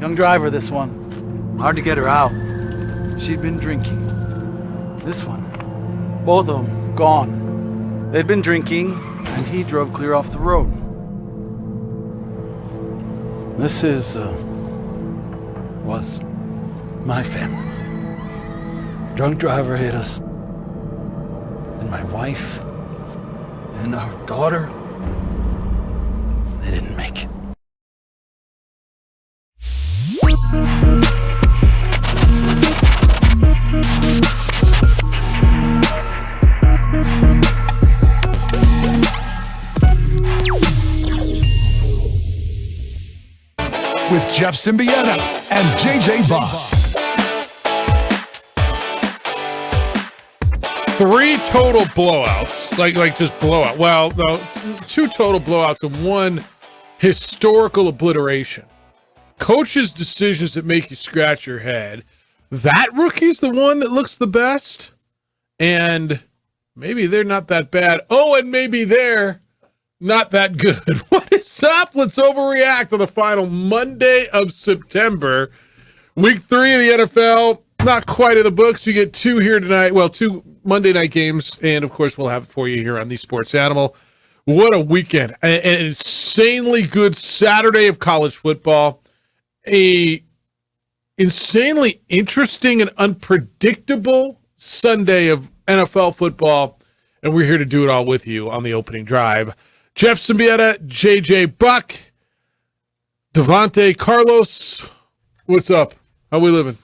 Young driver, this one. Hard to get her out. She'd been drinking. This one. Both of them gone. They'd been drinking, and he drove clear off the road. This was my family. Drunk driver hit us. And my wife and our daughter, they didn't make it. With Jeff Symbieta and JJ Buck. 3 total blowouts, like just blowout. Well, no, 2 total blowouts and 1 historical obliteration. Coaches' decisions that make you scratch your head. That rookie's the one that looks the best, and maybe they're not that bad. Oh, and maybe they're not that good. What is up? Let's overreact on the final Monday of September. Week 3 of the NFL, not quite in the books. You get 2 here tonight. Well, 2 Monday night games, and of course we'll have it for you here on the Sports Animal. What a weekend. An insanely good Saturday of college football. A insanely interesting and unpredictable Sunday of NFL football, and we're here to do it all with you on the opening drive. Jeff Symbieta, JJ Buck, Devontae, Carlos, what's up? How we living?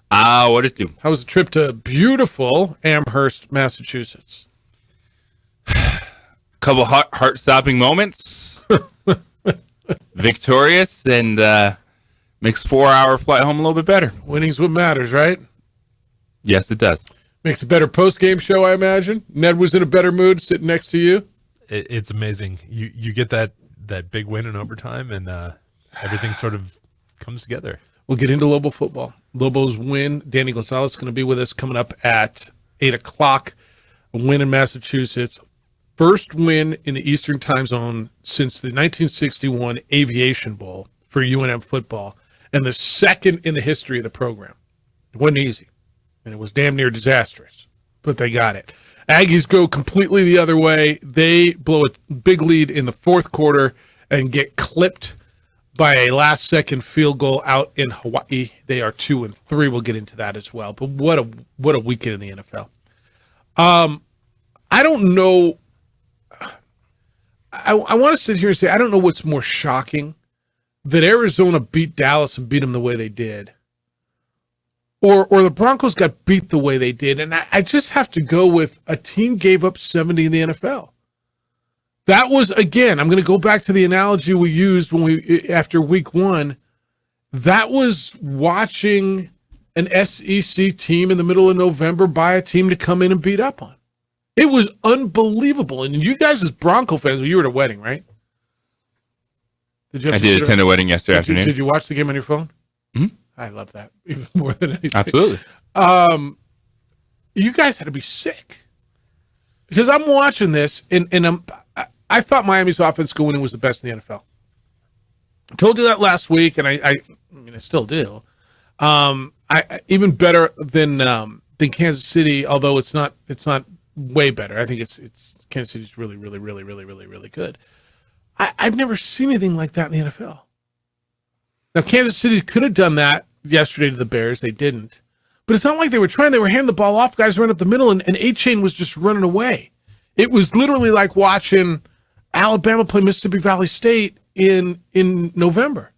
What it do? How was the trip to beautiful Amherst, Massachusetts? Couple heart-stopping moments. Victorious, and makes 4-hour flight home a little bit better. Winning's what matters, right? Yes, it does. Makes a better post-game show, I imagine. Ned was in a better mood sitting next to you. It's amazing. You get that big win in overtime, and everything sort of comes together. We'll get into Lobo football. Lobos win. Danny Gonzalez is going to be with us coming up at 8 o'clock. A win in Massachusetts. First win in the Eastern time zone since the 1961 Aviation Bowl for UNM football, and the second in the history of the program. It wasn't easy, and it was damn near disastrous, but they got it. Aggies go completely the other way. They blow a big lead in the fourth quarter and get clipped by a last-second field goal out in Hawaii. They are 2-3. We'll get into that as well. But what a weekend in the NFL. I don't know. I want to sit here and say I don't know what's more shocking, that Arizona beat Dallas and beat them the way they did, or the Broncos got beat the way they did. And I just have to go with a team gave up 70 in the NFL. That was, again, I'm going to go back to the analogy we used after week 1. That was watching an SEC team in the middle of November buy a team to come in and beat up on. It was unbelievable. And you guys as Bronco fans, you were at a wedding, right? I did attend a wedding yesterday afternoon. Did you watch the game on your phone? Mm-hmm. I love that even more than anything. Absolutely. You guys had to be sick. Because I'm watching this, and I thought Miami's offense going in was the best in the NFL. I told you that last week, and I mean I still do. I even better than Kansas City, although it's not way better. I think it's Kansas City's really, really, really, really, really, really good. I've never seen anything like that in the NFL. Now, Kansas City could have done that yesterday to the Bears. They didn't. But it's not like they were trying. They were handing the ball off. Guys run up the middle, and A-Chain was just running away. It was literally like watching Alabama play Mississippi Valley State in November.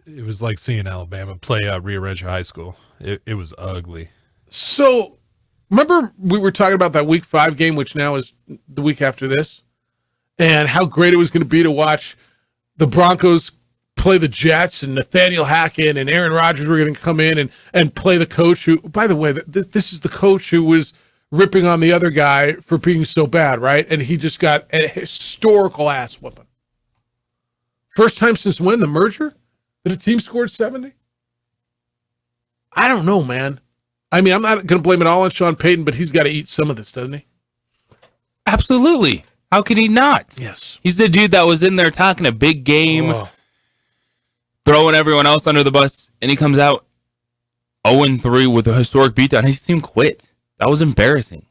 It was like seeing Alabama play Rio Rancho High School. It was ugly. So, remember we were talking about that Week 5 game, which now is the week after this, and how great it was going to be to watch the Broncos play the Jets, and Nathaniel Hackett and Aaron Rodgers were going to come in and play the coach who, by the way, this is the coach who was ripping on the other guy for being so bad, right? And he just got a historical ass whooping. First time since when? The merger? That a team scored 70? I don't know, man. I mean, I'm not going to blame it all on Sean Payton, but he's got to eat some of this, doesn't he? Absolutely. How could he not? Yes. He's the dude that was in there talking a big game. throwing everyone else under the bus, and he comes out 0-3 with a historic beatdown. His team quit. That was embarrassing.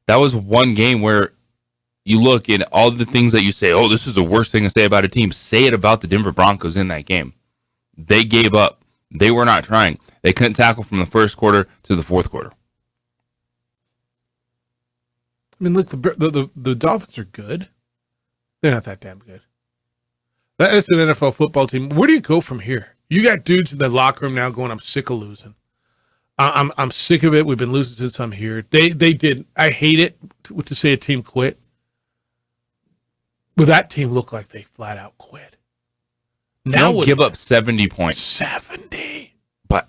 That was one game where you look at all the things that you say, oh, this is the worst thing to say about a team. Say it about the Denver Broncos in that game. They gave up. They were not trying. They couldn't tackle from the first quarter to the fourth quarter. I mean, look, the Dolphins are good. They're not that damn good. That's an NFL football team. Where do you go from here? You got dudes in the locker room now going, I'm sick of losing. I'm sick of it. We've been losing since I'm here. They did. I hate it to say a team quit. But that team looked like they flat out quit. Now Don't give up 70 points. 70. But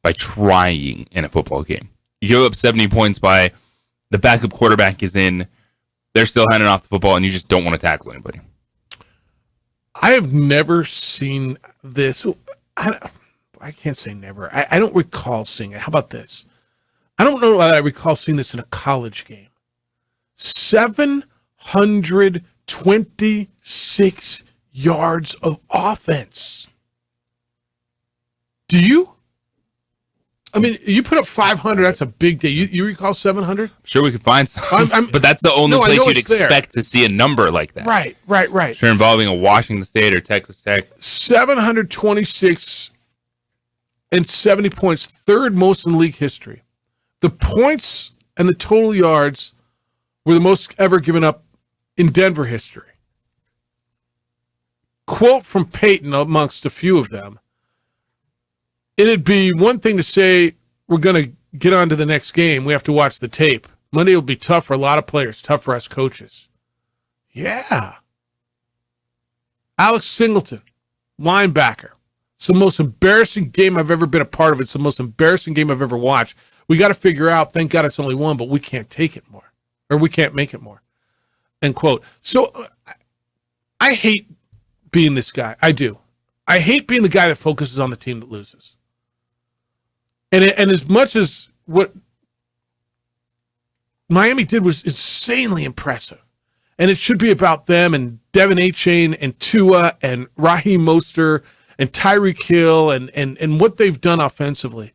by trying in a football game. You give up 70 points by the backup quarterback is in. They're still handing off the football, and you just don't want to tackle anybody. I have never seen this. I can't say never. I don't recall seeing it. How about this? I don't know that I recall seeing this in a college game. 726 yards of offense. Do you? I mean, you put up 500. That's a big day. You recall 700? Sure, we could find some, but that's the only place you'd expect to see a number like that. Right. Sure, involving a Washington State or Texas Tech. 726 and 70 points, third most in league history. The points and the total yards were the most ever given up in Denver history. Quote from Peyton amongst a few of them. It'd be one thing to say we're going to get on to the next game. We have to watch the tape. Monday will be tough for a lot of players, tough for us coaches. Yeah. Alex Singleton, linebacker. It's the most embarrassing game I've ever been a part of. It's the most embarrassing game I've ever watched. We got to figure out, thank God it's only one, but we can't take it more. Or we can't make it more. End quote. So I hate being this guy. I do. I hate being the guy that focuses on the team that loses. And as much as what Miami did was insanely impressive, and it should be about them and Devin Achane and Tua and Raheem Mostert and Tyreek Hill and what they've done offensively,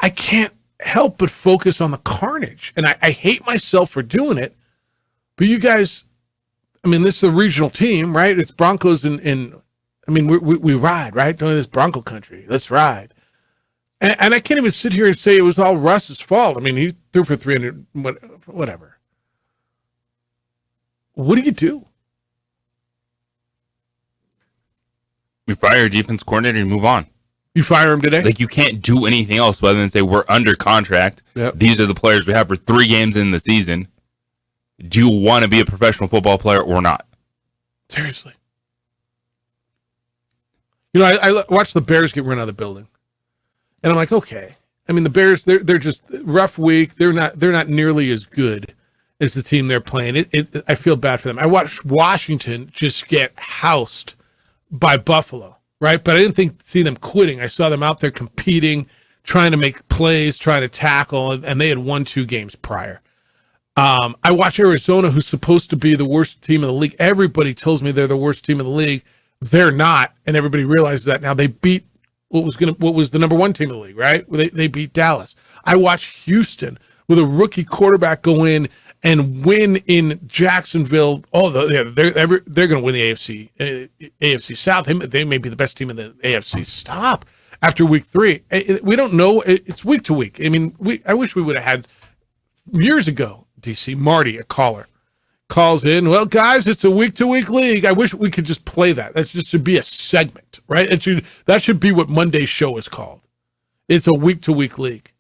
I can't help but focus on the carnage. And I hate myself for doing it. But you guys, I mean, this is a regional team, right? It's Broncos and I mean, we ride, right? Doing this Bronco country. Let's ride. And I can't even sit here and say it was all Russ's fault. I mean, he threw for 300, whatever. What do you do? You fire your defense coordinator and move on. You fire him today? Like, you can't do anything else other than say, we're under contract. Yep. These are the players we have for 3 games in the season. Do you want to be a professional football player or not? Seriously. You know, I watched the Bears get run out of the building. And I'm like, okay. I mean, the Bears, they're just rough week. They're not nearly as good as the team they're playing. I feel bad for them. I watched Washington just get housed by Buffalo, right? But I didn't see them quitting. I saw them out there competing, trying to make plays, trying to tackle, and they had won 2 games prior. I watched Arizona, who's supposed to be the worst team in the league. Everybody tells me they're the worst team in the league. They're not, and everybody realizes that now. They beat what was the number 1 team in the league, right? They beat Dallas. I watched Houston with a rookie quarterback go in and win in Jacksonville. Oh, they're going to win the AFC South. They may be the best team in the AFC. Stop after week 3. We don't know. It's week to week. I mean, I wish we would have had years ago. DC Marty, a caller, calls in. Well, guys, it's a week-to-week league. I wish we could just play that. That just should be a segment, right? That should be what Monday's show is called. It's a week-to-week league.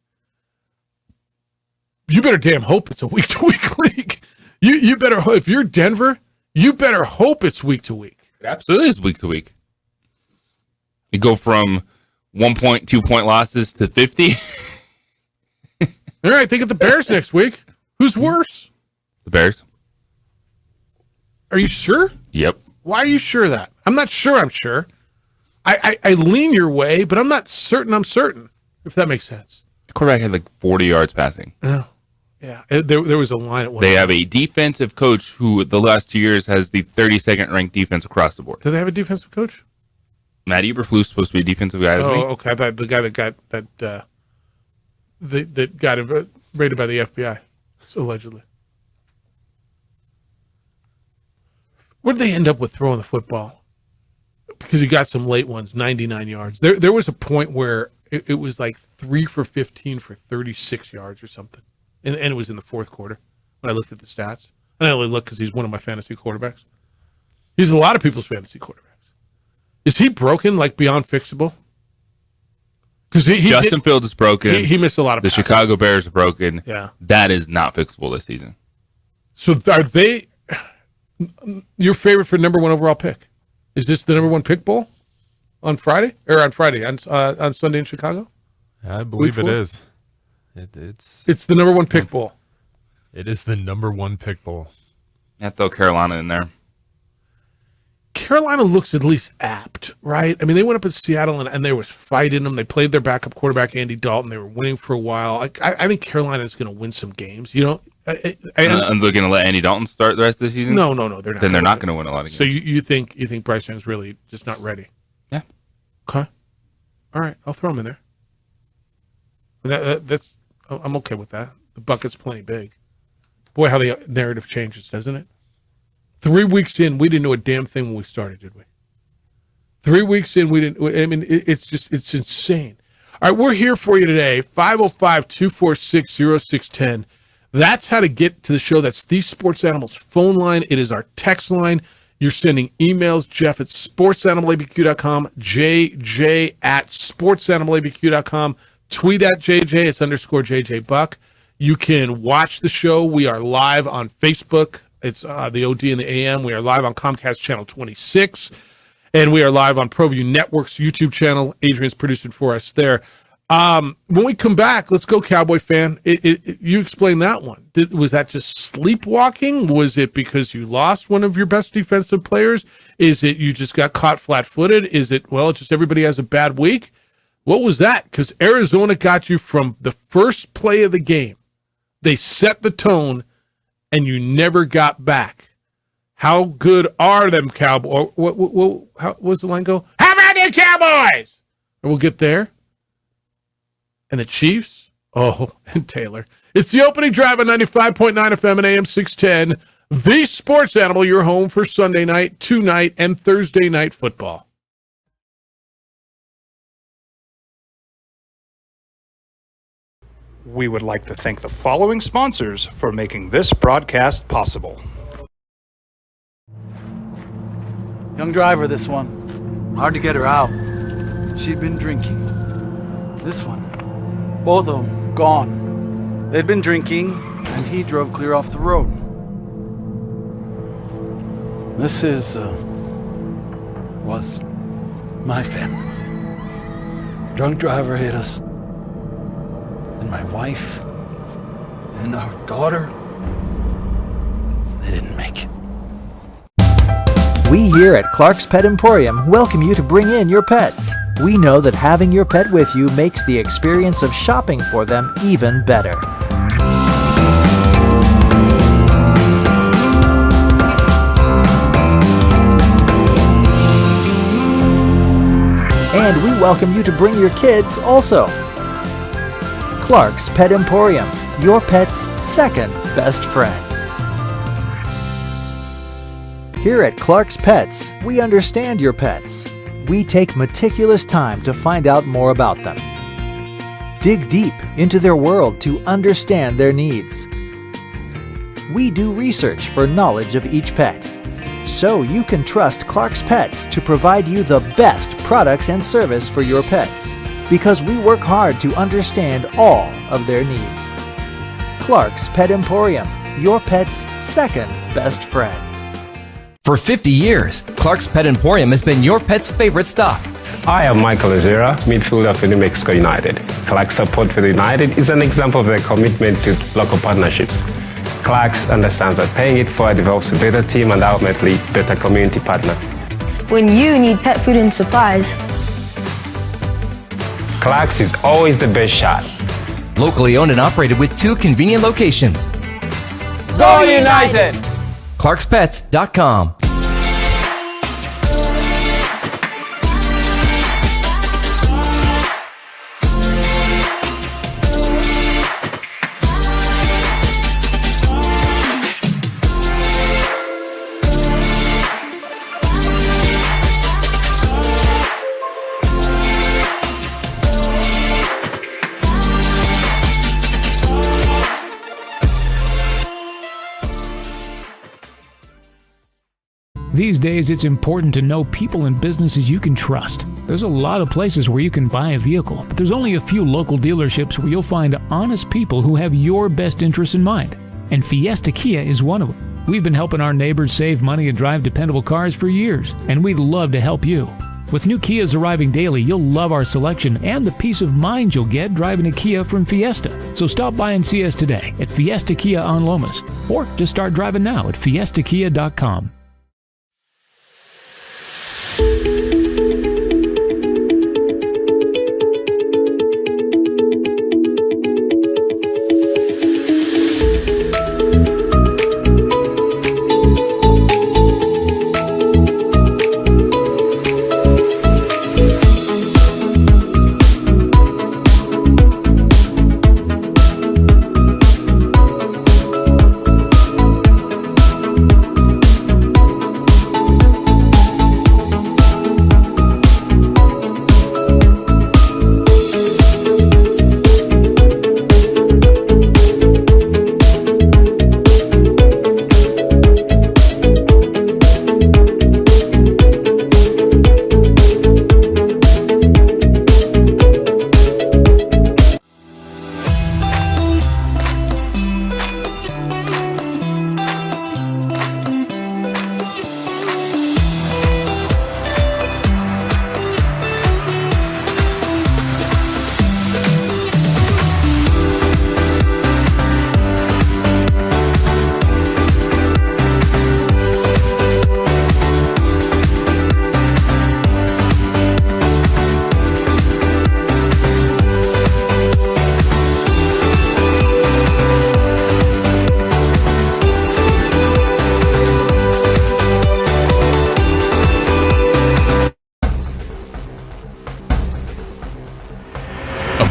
You better damn hope it's a week-to-week league. You better hope. If you're Denver, you better hope it's week-to-week. It absolutely is week to week. You go from 1 point, 2 point losses to 50. All right, think of the Bears next week. Who's worse? The Bears. Are you sure? Yep. Why are you sure of that? I'm not sure I'm sure. I lean your way, but I'm not certain I'm certain, if that makes sense. The quarterback had like 40 yards passing. Oh, yeah. There was a line at one. They have a defensive coach who the last 2 years has the 32nd ranked defense across the board. Do they have a defensive coach? Matt Eberflus supposed to be a defensive guy. Oh, okay. I thought the guy that got that got raided by the FBI, allegedly. Where did they end up with throwing the football? Because he got some late ones, 99 yards. There was a point where it was like 3 for 15 for 36 yards or something, and it was in the fourth quarter when I looked at the stats. And I only look because he's one of my fantasy quarterbacks. He's a lot of people's fantasy quarterbacks. Is he broken, like beyond fixable? Because Justin Fields is broken. He missed a lot of the passes. Chicago Bears are broken. Yeah. That is not fixable this season. So are they your favorite for number 1 overall pick? Is this the number 1 pick bowl on Friday on Sunday in Chicago? I believe Week it 4? is. It's the number 1 pick bowl. It is the number 1 pick bowl. You have to throw Carolina in there. Carolina looks at least apt, right? I mean, they went up in Seattle and there was fight in them. They played their backup quarterback, Andy Dalton. They were winning for a while. I think Carolina is going to win some games. You know, And they're going to let Andy Dalton start the rest of the season? No, they're not. Then they're not going to win a lot of games. So you think Bryce Young's really just not ready? Yeah. Okay. All right, I'll throw him in there. I'm okay with that. The bucket's plenty big. Boy, how the narrative changes, doesn't it? 3 weeks in, we didn't know a damn thing when we started, did we? 3 weeks in, we didn't. I mean, it's insane. All right, we're here for you today. 505-246-0610. That's how to get to the show. That's the Sports Animals phone line. It is our text line. You're sending emails, Jeff at sportsanimалabq.com, JJ at sportsanimалabq.com, tweet at JJ, it's _JJ Buck. You can watch the show. We are live on Facebook. It's the OD and the AM. We are live on Comcast Channel 26, and we are live on ProView Network's YouTube channel. Adrian's producing for us there. When we come back, let's go, Cowboy fan. You explain that one. Was that just sleepwalking? Was it because you lost one of your best defensive players? Is it you just got caught flat-footed? Is it, just everybody has a bad week? What was that? Because Arizona got you from the first play of the game. They set the tone, and you never got back. How good are them Cowboys? How was the line go? How about the Cowboys? And we'll get there. And the Chiefs? Oh, and Taylor. It's the opening drive on 95.9 FM and AM 610. The Sports Animal, your home for Sunday night, tonight, and Thursday night football. We would like to thank the following sponsors for making this broadcast possible. Young driver, this one. Hard to get her out. She'd been drinking. This one. Both of them gone. They'd been drinking, and he drove clear off the road. This was my family. Drunk driver hit us. And my wife and our daughter, they didn't make it. We here at Clark's Pet Emporium welcome you to bring in your pets. We know that having your pet with you makes the experience of shopping for them even better. And we welcome you to bring your kids also. Clark's Pet Emporium, your pet's second best friend. Here at Clark's Pets, we understand your pets. We take meticulous time to find out more about them. Dig deep into their world to understand their needs. We do research for knowledge of each pet, so you can trust Clark's Pets to provide you the best products and service for your pets, because we work hard to understand all of their needs. Clark's Pet Emporium, your pet's second best friend. For 50 years, Clark's Pet Emporium has been your pet's favorite stop. I am Michael Azera, midfielder for New Mexico United. Clark's support for the United is an example of their commitment to local partnerships. Clark's understands that paying it forward develops a better team and ultimately better community partner. When you need pet food and supplies, Clark's is always the best shot. Locally owned and operated with 2 convenient locations. Go United! ClarksPets.com. These days, it's important to know people and businesses you can trust. There's a lot of places where you can buy a vehicle, but there's only a few local dealerships where you'll find honest people who have your best interests in mind. And Fiesta Kia is one of them. We've been helping our neighbors save money and drive dependable cars for years, and we'd love to help you. With new Kias arriving daily, you'll love our selection and the peace of mind you'll get driving a Kia from Fiesta. So stop by and see us today at Fiesta Kia on Lomas, or just start driving now at fiestakia.com.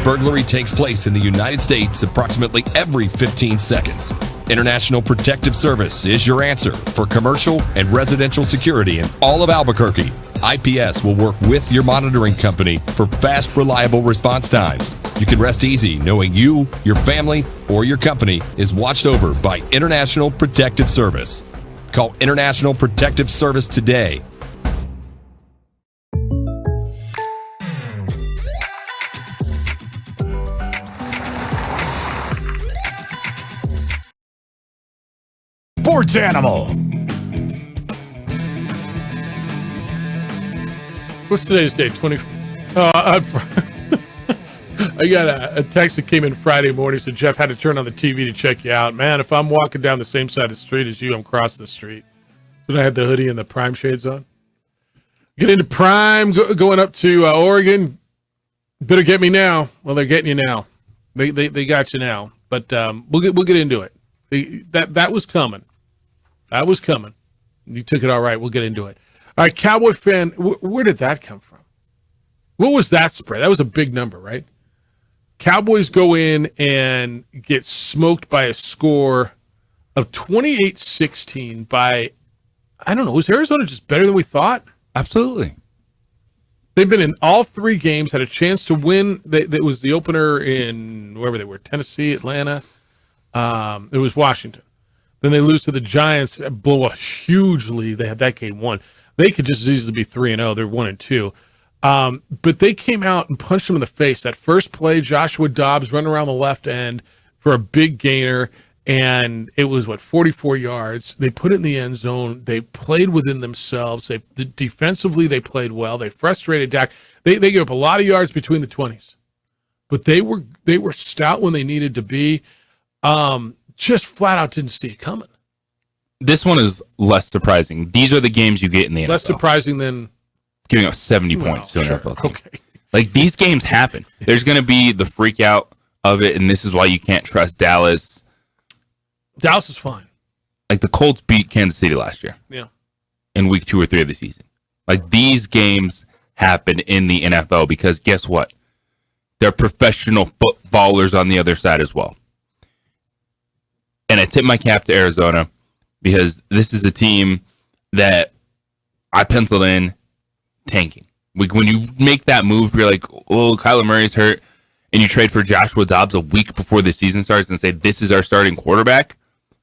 Burglary takes place in the United States approximately every 15 seconds. International Protective Service is your answer for commercial and residential security in all of Albuquerque. IPS will work with your monitoring company for fast, reliable response times. You can rest easy knowing you, your family, or your company is watched over by International Protective Service. Call International Protective Service today. Sports Animal. What's today's date? I got a text that came in Friday morning. Said Jeff had to turn on the TV to check you out. Man, if I'm walking down the same side of the street as you, I'm crossing the street. But I had the hoodie and the Prime shades on. Get into Prime, going up to Oregon. Better get me now. Well, they're getting you now. They got you now. But we'll get into it. That was coming. That was coming. You took it all right. We'll get into it. All right, Cowboy fan, where did that come from? What was that spread? That was a big number, right? Cowboys go in and get smoked by a score of 28-16 by, I don't know, was Arizona just better than we thought? Absolutely. They've been in all three games, had a chance to win. That was the opener in wherever they were, Tennessee, Atlanta. It was Washington. Then they lose to the Giants, blow a huge lead. They had that game won. They could just as easily be 3-0. They're 1-2. But they came out and punched them in the face. That first play, Joshua Dobbs running around the left end for a big gainer, and it was, 44 yards. They put it in the end zone. They played within themselves. Defensively, they played well. They frustrated Dak. They gave up a lot of yards between the 20s. But they were stout when they needed to be. Just flat out didn't see it coming. This one is less surprising. These are the games you get in the NFL. Less surprising than giving up 70 points to an sure. NFL team. Okay. Like, these games happen. There's going to be the freak out of it, and this is why you can't trust Dallas. Dallas is fine. Like, the Colts beat Kansas City last year. Yeah. In week 2 or 3 of the season. Like, these games happen in the NFL because guess what? They're professional footballers on the other side as well. And I tip my cap to Arizona because this is a team that I penciled in tanking. When you make that move, you're like, oh, Kyler Murray's hurt, and you trade for Joshua Dobbs a week before the season starts and say, this is our starting quarterback.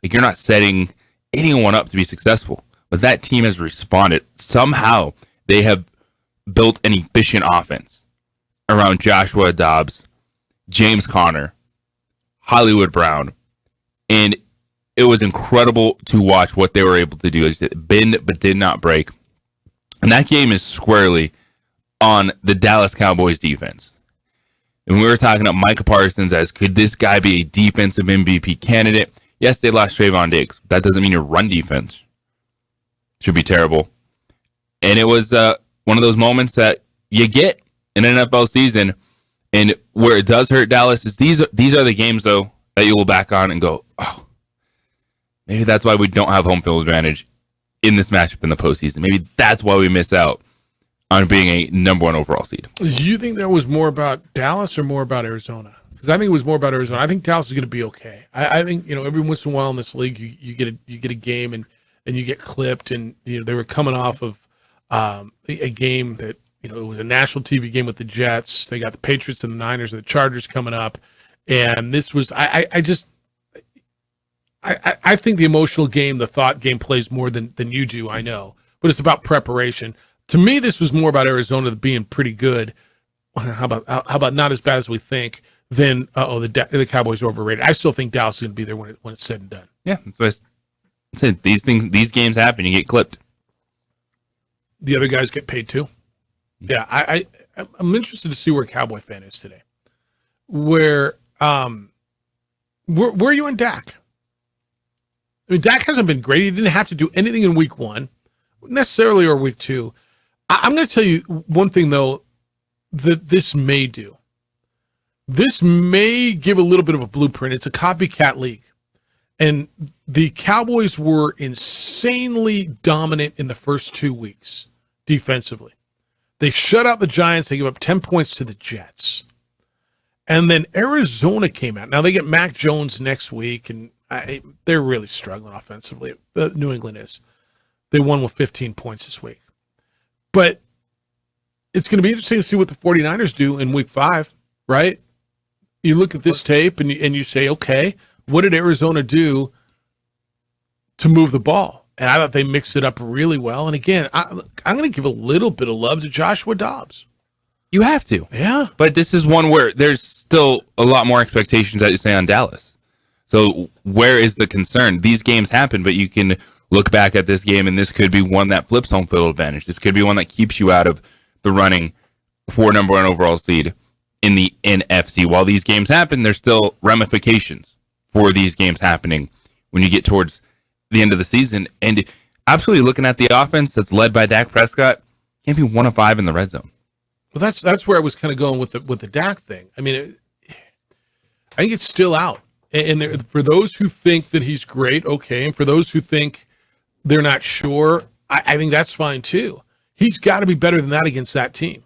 Like, you're not setting anyone up to be successful. but that team has responded. Somehow they have built an efficient offense around Joshua Dobbs, James Conner, Hollywood Brown, and it was incredible to watch what they were able to do. Bend but did not break. And that game is squarely on the Dallas Cowboys defense. And we were talking about Micah Parsons as, could this guy be a defensive MVP candidate? Yes, they lost Trayvon Diggs. That doesn't mean your run defense should be terrible. And it was one of those moments that you get in an NFL season. And where it does hurt Dallas is these are the games, though, that you will back on and go, oh, maybe that's why we don't have home field advantage in this matchup in the postseason. Maybe that's why we miss out on being a number 1 overall seed. Do you think that was more about Dallas or more about Arizona? Because I think it was more about Arizona. I think Dallas is going to be okay. I think, every once in a while in this league, you get a game and you get clipped, and they were coming off of a game that it was a national TV game with the Jets. They got the Patriots and the Niners and the Chargers coming up, and this was I think the emotional game, the thought game plays more than you do. I know, but it's about preparation. To me, this was more about Arizona being pretty good. How about not as bad as we think? Then the Cowboys are overrated. I still think Dallas is going to be there when it's said and done. Yeah, that's what I said. These games happen. You get clipped. The other guys get paid too. Yeah, I'm interested to see where Cowboy fan is today. Where are you in Dak? I mean, Dak hasn't been great. He didn't have to do anything in week 1, necessarily, or week 2. I'm going to tell you one thing, though, that this may do. This may give a little bit of a blueprint. It's a copycat league. And the Cowboys were insanely dominant in the first 2 weeks defensively. They shut out the Giants. They gave up 10 points to the Jets. And then Arizona came out. Now they get Mac Jones next week, and they're really struggling offensively. New England is. They won with 15 points this week. But it's going to be interesting to see what the 49ers do in week 5, right? You look at this tape and you say, okay, what did Arizona do to move the ball? And I thought they mixed it up really well. And again, I'm going to give a little bit of love to Joshua Dobbs. You have to. Yeah. But this is one where there's still a lot more expectations that you say on Dallas. So where is the concern? These games happen, but you can look back at this game, and this could be one that flips home field advantage. This could be one that keeps you out of the running for number 1 overall seed in the NFC. While these games happen, there's still ramifications for these games happening when you get towards the end of the season. And absolutely looking at the offense that's led by Dak Prescott, can't be 1 of 5 in the red zone. Well, that's where I was kind of going with the Dak thing. I mean, I think it's still out. And for those who think that he's great, okay. And for those who think they're not sure, I think that's fine too. He's got to be better than that against that team.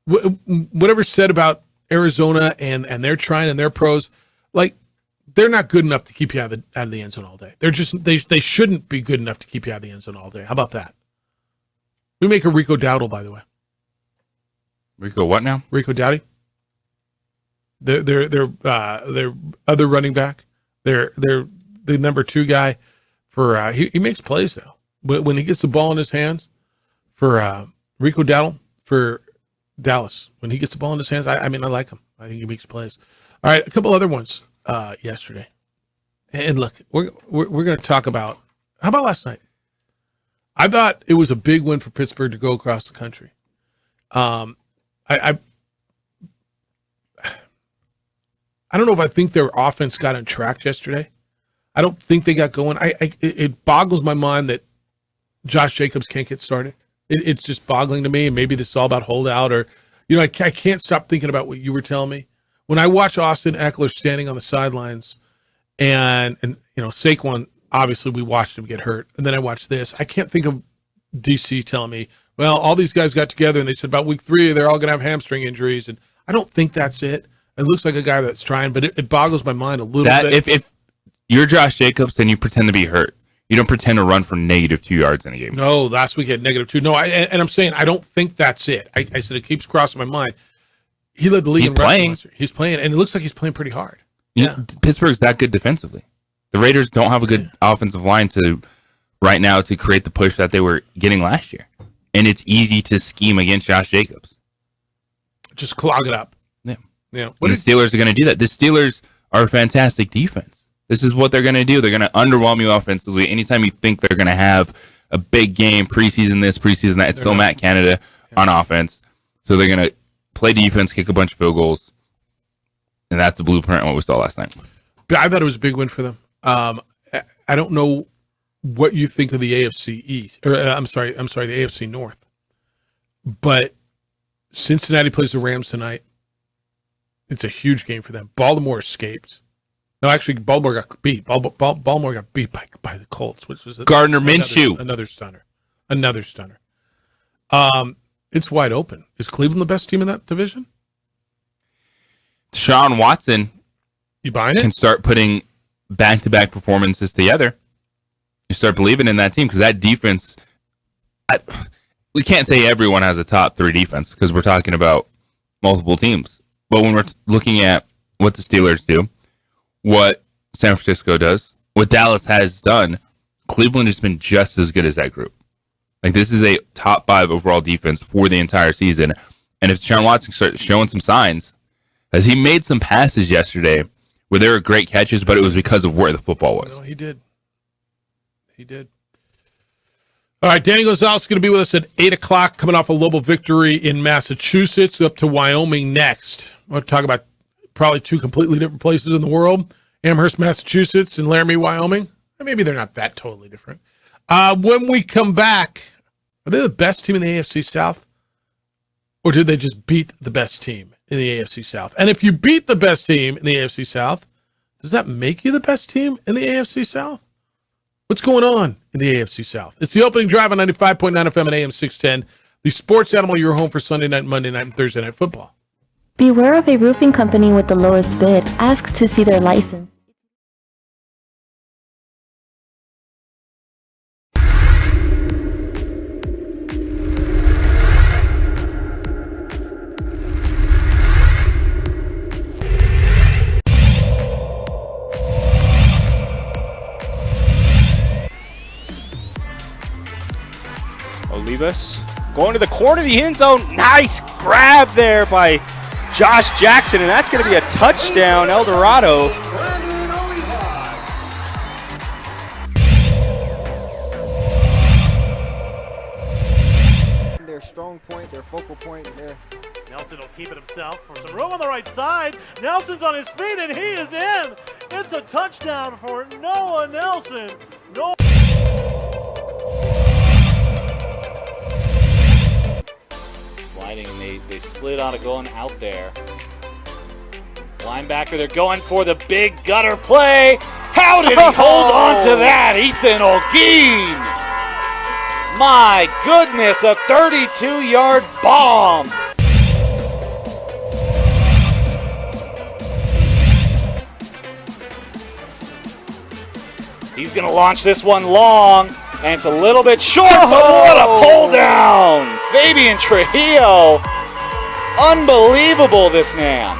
Whatever said about Arizona and they're trying and they're pros, like, they're not good enough to keep you out of the end zone all day. They're just they shouldn't be good enough to keep you out of the end zone all day. How about that? We make a Rico Dowdle, by the way. Rico what now? Rico Dowdy. Their other running back. They're the number 2 guy for he makes plays though. But when he gets the ball in his hands for Rico Dowdle for Dallas, when he gets the ball in his hands, I mean I like him. I think he makes plays. All right, a couple other ones yesterday. And look, we're going to talk about, how about last night? I thought it was a big win for Pittsburgh to go across the country. I don't know if I think their offense got on track yesterday. I don't think they got going. It boggles my mind that Josh Jacobs can't get started. It's just boggling to me. And maybe this is all about holdout, or, I can't stop thinking about what you were telling me. When I watch Austin Eckler standing on the sidelines and Saquon, obviously we watched him get hurt. And then I watched this. I can't think of DC telling me, well, all these guys got together and they said about week 3, they're all going to have hamstring injuries. And I don't think that's it. It looks like a guy that's trying, but it boggles my mind a little bit. If you're Josh Jacobs, then you pretend to be hurt. You don't pretend to run for -2 yards in a game. No, last week he had -2. No, and I'm saying I don't think that's it. I said it keeps crossing my mind. He led the league in rushing last year. He's playing, and it looks like he's playing pretty hard. Yeah, Pittsburgh's that good defensively. The Raiders don't have a good offensive line to right now to create the push that they were getting last year. And it's easy to scheme against Josh Jacobs. Just clog it up. Yeah. Yeah. And the Steelers are going to do that. The Steelers are a fantastic defense. This is what they're going to do. They're going to underwhelm you offensively. Anytime you think they're going to have a big game, preseason this, preseason that, it's still Matt Canada on offense. So they're going to play defense, kick a bunch of field goals. And that's the blueprint of what we saw last night. I thought it was a big win for them. I don't know what you think of the AFC East, or I'm sorry, the AFC North. But Cincinnati plays the Rams tonight. It's a huge game for them. Baltimore escaped. No, actually, Baltimore got beat. Baltimore got beat by the Colts, which was Gardner Minshew. Another stunner. It's wide open. Is Cleveland the best team in that division? Deshaun Watson, you buying it? Can start putting back-to-back performances together. You start believing in that team because that defense. We can't say everyone has a top 3 defense because we're talking about multiple teams. But when we're looking at what the Steelers do, what San Francisco does, what Dallas has done, Cleveland has been just as good as that group. Like, this is a top 5 overall defense for the entire season. And if Deshaun Watson starts showing some signs, as he made some passes yesterday where there were great catches, but it was because of where the football was. No, he did. All right, Danny Gonzalez is going to be with us at 8 o'clock, coming off a Lobo victory in Massachusetts, up to Wyoming next. We'll talk about probably 2 completely different places in the world, Amherst, Massachusetts, and Laramie, Wyoming. Maybe they're not that totally different. When we come back, are they the best team in the AFC South? Or did they just beat the best team in the AFC South? And if you beat the best team in the AFC South, does that make you the best team in the AFC South? What's going on in the AFC South? It's the opening drive on 95.9 FM and AM 610. The Sports Animal, your home for Sunday night, Monday night, and Thursday night football. Beware of a roofing company with the lowest bid. Ask to see their license. Olivas going to the corner of the end zone. Nice grab there by Josh Jackson, and that's going to be a touchdown, El Dorado. Their strong point, their focal point there. Nelson will keep it himself for some room on the right side. Nelson's on his feet, and he is in. It's a touchdown for Noah Nelson. Sliding, and they slid on it going out there. Linebacker, they're going for the big gutter play. How did he hold on to that? Ethan Olguin. My goodness, a 32-yard bomb. He's going to launch this one long, and it's a little bit short, but what a pull down. Fabian Trujillo. Unbelievable, this man.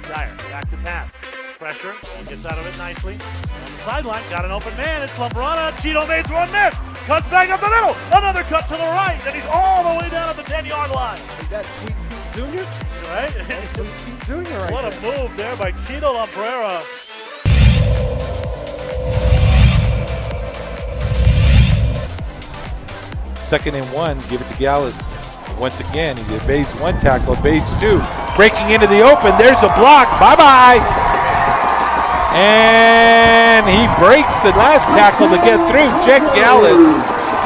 Dyer, back to pass. Pressure, gets out of it nicely. On the sideline, got an open man. It's Lambrana. Cheeto made one miss. Cuts back up the middle. Another cut to the right, and he's all the way down at the 10-yard line. Is that Sweet Pete Jr.? Right? That's Sweet Pete Jr. right What there. a move there by Cheeto Lambrera. Second and 1, give it to Gallus. Once again, he evades one tackle, evades 2. Breaking into the open, there's a block, bye-bye. And he breaks the last tackle to get through. Jack Gallus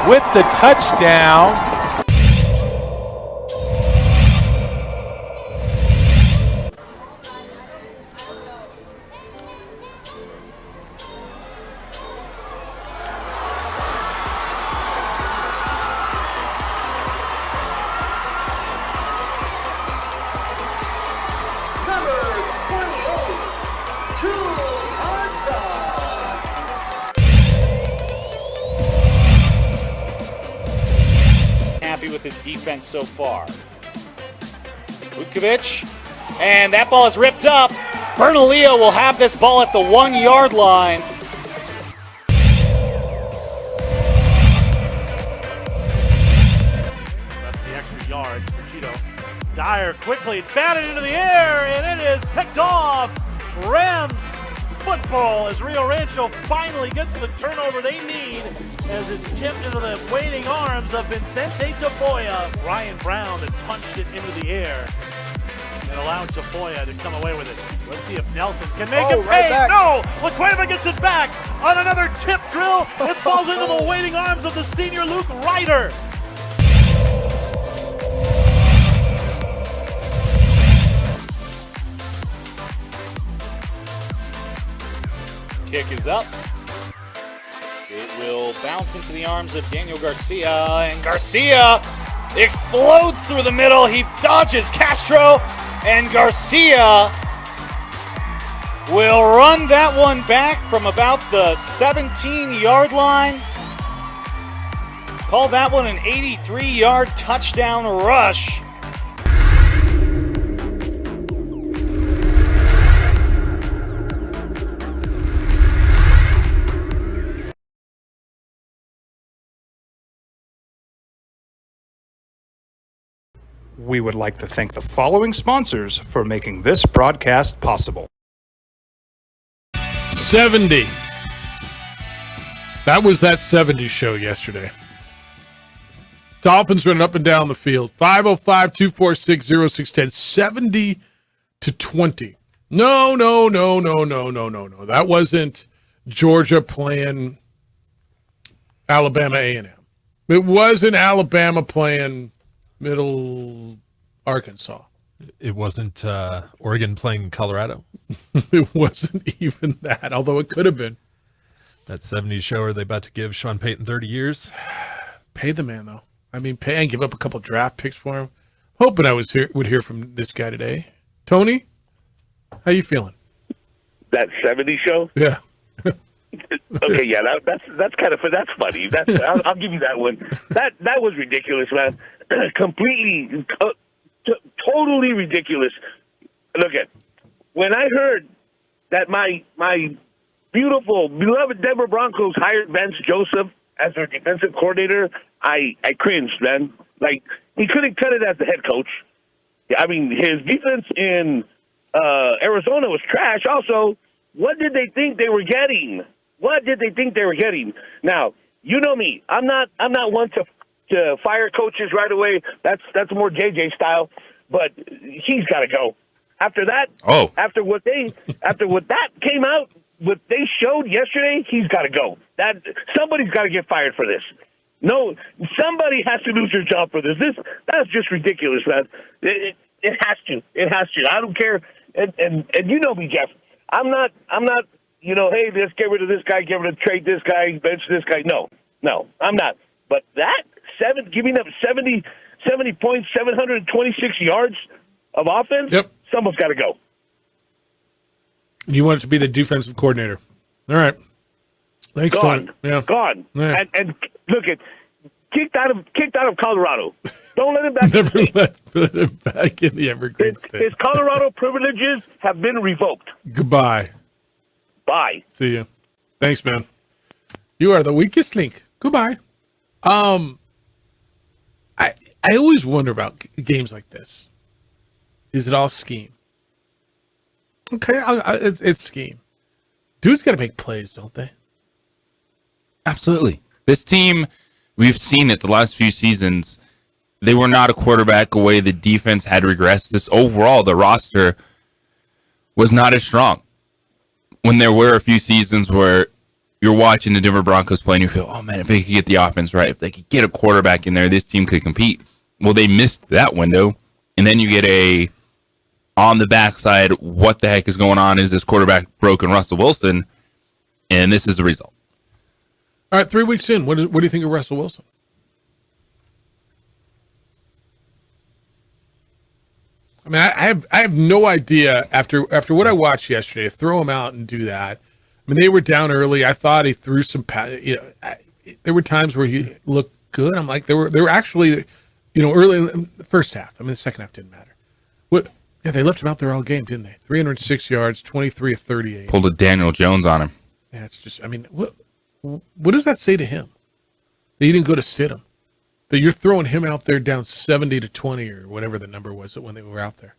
with the touchdown. Happy with his defense so far. Vukovic And that ball is ripped up. Bernalillo will have this ball at the 1-yard line. That's the extra yards for Cheeto. Dyer quickly, it's batted into the air, and it is picked off. Rams football as Rio Rancho finally gets the turnover they need as it's tipped into the waiting arms of Vicente Tafoya. Ryan Brown that punched it into the air and allowed Tafoya to come away with it. Let's see if Nelson can make it right pay. back. No! LaCueva gets it back on another tip drill. It falls into the waiting arms of the senior Luke Ryder. Kick is up. It will bounce into the arms of Daniel Garcia, and Garcia explodes through the middle. He dodges Castro, and Garcia will run that one back from about the 17-yard line. Call that one an 83-yard touchdown rush. We would like to thank the following sponsors for making this broadcast possible. 70. That was that 70 show yesterday. Dolphins running up and down the field. 505-246-0610. 70-20. No. That wasn't Georgia playing Alabama A&M. It wasn't Alabama playing Middle Arkansas. It wasn't Oregon playing Colorado. It wasn't even that, although it could have been. That 70s show, are they about to give Sean Payton 30 years? Pay the man, though. I mean, pay and give up a couple draft picks for him. Hoping I would hear from this guy today. Tony, how you feeling? That 70 show? Yeah. Okay, yeah, that's kind of that's funny. I'll give you that one. That was ridiculous, man. Completely, totally ridiculous. Look at when I heard that my beautiful, beloved Denver Broncos hired Vance Joseph as their defensive coordinator, I cringed, man. Like, he couldn't cut it as the head coach. I mean, his defense in Arizona was trash. Also, what did they think they were getting? What did they think they were getting? Now, you know me. I'm not one to fire coaches right away. That's more JJ style. But he's got to go. After that, after what that came out, what they showed yesterday, he's got to go. Somebody's got to get fired for this. No, somebody has to lose their job for this. That's just ridiculous, man. It has to. It has to. I don't care. And you know me, Jeff. I'm not. Hey, let's get rid of this guy. Get rid of trade this guy. Bench this guy. No, I'm not. But giving up 70 points, 726 yards of offense. Yep. Someone's got to go. You want it to be the defensive coordinator. All right. Thanks, Gone. Tony. Yeah. Gone. Yeah. And look at kicked out of Colorado. Don't let him back. Never let him back in the Evergreen State. His Colorado privileges have been revoked. Goodbye. Bye. See you. Thanks, man. You are the weakest link. Goodbye. I always wonder about games like this. Is it all scheme? Okay, it's scheme. Dudes got to make plays, don't they? Absolutely. This team, we've seen it the last few seasons. They were not a quarterback away. The defense had regressed. This overall, the roster was not as strong. When there were a few seasons where you're watching the Denver Broncos play and you feel, oh man, if they could get the offense right, if they could get a quarterback in there, this team could compete. Well, they missed that window. And then you get on the backside, what the heck is going on? Is this quarterback broken Russell Wilson? And this is the result. All right, 3 weeks in, what do you think of Russell Wilson? I mean, I have no idea after what I watched yesterday. Throw him out and do that. I mean, they were down early. I thought he threw some. There were times where he looked good. I'm like, they were actually, early in the first half. I mean, the second half didn't matter. Yeah, they left him out there all game, didn't they? 306 yards, 23 of 38. Pulled a Daniel Jones on him. Yeah, it's just, I mean, what does that say to him? That he didn't go to Stidham? That you're throwing him out there down 70-20 or whatever the number was when they were out there.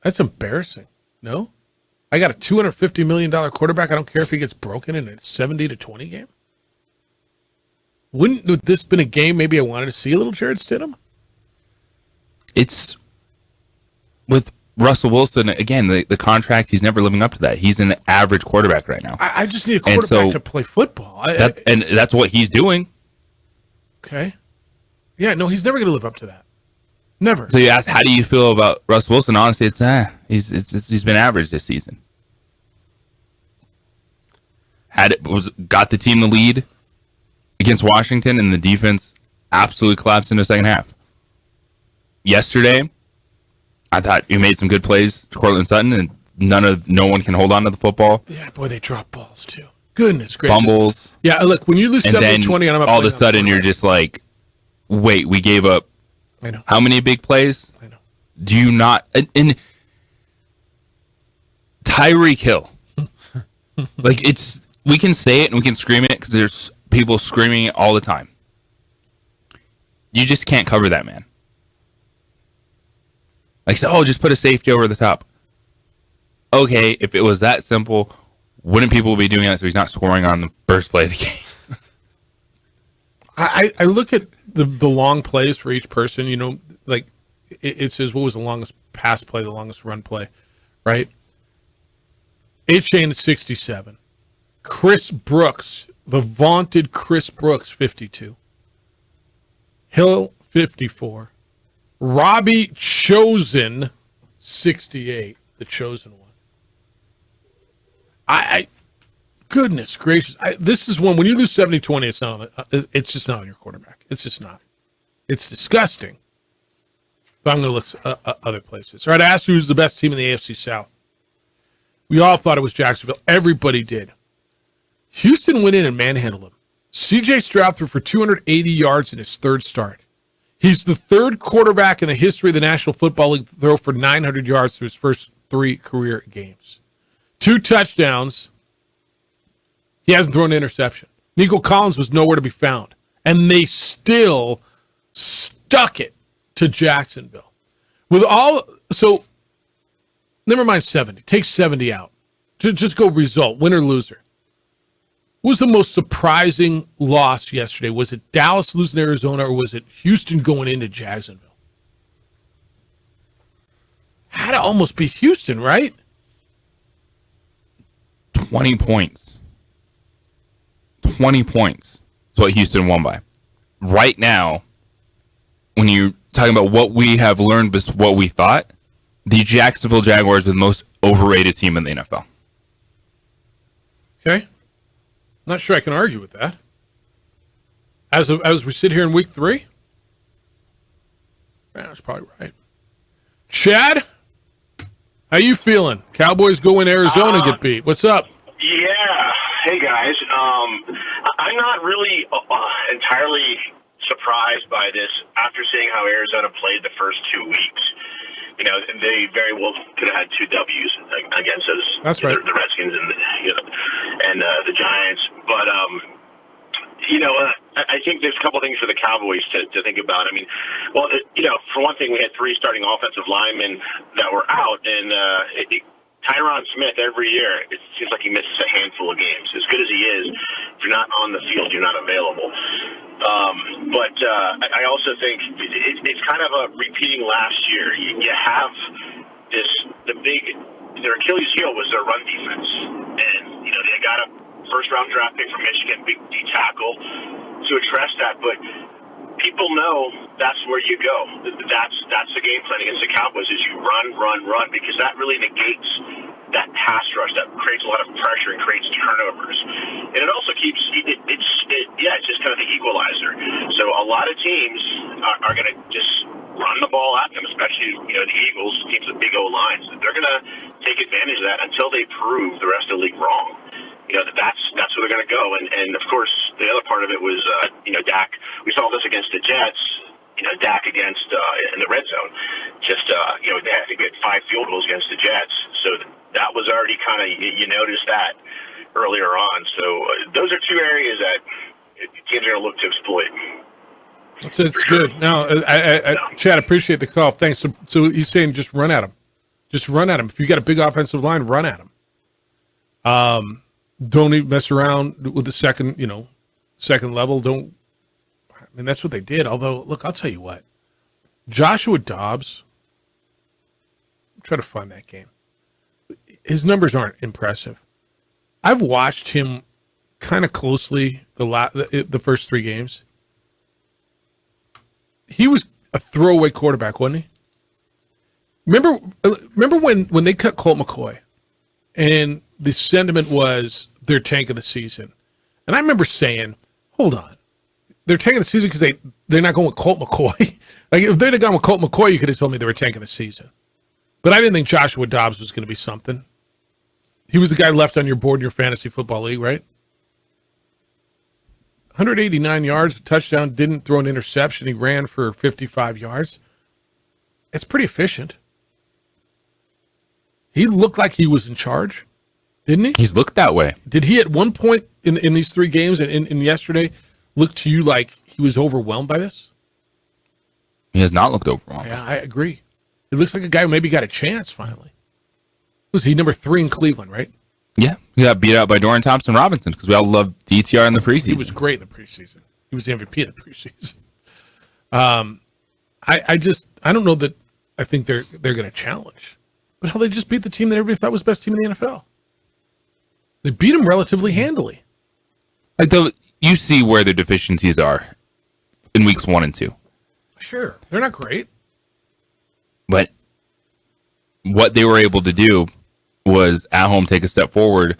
That's embarrassing. No? I got a $250 million quarterback. I don't care if he gets broken in a 70-20 game. Wouldn't this been a game maybe I wanted to see a little Jarrett Stidham? It's with Russell Wilson, again, the contract, he's never living up to that. He's an average quarterback right now. I just need a quarterback to play football. And that's what he's doing. Okay. Yeah, no, he's never going to live up to that. Never. So you ask, how do you feel about Russell Wilson? Honestly, he's been average this season. Got the team the lead against Washington, and the defense absolutely collapsed in the second half. Yesterday, I thought you made some good plays to Cortland Sutton, and no one can hold on to the football. Yeah, boy, they drop balls too. Goodness gracious. Fumbles. Yeah, look, when you lose 70-20, and I'm all of a sudden you're just like, wait, we gave up I know. How many big plays? I know. Do you not? And Tyreek Hill. Like, we can say it and we can scream it because there's people screaming it all the time. You just can't cover that, man. Like, just put a safety over the top. Okay, if it was that simple, wouldn't people be doing that so he's not scoring on the first play of the game? I look at the long plays for each person, you know, like it says what was the longest pass play, the longest run play, right? H-Chain is 67. Chris Brooks, the vaunted Chris Brooks, 52. Hill, 54. Robbie Chosen, 68. The chosen one. Goodness gracious. This is one, when you lose 70-20, it's just not on your quarterback. It's just not. It's disgusting. But I'm going to look other places. All right, I asked you who's the best team in the AFC South. We all thought it was Jacksonville. Everybody did. Houston went in and manhandled them. C.J. Stroud threw for 280 yards in his third start. He's the third quarterback in the history of the National Football League to throw for 900 yards through his first 3 career games. 2 touchdowns. He hasn't thrown an interception. Nico Collins was nowhere to be found. And they still stuck it to Jacksonville. So, never mind 70. Take 70 out. Just go result, win or loser. What was the most surprising loss yesterday? Was it Dallas losing to Arizona, or was it Houston going into Jacksonville? Had to almost be Houston, right? 20 points. 20 points is what Houston won by. Right now, when you're talking about what we have learned versus what we thought, the Jacksonville Jaguars are the most overrated team in the NFL. Okay. Not sure I can argue with that. As we sit here in week 3, that's probably right. Chad, how you feeling? Cowboys go in Arizona and get beat. What's up? Yeah. Hey, guys. I'm not really entirely surprised by this after seeing how Arizona played the first 2 weeks. You know, they very well could have had 2 W's against those. That's right. The Redskins and the Giants. But, I think there's a couple things for the Cowboys to think about. I mean, well, for one thing, we had 3 starting offensive linemen that were out, and Tyron Smith, every year, it seems like he misses a handful of games. As good as he is, if you're not on the field, you're not available. But I also think it's kind of a repeating last year. You have their Achilles heel was their run defense. And, they got a first-round draft pick from Michigan, big D tackle, to address that. But people know that's where you go. That's the game plan against the Cowboys is you run, because that really negates that pass rush that creates a lot of pressure and creates turnovers. And it also keeps it's just kind of the equalizer. So a lot of teams are going to just run the ball at them, especially the Eagles, teams with big O lines. They're going to take advantage of that until they prove the rest of the league wrong. That's where they're going to go. And of course, the other part of it was, Dak. We saw this against the Jets, Dak against in the red zone. just I think we had 5 field goals against the Jets, so that was already kind of, you noticed that earlier on. So those are 2 areas that teams are going to look to exploit. It's good. Now, Chad, appreciate the call. Thanks. So he's saying just run at him. Just run at him. If you got a big offensive line, run at him. Don't even mess around with the second level. That's what they did. Although, look, I'll tell you what. Joshua Dobbs, try to find that game. His numbers aren't impressive. I've watched him kind of closely the first 3 games. He was a throwaway quarterback, wasn't he? Remember when they cut Colt McCoy, and the sentiment was they're tanking the season, and I remember saying, "Hold on, they're tanking the season because they're not going with Colt McCoy." Like, if they'd have gone with Colt McCoy, you could have told me they were tanking the season. But I didn't think Joshua Dobbs was going to be something. He was the guy left on your board in your fantasy football league, right? 189 yards, a touchdown, didn't throw an interception. He ran for 55 yards. It's pretty efficient. He looked like he was in charge, didn't he? He's looked that way. Did he at one point in these 3 games and in yesterday look to you like he was overwhelmed by this? He has not looked overwhelmed. Yeah, I agree. He looks like a guy who maybe got a chance finally. Was he number 3 in Cleveland, right? Yeah, he got beat out by Dorian Thompson-Robinson because we all love DTR in the preseason. He was great in the preseason. He was the MVP of the preseason. I don't know that I think they're going to challenge. But hell, they just beat the team that everybody thought was the best team in the NFL. They beat them relatively handily. Like, you see where their deficiencies are in weeks 1 and 2. Sure, they're not great. But what they were able to do was at home take a step forward.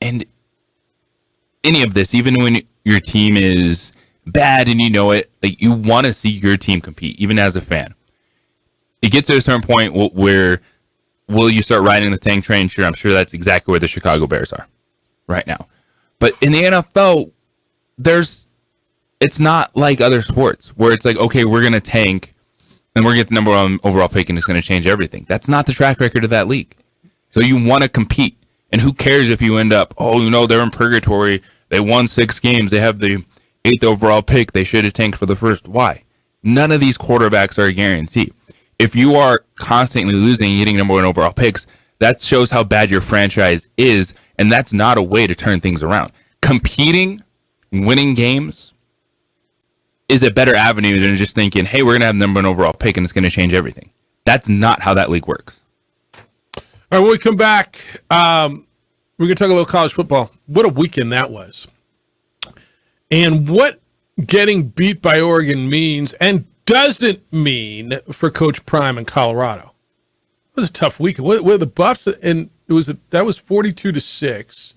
And any of this, even when your team is bad and you know it, like, you want to see your team compete, even as a fan. It gets to a certain point where will you start riding the tank train? Sure, I'm sure that's exactly where the Chicago Bears are right now. But in the NFL, it's not like other sports where it's like, okay, we're going to tank and we're going to get the number 1 overall pick and it's going to change everything. That's not the track record of that league. So you want to compete. And who cares if you end up, they're in purgatory. They won 6 games. They have the 8th overall pick. They should have tanked for the first. Why? None of these quarterbacks are a guarantee. If you are constantly losing and getting number 1 overall picks, that shows how bad your franchise is, and that's not a way to turn things around. Competing, winning games is a better avenue than just thinking, hey, we're going to have number 1 overall pick and it's going to change everything. That's not how that league works. All right, when we come back, we're going to talk a little college football. What a weekend that was. And what getting beat by Oregon means and doesn't mean for Coach Prime in Colorado. It was a tough weekend. Where the Buffs, and that was 42-6.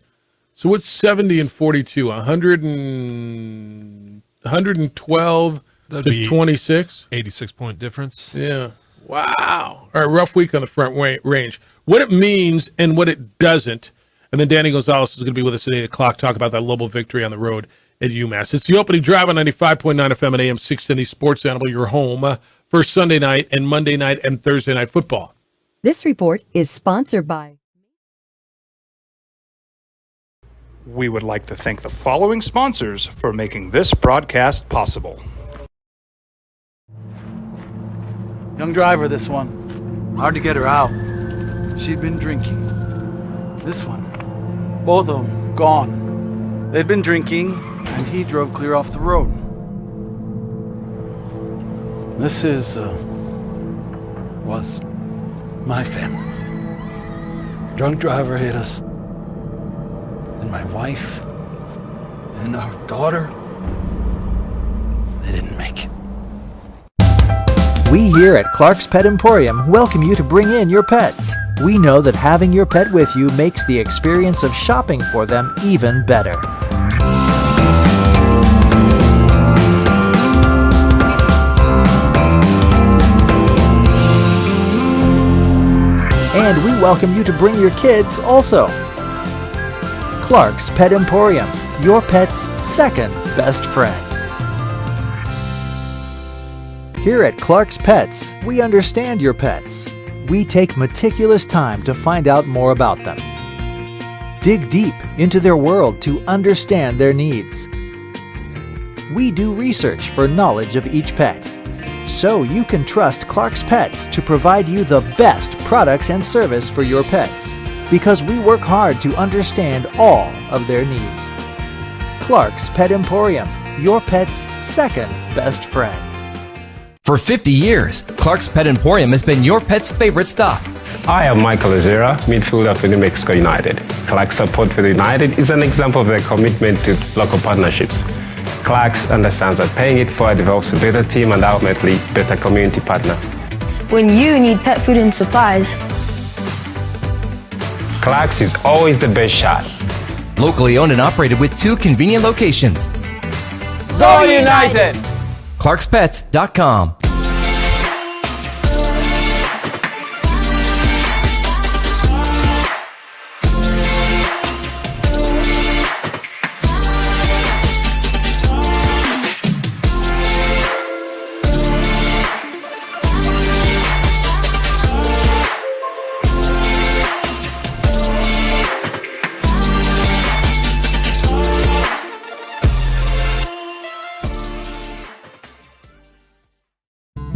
So what's 70 and 42? 112 to 26? 86-point difference. Yeah. Wow. All right, rough week on the front range. What it means and what it doesn't. And then Danny Gonzalez is going to be with us at 8 o'clock, talk about that Lobo victory on the road at UMass. It's the opening drive on 95.9 FM and AM 610, Sports Animal, your home for Sunday night and Monday night and Thursday night football. This report is sponsored by... We would like to thank the following sponsors for making this broadcast possible. Young driver, this one. Hard to get her out. She'd been drinking. This one. Both of them gone. They'd been drinking, and he drove clear off the road. This was my family. Drunk driver hit us. And my wife and our daughter, they didn't make it. We here at Clark's Pet Emporium welcome you to bring in your pets. We know that having your pet with you makes the experience of shopping for them even better. And we welcome you to bring your kids also. Clark's Pet Emporium, your pet's second best friend. Here at Clark's Pets, we understand your pets. We take meticulous time to find out more about them. Dig deep into their world to understand their needs. We do research for knowledge of each pet, so you can trust Clark's Pets to provide you the best products and service for your pets, because we work hard to understand all of their needs. Clark's Pet Emporium, your pet's second best friend. For 50 years, Clark's Pet Emporium has been your pet's favorite stop. I am Michael Ozera, midfielder for New Mexico United. Clark's support for the United is an example of their commitment to local partnerships. Clark's understands that paying it forward develops a better team and ultimately better community partner. When you need pet food and supplies, Clark's is always the best shot. Locally owned and operated with 2 convenient locations. Go United! ClarksPets.com.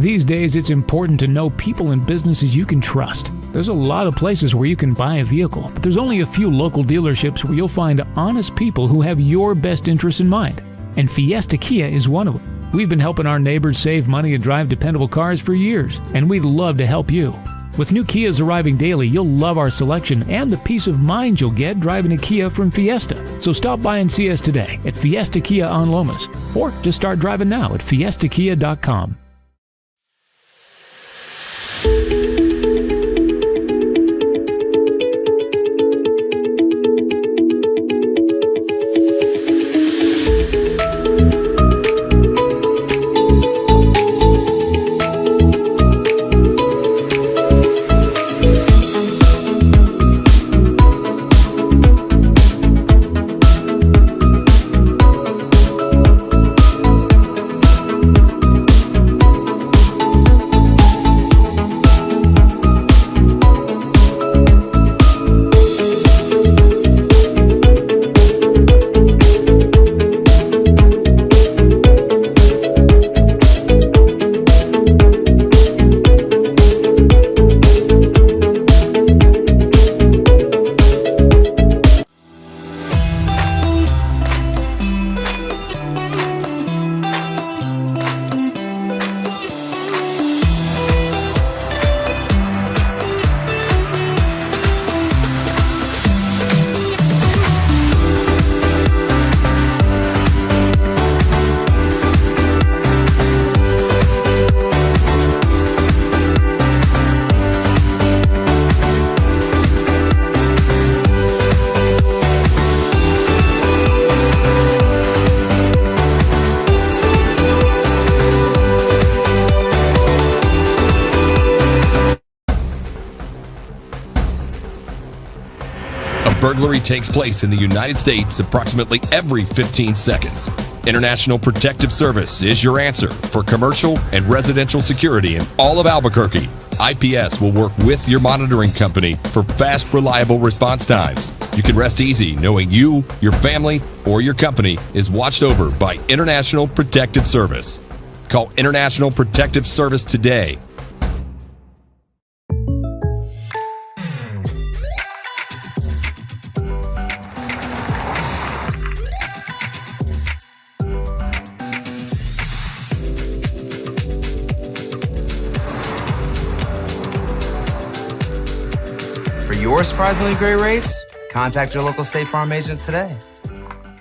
These days, it's important to know people and businesses you can trust. There's a lot of places where you can buy a vehicle, but there's only a few local dealerships where you'll find honest people who have your best interests in mind. And Fiesta Kia is one of them. We've been helping our neighbors save money and drive dependable cars for years, and we'd love to help you. With new Kias arriving daily, you'll love our selection and the peace of mind you'll get driving a Kia from Fiesta. So stop by and see us today at Fiesta Kia on Lomas, or just start driving now at fiestakia.com. Burglary takes place in the United States approximately every 15 seconds. International Protective Service is your answer for commercial and residential security in all of Albuquerque. IPS will work with your monitoring company for fast, reliable response times. You can rest easy knowing you, your family, or your company is watched over by International Protective Service. Call International Protective Service today. For your surprisingly great rates, contact your local State Farm agent today.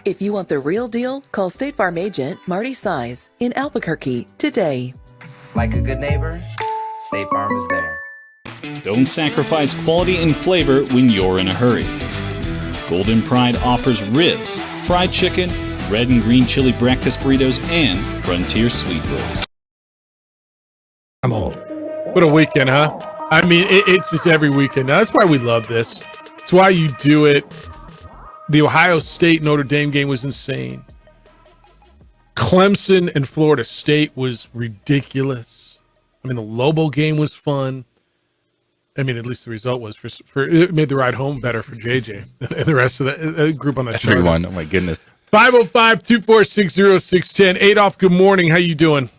If you want the real deal, call State Farm agent Marty Size in Albuquerque today. Like a good neighbor, State Farm is there. Don't sacrifice quality and flavor when you're in a hurry. Golden Pride offers ribs, fried chicken, red and green chili breakfast burritos, and Frontier sweet rolls. I'm all. What a weekend, huh? I mean, it's just every weekend. That's why we love this. It's why you do it. The Ohio State Notre Dame game was insane. Clemson and Florida State was ridiculous. I mean, the Lobo game was fun. I mean, at least the result was for it made the ride home better for JJ and the rest of the group on that chart. Everyone, oh my goodness. 505-246-0610. Adolph, good morning. How you doing?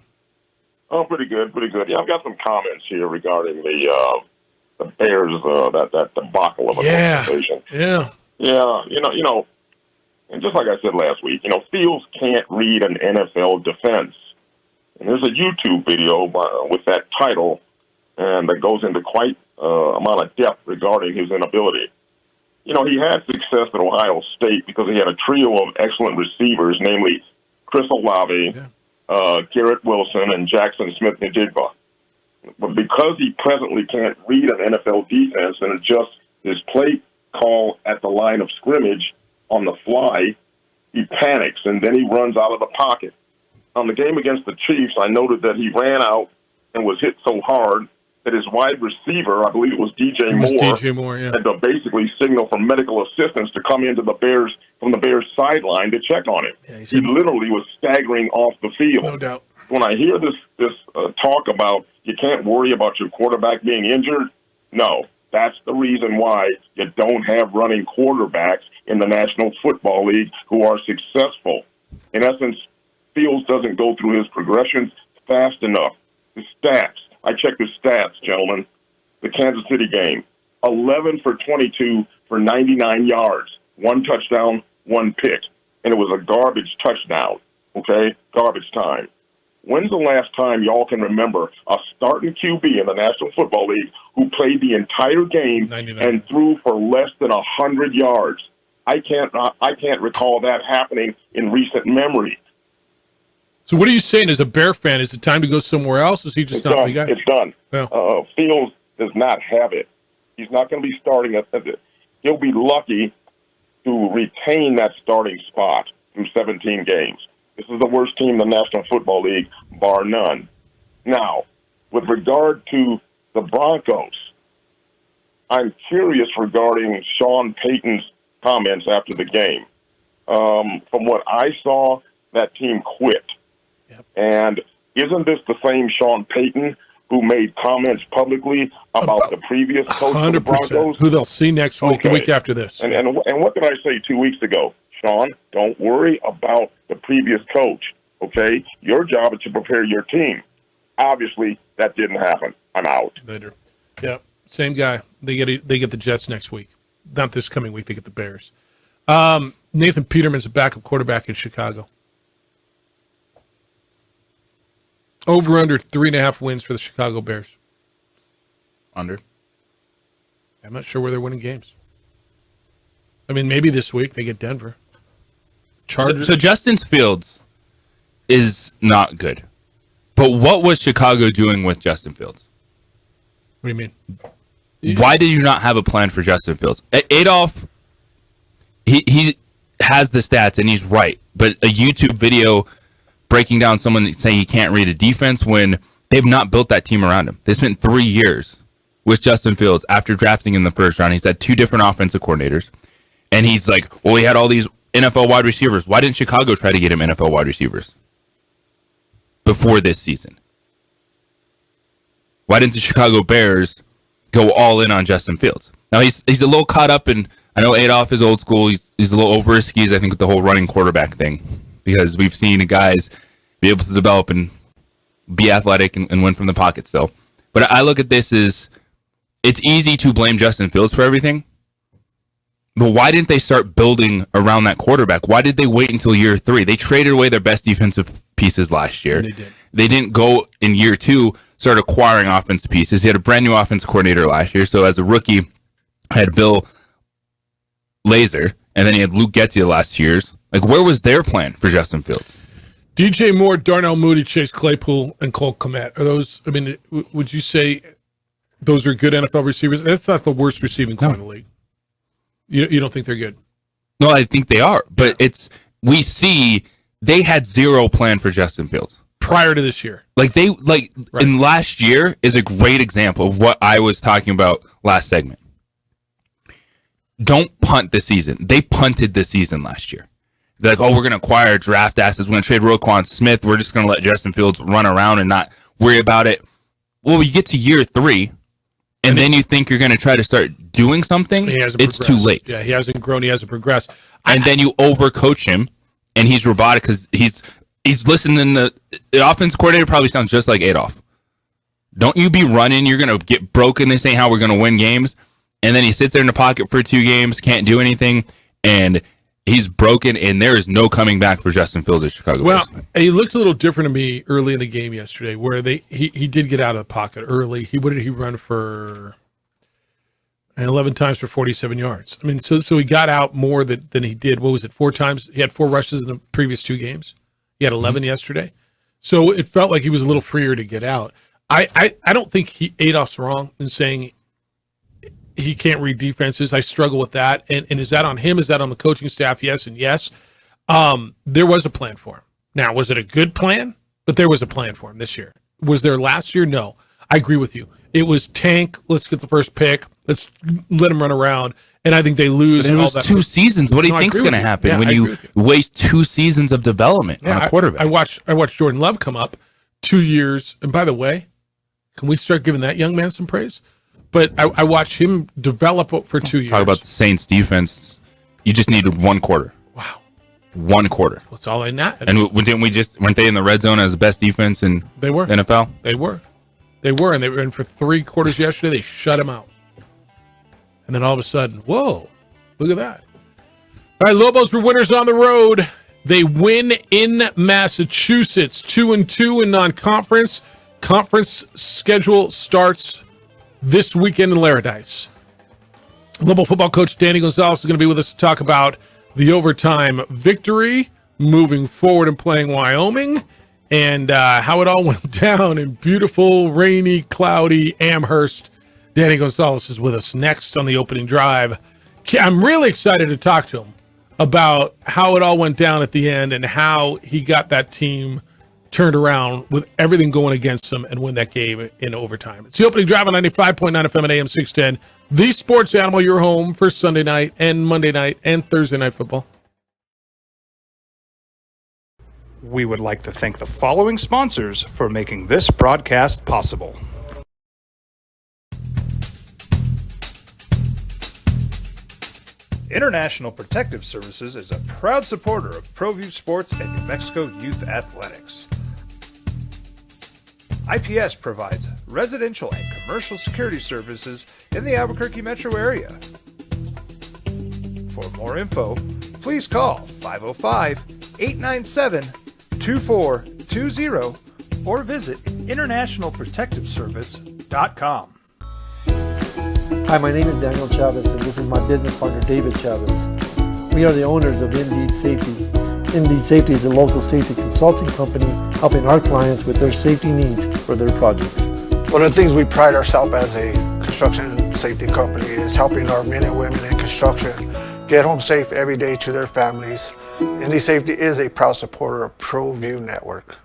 Oh, pretty good. Yeah, I've got some comments here regarding the Bears, that debacle of a conversation. Yeah. Yeah, you know, and just like I said last week, Fields can't read an NFL defense. And there's a YouTube video with that title, and that goes into quite amount of depth regarding his inability. He had success at Ohio State because he had a trio of excellent receivers, namely Chris Olave, Garrett Wilson, and Jackson Smith-Njigba. But because he presently can't read an NFL defense and adjust his play call at the line of scrimmage on the fly, he panics, and then he runs out of the pocket. On the game against the Chiefs, I noted that he ran out and was hit so hard that his wide receiver, I believe it was DJ Moore, had to basically signal for medical assistance to come into the Bears from the Bears sideline to check on him. Yeah, he literally was staggering off the field. No doubt. When I hear this talk about you can't worry about your quarterback being injured, no, that's the reason why you don't have running quarterbacks in the National Football League who are successful. In essence, Fields doesn't go through his progressions fast enough. The stats. I checked his stats, gentlemen. The Kansas City game, 11 for 22 for 99 yards, 1 touchdown, 1 pick, and it was a garbage touchdown, okay? Garbage time. When's the last time y'all can remember a starting QB in the National Football League who played the entire game and threw for less than 100 yards? I can't recall that happening in recent memory. So what are you saying as a Bear fan? Is it time to go somewhere else? Is he just not the guy? It's done. Yeah. Fields does not have it. He's not going to be starting at it. He'll be lucky to retain that starting spot through 17 games. This is the worst team in the National Football League, bar none. Now, with regard to the Broncos, I'm curious regarding Sean Payton's comments after the game. From what I saw, that team quit. Yep. And isn't this the same Sean Payton who made comments publicly about the previous coach of the Broncos? Who they'll see next week, the week after this. And what did I say 2 weeks ago? Sean, don't worry about the previous coach, okay? Your job is to prepare your team. Obviously, that didn't happen. I'm out. Later. Yeah, same guy. They get the Jets next week. Not this coming week. They get the Bears. Nathan Peterman's a backup quarterback in Chicago. Over under 3.5 wins for the Chicago Bears. Under. I'm not sure where they're winning games. I mean, maybe this week they get Denver. Chargers. So Justin Fields is not good. But what was Chicago doing with Justin Fields? What do you mean? Why did you not have a plan for Justin Fields? Adolph, he has the stats and he's right. But a YouTube video breaking down someone saying he can't read a defense when they've not built that team around him. They spent 3 years with Justin Fields after drafting in the first round. He's had 2 different offensive coordinators. And he's like, well, he had all these NFL wide receivers. Why didn't Chicago try to get him NFL wide receivers before this season? Why didn't the Chicago Bears go all in on Justin Fields? Now, he's a little caught up in, I know Adolph is old school. He's a little over his skis, I think, with the whole running quarterback thing. Because we've seen guys be able to develop and be athletic and win from the pocket still. But I look at this as it's easy to blame Justin Fields for everything. But why didn't they start building around that quarterback? Why did they wait until year 3? They traded away their best defensive pieces last year. They didn't go in year 2, start acquiring offensive pieces. He had a brand new offensive coordinator last year. So as a rookie, had Bill Lazor, and then he had Luke Getsy the last years. Like, where was their plan for Justin Fields? DJ Moore, Darnell Mooney, Chase Claypool, and Cole Kmet. Are those, I mean, would you say those are good NFL receivers? That's not the worst receiving core in the league. You don't think they're good? No, I think they are. But we see they had zero plan for Justin Fields prior to this year. And last year is a great example of what I was talking about last segment. Don't punt the season. They punted the season last year. They're like, we're going to acquire draft assets. We're going to trade Roquan Smith. We're just going to let Justin Fields run around and not worry about it. well, you get to year 3, and then you think you're going to try to start doing something. It's too late. Yeah, he hasn't grown. He hasn't progressed. And then you overcoach him, and he's robotic because he's listening. The offense coordinator probably sounds just like Adolph. Don't you be running. You're going to get broken. This ain't how we're going to win games. And then he sits there in the pocket for 2 games, can't do anything, and he's broken, and there is no coming back for Justin Fields at Chicago. Well, he looked a little different to me early in the game yesterday, where he did get out of the pocket early. What did he run for? 11 times for 47 yards. I mean, so he got out more than he did. What was it? 4 times? He had 4 rushes in the previous 2 games. He had 11 yesterday. So it felt like he was a little freer to get out. I don't think Adolph's wrong in saying he can't read defenses. I struggle with that. And is that on him? Is that on the coaching staff? Yes and yes. There was a plan for him. Now, was it a good plan? But there was a plan for him this year. Was there last year? No. I agree with you. It was tank. Let's get the first pick. Let's let him run around. And I think they lose. But it was 2 seasons. What do you think's going to happen when you waste 2 seasons of development on a quarterback? I watched Jordan Love come up 2 years. And by the way, can we start giving that young man some praise? But I watched him develop for 2 years. Talk about the Saints defense. You just needed 1 quarter. Wow. 1 quarter. That's all I need. And weren't they in the red zone as the best defense in NFL? They were. And they were in for 3 quarters yesterday. They shut him out. And then all of a sudden, whoa, look at that. All right, Lobos were winners on the road. They win in Massachusetts, 2-2 in non-conference. Conference schedule starts this weekend in Laradice. Lobo football coach Danny Gonzalez is going to be with us to talk about the overtime victory, moving forward and playing Wyoming, and how it all went down in beautiful, rainy, cloudy Amherst. Danny Gonzalez is with us next on the opening drive. I'm really excited to talk to him about how it all went down at the end and how he got that team turned around with everything going against him and win that game in overtime. It's the opening drive on 95.9 FM and AM 610. The Sports Animal, your home for Sunday night and Monday night and Thursday night football. We would like to thank the following sponsors for making this broadcast possible. International Protective Services is a proud supporter of ProView Sports and New Mexico Youth Athletics. IPS provides residential and commercial security services in the Albuquerque metro area. For more info, please call 505-897-2420 or visit internationalprotectiveservice.com. Hi, my name is Daniel Chavez, and this is my business partner, David Chavez. We are the owners of Indeed Safety. Indeed Safety is a local safety consulting company helping our clients with their safety needs for their projects. One of the things we pride ourselves as a construction safety company is helping our men and women in construction get home safe every day to their families. Indeed Safety is a proud supporter of ProView Network.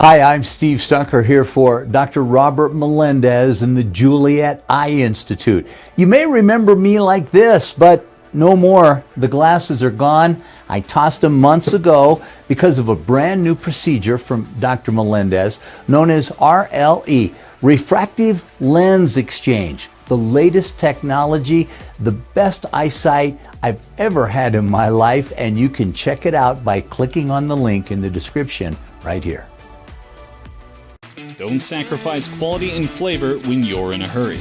Hi, I'm Steve Stucker here for Dr. Robert Melendez and the Juliet Eye Institute. You may remember me like this, but no more. The glasses are gone. I tossed them months ago because of a brand new procedure from Dr. Melendez known as RLE, Refractive Lens Exchange. The latest technology, the best eyesight I've ever had in my life, and you can check it out by clicking on the link in the description right here. Don't sacrifice quality and flavor when you're in a hurry.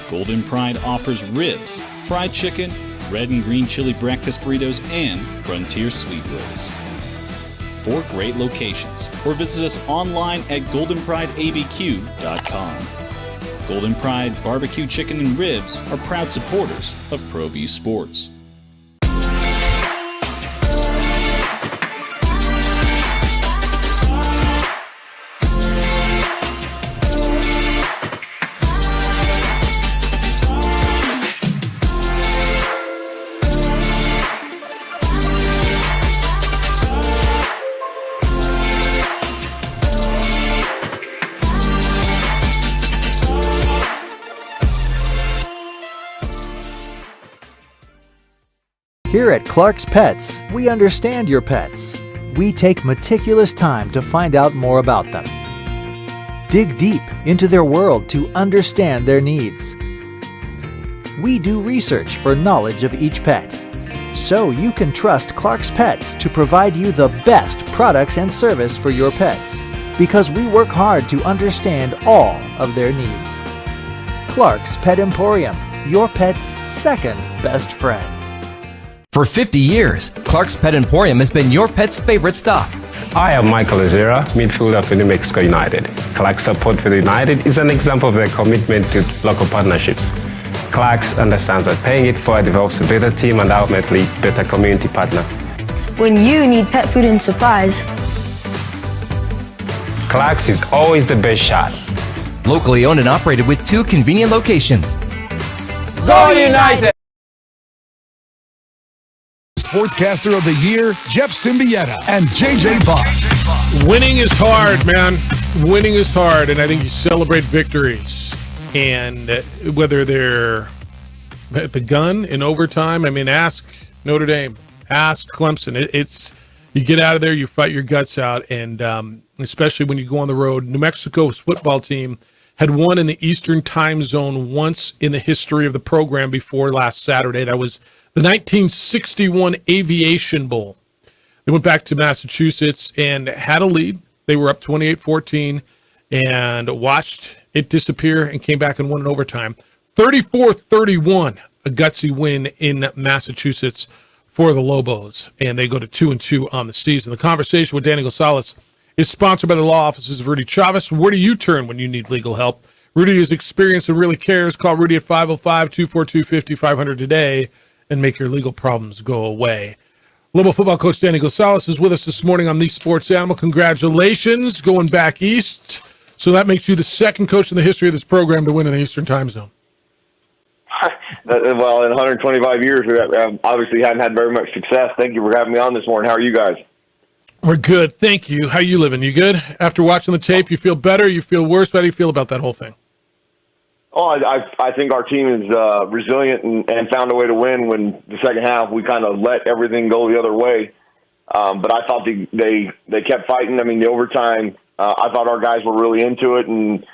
Golden Pride offers ribs, fried chicken, red and green chili breakfast burritos, and Frontier Sweet Rolls. 4 great locations, or visit us online at goldenprideabq.com. Golden Pride Barbecue Chicken and Ribs are proud supporters of ProView Sports. Here at Clark's Pets, we understand your pets. We take meticulous time to find out more about them. Dig deep into their world to understand their needs. We do research for knowledge of each pet, so you can trust Clark's Pets to provide you the best products and service for your pets, because we work hard to understand all of their needs. Clark's Pet Emporium, your pet's second best friend. For 50 years, Clark's Pet Emporium has been your pet's favorite stop. I am Michael Ozira, midfielder for New Mexico United. Clark's support for the United is an example of their commitment to local partnerships. Clark's understands that paying it forward develops a better team and ultimately better community partner. When you need pet food and supplies, Clark's is always the best shot. Locally owned and operated with 2 convenient locations. Go United! Sportscaster of the Year, Jeff Symbieta and JJ Bond. Winning is hard, man. Winning is hard, and I think you celebrate victories. And whether they're at the gun in overtime, I mean, ask Notre Dame, ask Clemson. It's you get out of there, you fight your guts out, and especially when you go on the road. New Mexico's football team had won in the Eastern time zone once in the history of the program before last Saturday. That was the 1961 Aviation Bowl. They went back to Massachusetts and had a lead. They were up 28-14 and watched it disappear and came back and won in overtime. 34-31, a gutsy win in Massachusetts for the Lobos, and they go to 2-2 on the season. The conversation with Danny Gonzalez is sponsored by the law offices of Rudy Chavez. Where do you turn when you need legal help? Rudy is experienced and really cares. Call Rudy at 505-242-5500 today and make your legal problems go away. Lobo football coach Danny Gonzalez is with us this morning on The Sports Animal. Congratulations, going back east. So that makes you the second coach in the history of this program to win in the Eastern time zone. Well, in 125 years, we obviously hadn't had very much success. Thank you for having me on this morning. How are you guys? We're good, thank you. How you living? You good? After watching the tape, you feel better? You feel worse? How do you feel about that whole thing? Oh, I think our team is resilient and found a way to win when the second half we kind of let everything go the other way. But I thought they kept fighting. I mean, the overtime, I thought our guys were really into it, and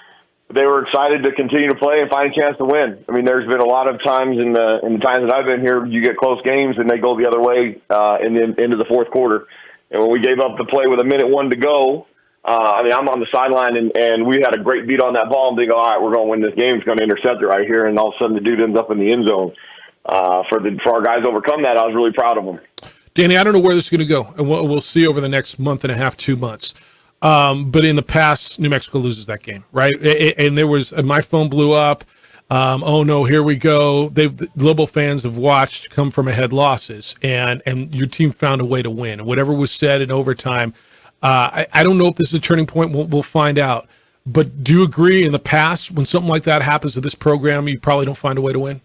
they were excited to continue to play and find a chance to win. I mean, there's been a lot of times in the times that I've been here, you get close games and they go the other way into the fourth quarter. And when we gave up the play with 1:01 to go, I mean, I'm on the sideline, and we had a great beat on that ball, and they go, all right, we're going to win this game. It's going to intercept it right here, and all of a sudden the dude ends up in the end zone. For our guys to overcome that, I was really proud of them. Danny, I don't know where this is going to go, and we'll see over the next month and a half, 2 months. But in the past, New Mexico loses that game, right? And there was my phone blew up. Oh no, here we go. The Lobo fans have watched come from ahead losses, and your team found a way to win. Whatever was said in overtime, I don't know if this is a turning point. We'll find out. But do you agree in the past, when something like that happens to this program, you probably don't find a way to win?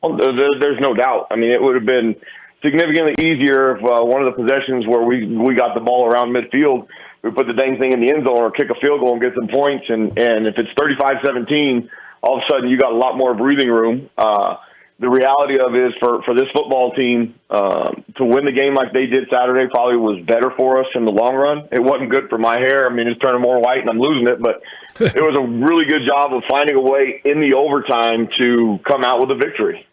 Well, there's no doubt. I mean, it would have been significantly easier if one of the possessions where we got the ball around midfield, we put the dang thing in the end zone or kick a field goal and get some points. And if it's 35-17, all of a sudden you got a lot more breathing room. The reality of it is for this football team to win the game like they did Saturday probably was better for us in the long run. It wasn't good for my hair. I mean, it's turning more white and I'm losing it, but it was a really good job of finding a way in the overtime to come out with a victory.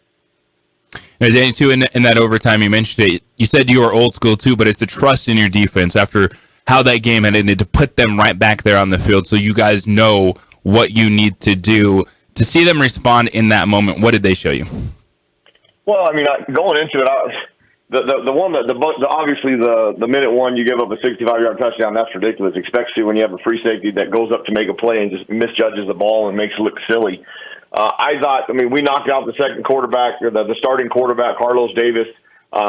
Now, Danny, too, in that overtime, you mentioned it. You said you were old school, too, but it's a trust in your defense after how that game had ended to put them right back there on the field so you guys know what you need to do. To see them respond in that moment, what did they show you? Well, I mean, going into it, obviously the minute one you give up a 65-yard touchdown, that's ridiculous, especially when you have a free safety that goes up to make a play and just misjudges the ball and makes it look silly. We knocked out the second quarterback, or the starting quarterback, Carlos Davis.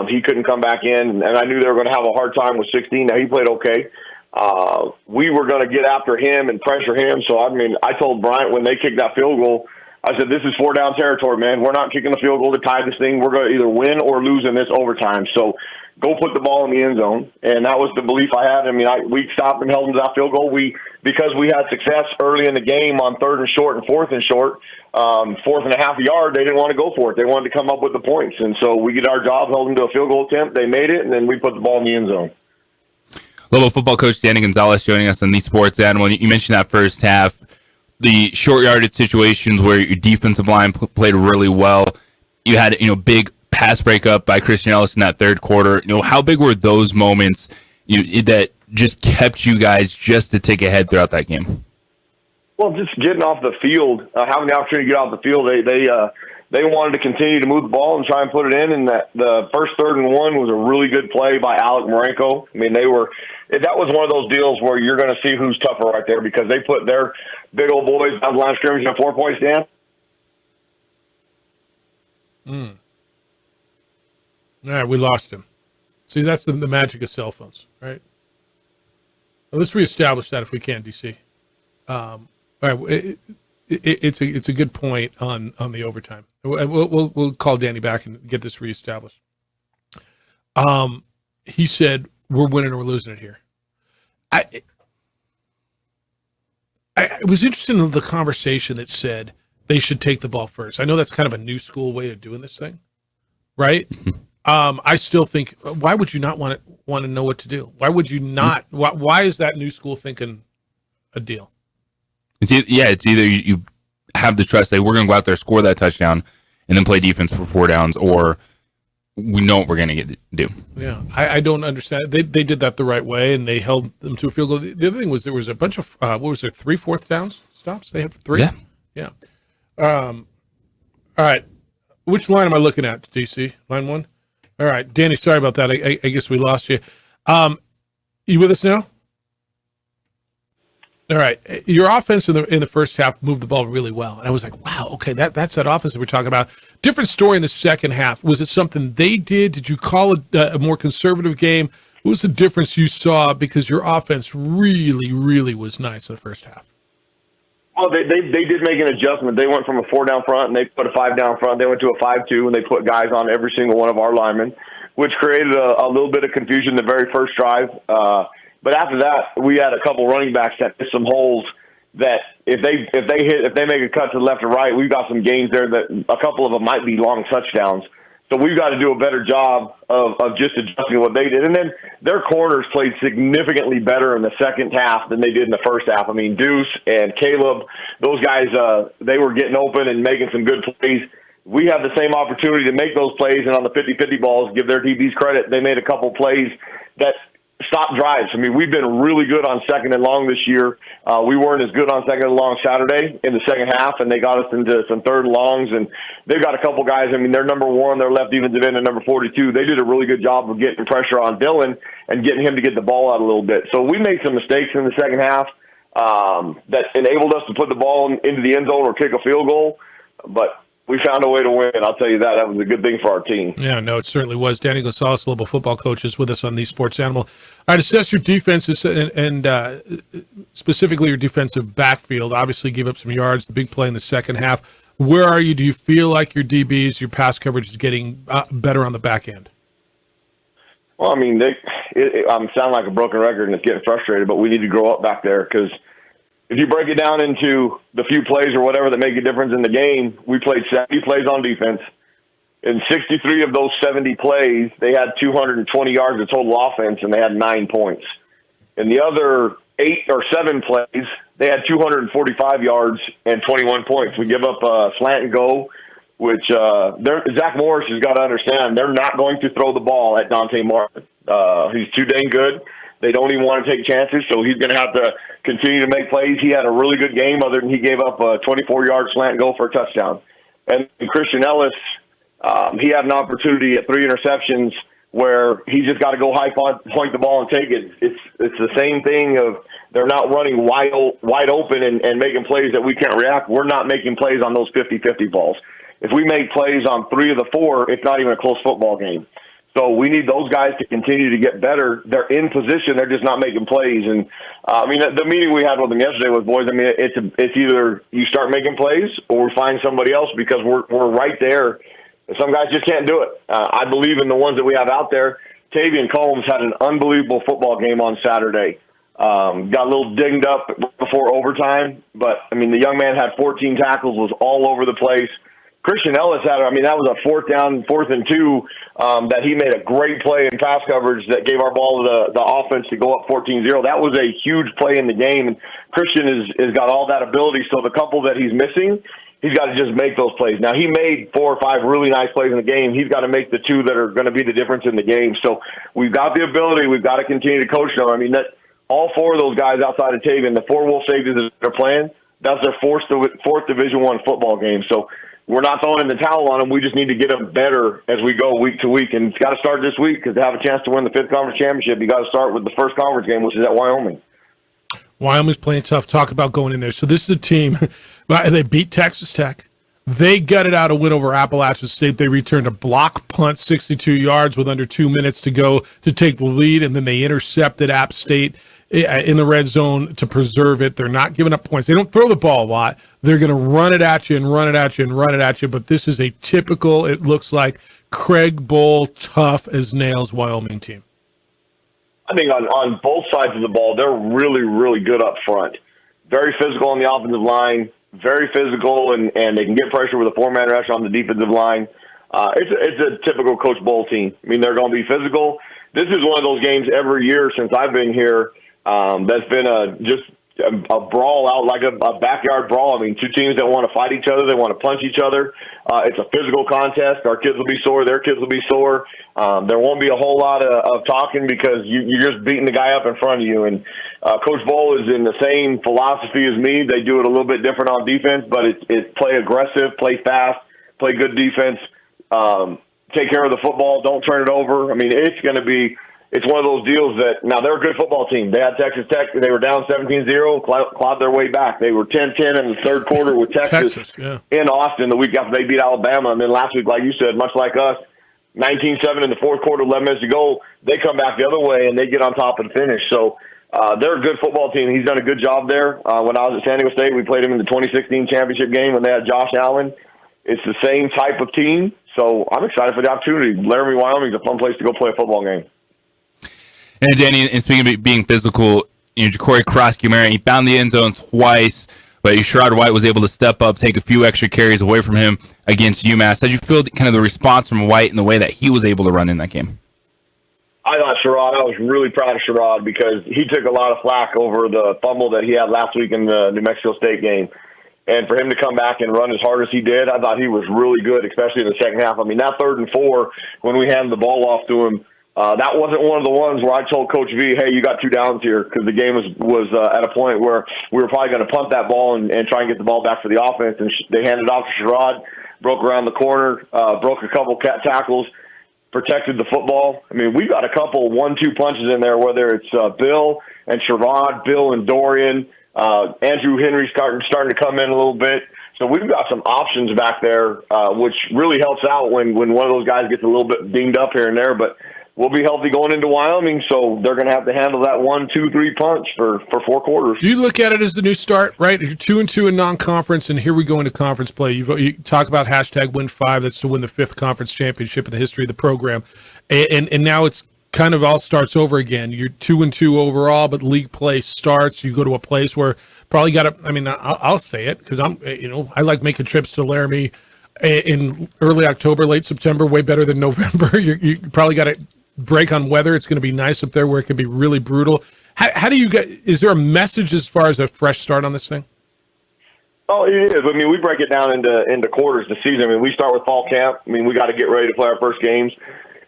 He couldn't come back in, and I knew they were going to have a hard time with 16. Now, he played okay. We were going to get after him and pressure him. So, I told Bryant when they kicked that field goal, I said, this is 4-down territory, man. We're not kicking the field goal to tie this thing. We're going to either win or lose in this overtime. So go put the ball in the end zone. And that was the belief I had. We stopped and held them to that field goal. Because we had success early in the game on 3rd and short and 4th and short, 4th and a half yard, they didn't want to go for it. They wanted to come up with the points. And so we did our job, held them to a field goal attempt. They made it, and then we put the ball in the end zone. Lobo football coach Danny Gonzalez joining us on the Sports Animal. You mentioned that first half, the short yardage situations where your defensive line played really well. You had big pass breakup by Christian Ellis in that third quarter. How big were those moments that just kept you guys just to take ahead throughout that game? Well, just getting off the field, having the opportunity to get off the field, they wanted to continue to move the ball and try and put it in. And the first 3rd and 1 was a really good play by Alec Marenko. I mean, that was one of those deals where you're going to see who's tougher right there, because they put their big old boys on the line of scrimmage in a 4-point stand. All right, we lost him. See, that's the magic of cell phones, right? Well, let's reestablish that if we can, DC. All right, it's a good point on the overtime. We'll call Danny back and get this reestablished. He said we're winning or we're losing it here. I was interested in the conversation that said they should take the ball first. I know that's kind of a new school way of doing this thing, right? I still think, why would you not want to know what to do? Why would you not? Why is that new school thinking a deal? It's either you have the trust, say we're going to go out there, score that touchdown, and then play defense for 4 downs, or we know what we're going to do. Yeah, I don't understand. They did that the right way, and they held them to a field goal. The other thing was there was a bunch of, 3 fourth downs stops? They had 3? Yeah. All right. Which line am I looking at, DC? Line 1? All right. Danny, sorry about that. I guess we lost you. You with us now? All right. Your offense in the first half moved the ball really well. And I was like, wow, okay, that's that offense that we're talking about. Different story in the second half. Was it something they did? Did you call it a more conservative game? What was the difference you saw? Because your offense really, really was nice in the first half. Well, they did make an adjustment. They went from a 4-down front and they put a 5-down front. They went to a 5-2 and they put guys on every single one of our linemen, which created a little bit of confusion the very first drive. But after that, we had a couple running backs that hit some holes that if they make a cut to the left or right, we've got some gains there that a couple of them might be long touchdowns. So we've got to do a better job of just adjusting what they did. And then their corners played significantly better in the second half than they did in the first half. I mean, Deuce and Caleb, those guys, they were getting open and making some good plays. We have the same opportunity to make those plays, and on the 50-50 balls, give their DBs credit. They made a couple plays that stop drives. I mean, we've been really good on 2nd and long this year. We weren't as good on 2nd and long Saturday in the second half, and they got us into some 3rd and longs, and they've got a couple guys. I mean, they're number 1, their left defensive end, and number 42. They did a really good job of getting pressure on Dylan and getting him to get the ball out a little bit. So we made some mistakes in the second half that enabled us to put the ball into the end zone or kick a field goal, but we found a way to win. I'll tell you that. That was a good thing for our team. Yeah, no, it certainly was. Danny Gonzalez, Lobo football coach, is with us on the Sports Animal. All right, assess your defenses and specifically your defensive backfield. Obviously, give up some yards, the big play in the second half. Where are you? Do you feel like your DBs, your pass coverage is getting better on the back end? Well, I mean, I'm sounding like a broken record and it's getting frustrated, but we need to grow up back there because if you break it down into the few plays or whatever that make a difference in the game, we played 70 plays on defense. In 63 of those 70 plays, they had 220 yards of total offense, and they had 9 points. In the other 8 or 7 plays, they had 245 yards and 21 points. We give up a slant and go, which Zach Morris has got to understand. They're not going to throw the ball at Dante Martin. He's too dang good. They don't even want to take chances, so he's going to have to continue to make plays. He had a really good game other than he gave up a 24-yard slant goal for a touchdown. And Christian Ellis, he had an opportunity at 3 interceptions where he just got to go point the ball and take it. It's the same thing of they're not running wide open and making plays that we can't react. We're not making plays on those 50-50 balls. If we make plays on 3 of the 4, it's not even a close football game. So we need those guys to continue to get better. They're in position. They're just not making plays. And, I mean, the meeting we had with them yesterday was, boys, I mean, it's either you start making plays or we find somebody else because we're right there. Some guys just can't do it. I believe in the ones that we have out there. Tavian Combs had an unbelievable football game on Saturday. Got a little dinged up before overtime. But, I mean, the young man had 14 tackles, was all over the place. Christian Ellis that was a 4th and 2, that he made a great play in pass coverage that gave our ball to the offense to go up 14-0. That was a huge play in the game, and Christian has got all that ability. So the couple that he's missing, he's got to just make those plays. Now, he made 4 or 5 really nice plays in the game. He's got to make the 2 that are going to be the difference in the game. So we've got the ability. We've got to continue to coach them. That all 4 of those guys outside of Tavian, the 4 Wolf safeties that are playing, that's their 4th Division I football game. So we're not throwing in the towel on them. We just need to get them better as we go week to week. And it's got to start this week because to have a chance to win the 5th conference championship, you got to start with the first conference game, which is at Wyoming. Wyoming's playing tough. Talk about going in there. So this is a team, they beat Texas Tech. They gutted out a win over Appalachian State. They returned a block punt 62 yards with under 2 minutes to go to take the lead, and then they intercepted App State in the red zone to preserve it. They're not giving up points. They don't throw the ball a lot. They're going to run it at you and run it at you and run it at you, but this is a typical, it looks like, Craig Bowl, tough as nails Wyoming team. I think on both sides of the ball, they're really, really good up front. Very physical on the offensive line, very physical, and they can get pressure with a 4-man rush on the defensive line. It's a typical Coach Bowl team. They're going to be physical. This is one of those games every year since I've been here that's been a brawl out, like a backyard brawl. 2 teams that want to fight each other. They want to punch each other. It's a physical contest. Our kids will be sore. Their kids will be sore. There won't be a whole lot of talking because you're just beating the guy up in front of you. And Coach Bowl is in the same philosophy as me. They do it a little bit different on defense, but it's play aggressive, play fast, play good defense, take care of the football, don't turn it over. It's going to be it's one of those deals that now they're a good football team. They had Texas Tech. They were down 17-0, clawed their way back. They were 10-10 in the third quarter with Texas in Austin the week after they beat Alabama. And then last week, like you said, much like us, 19-7 in the fourth quarter, 11 minutes to go, they come back the other way and they get on top of the finish. So they're a good football team. He's done a good job there. When I was at San Diego State, we played him in the 2016 championship game when they had Josh Allen. It's the same type of team. So I'm excited for the opportunity. Laramie, Wyoming is a fun place to go play a football game. And Danny, and speaking of being physical, Ja'Cory Cross-Camara, he found the end zone twice, but Sherrod White was able to step up, take a few extra carries away from him against UMass. How did you feel kind of the response from White and the way that he was able to run in that game? I was really proud of Sherrod because he took a lot of flack over the fumble that he had last week in the New Mexico State game. And for him to come back and run as hard as he did, I thought he was really good, especially in the second half. That 3rd and 4, when we handed the ball off to him, that wasn't one of the ones where I told Coach V, hey, you got 2 downs here, because the game was at a point where we were probably going to punt that ball and try and get the ball back for the offense. And they handed it off to Sherrod, broke around the corner, broke a couple tackles, protected the football. We've got a couple 1-2 punches in there, whether it's Bill and Sherrod, Bill and Dorian, Andrew Henry's starting to come in a little bit. So we've got some options back there, which really helps out when one of those guys gets a little bit dinged up here and there. But we'll be healthy going into Wyoming, so they're going to have to handle that 1, 2, 3 punch for 4 quarters. Do you look at it as the new start, right? You're 2-2 in non-conference, and here we go into conference play. You talk about #Win5. That's to win the 5th conference championship in the history of the program, and now it's kind of all starts over again. You're 2-2 overall, but league play starts. You go to a place where probably got to. I'll say it because I like making trips to Laramie in early October, late September, way better than November. You probably got to break on weather. It's going to be nice up there where it can be really brutal. How do you get? Is there a message as far as a fresh start on this thing? Oh, it is. We break it down into quarters the season. We start with fall camp. We got to get ready to play our first games.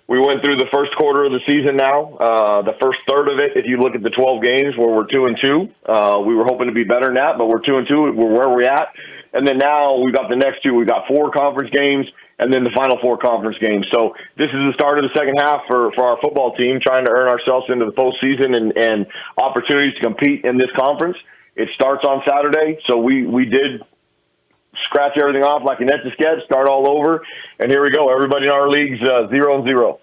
We went through the first quarter of the season now. The first third of it, if you look at the 12 games where we're 2-2, we were hoping to be better than that, but we're 2-2. We're where we're at. And then now we've got the next 2. We've got 4 conference games and then the final 4 conference games. So this is the start of the second half for our football team, trying to earn ourselves into the postseason and opportunities to compete in this conference. It starts on Saturday, so we did scratch everything off like an Etch-a-Sketch, start all over, and here we go. Everybody in our league's 0-0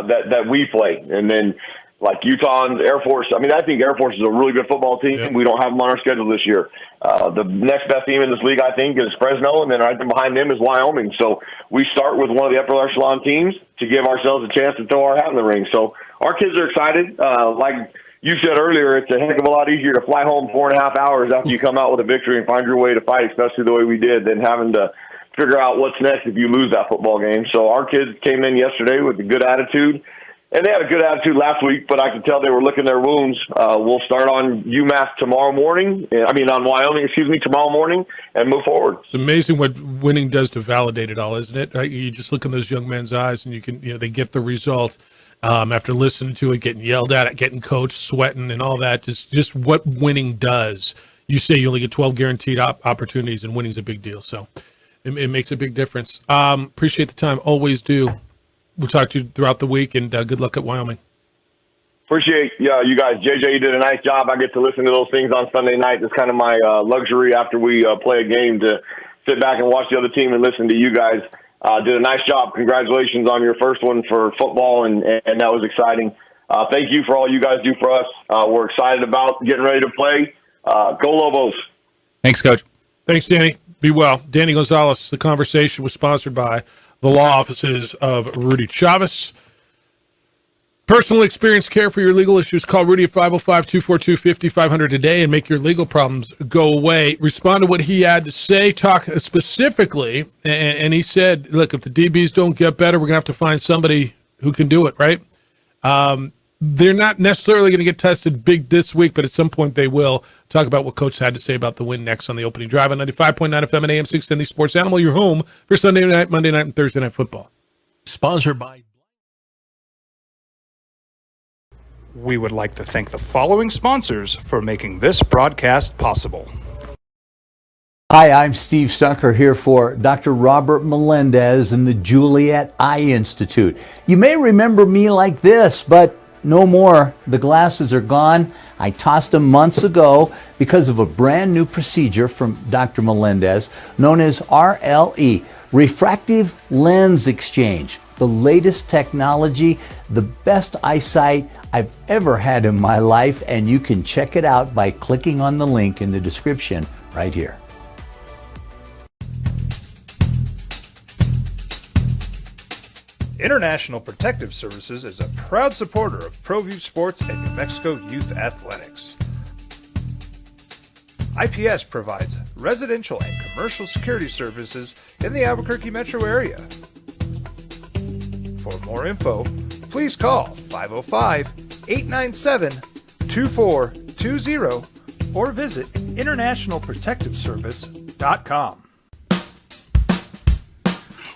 that we play. And then like Utah and Air Force, I think Air Force is a really good football team. Yeah. We don't have them on our schedule this year. The next best team in this league, I think, is Fresno, and then right behind them is Wyoming. So we start with one of the upper echelon teams to give ourselves a chance to throw our hat in the ring. So our kids are excited. Like you said earlier, it's a heck of a lot easier to fly home 4.5 hours after you come out with a victory and find your way to fight, especially the way we did, than having to figure out what's next if you lose that football game. So our kids came in yesterday with a good attitude, and they had a good attitude last week, but I could tell they were licking their wounds. We'll start on UMass tomorrow morning. On Wyoming, tomorrow morning, and move forward. It's amazing what winning does to validate it all, isn't it? Right? You just look in those young men's eyes, and they get the result after listening to it, getting yelled at, getting coached, sweating, and all that. Just what winning does. You say you only get 12 guaranteed opportunities, and winning's a big deal. So it makes a big difference. Appreciate the time. Always do. We'll talk to you throughout the week, and good luck at Wyoming. Appreciate you guys. JJ, you did a nice job. I get to listen to those things on Sunday night. It's kind of my luxury after we play a game to sit back and watch the other team and listen to you guys. Did a nice job. Congratulations on your first one for football, and that was exciting. Thank you for all you guys do for us. We're excited about getting ready to play. Go Lobos. Thanks, Coach. Thanks, Danny. Be well. Danny Gonzalez. The conversation was sponsored by the law offices of Rudy Chavez. Personal experience care for your legal issues. Call Rudy at 505-242-5500 today and make your legal problems go away. Respond to what he had to say. Talk specifically, and he said, look, if the DBs don't get better, we're going to have to find somebody who can do it, right? They're not necessarily going to get tested big this week, but at some point they will. Talk about what Coach had to say about the win next on the opening drive on 95.9 FM and AM 610, the Sports Animal, your home for Sunday night, Monday night, and Thursday night football. Sponsored by... We would like to thank the following sponsors for making this broadcast possible. Hi, I'm Steve Stucker here for Dr. Robert Melendez and the Juliet Eye Institute. You may remember me like this, but no more. The glasses are gone. I tossed them months ago because of a brand new procedure from Dr. Melendez known as RLE, Refractive Lens Exchange. The latest technology, the best eyesight I've ever had in my life, and you can check it out by clicking on the link in the description right here. International Protective Services is a proud supporter of ProView Sports and New Mexico Youth Athletics. IPS provides residential and commercial security services in the Albuquerque metro area. For more info, please call 505-897-2420 or visit internationalprotectiveservice.com.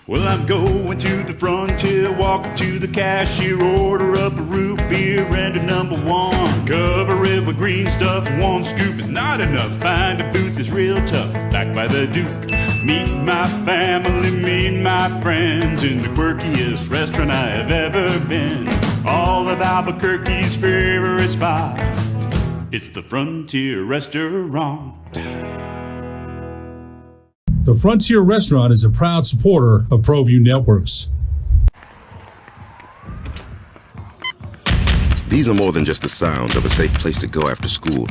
Well, I'm going to the frontier, walk up to the cashier, order up a root beer and a number one. Cover it with green stuff, one scoop is not enough. Find a booth is real tough, back by the Duke. Meet my family, meet my friends in the quirkiest restaurant I have ever been. All of Albuquerque's favorite spot, it's the Frontier Restaurant. The Frontier Restaurant is a proud supporter of ProView Networks. These are more than just the sounds of a safe place to go after school.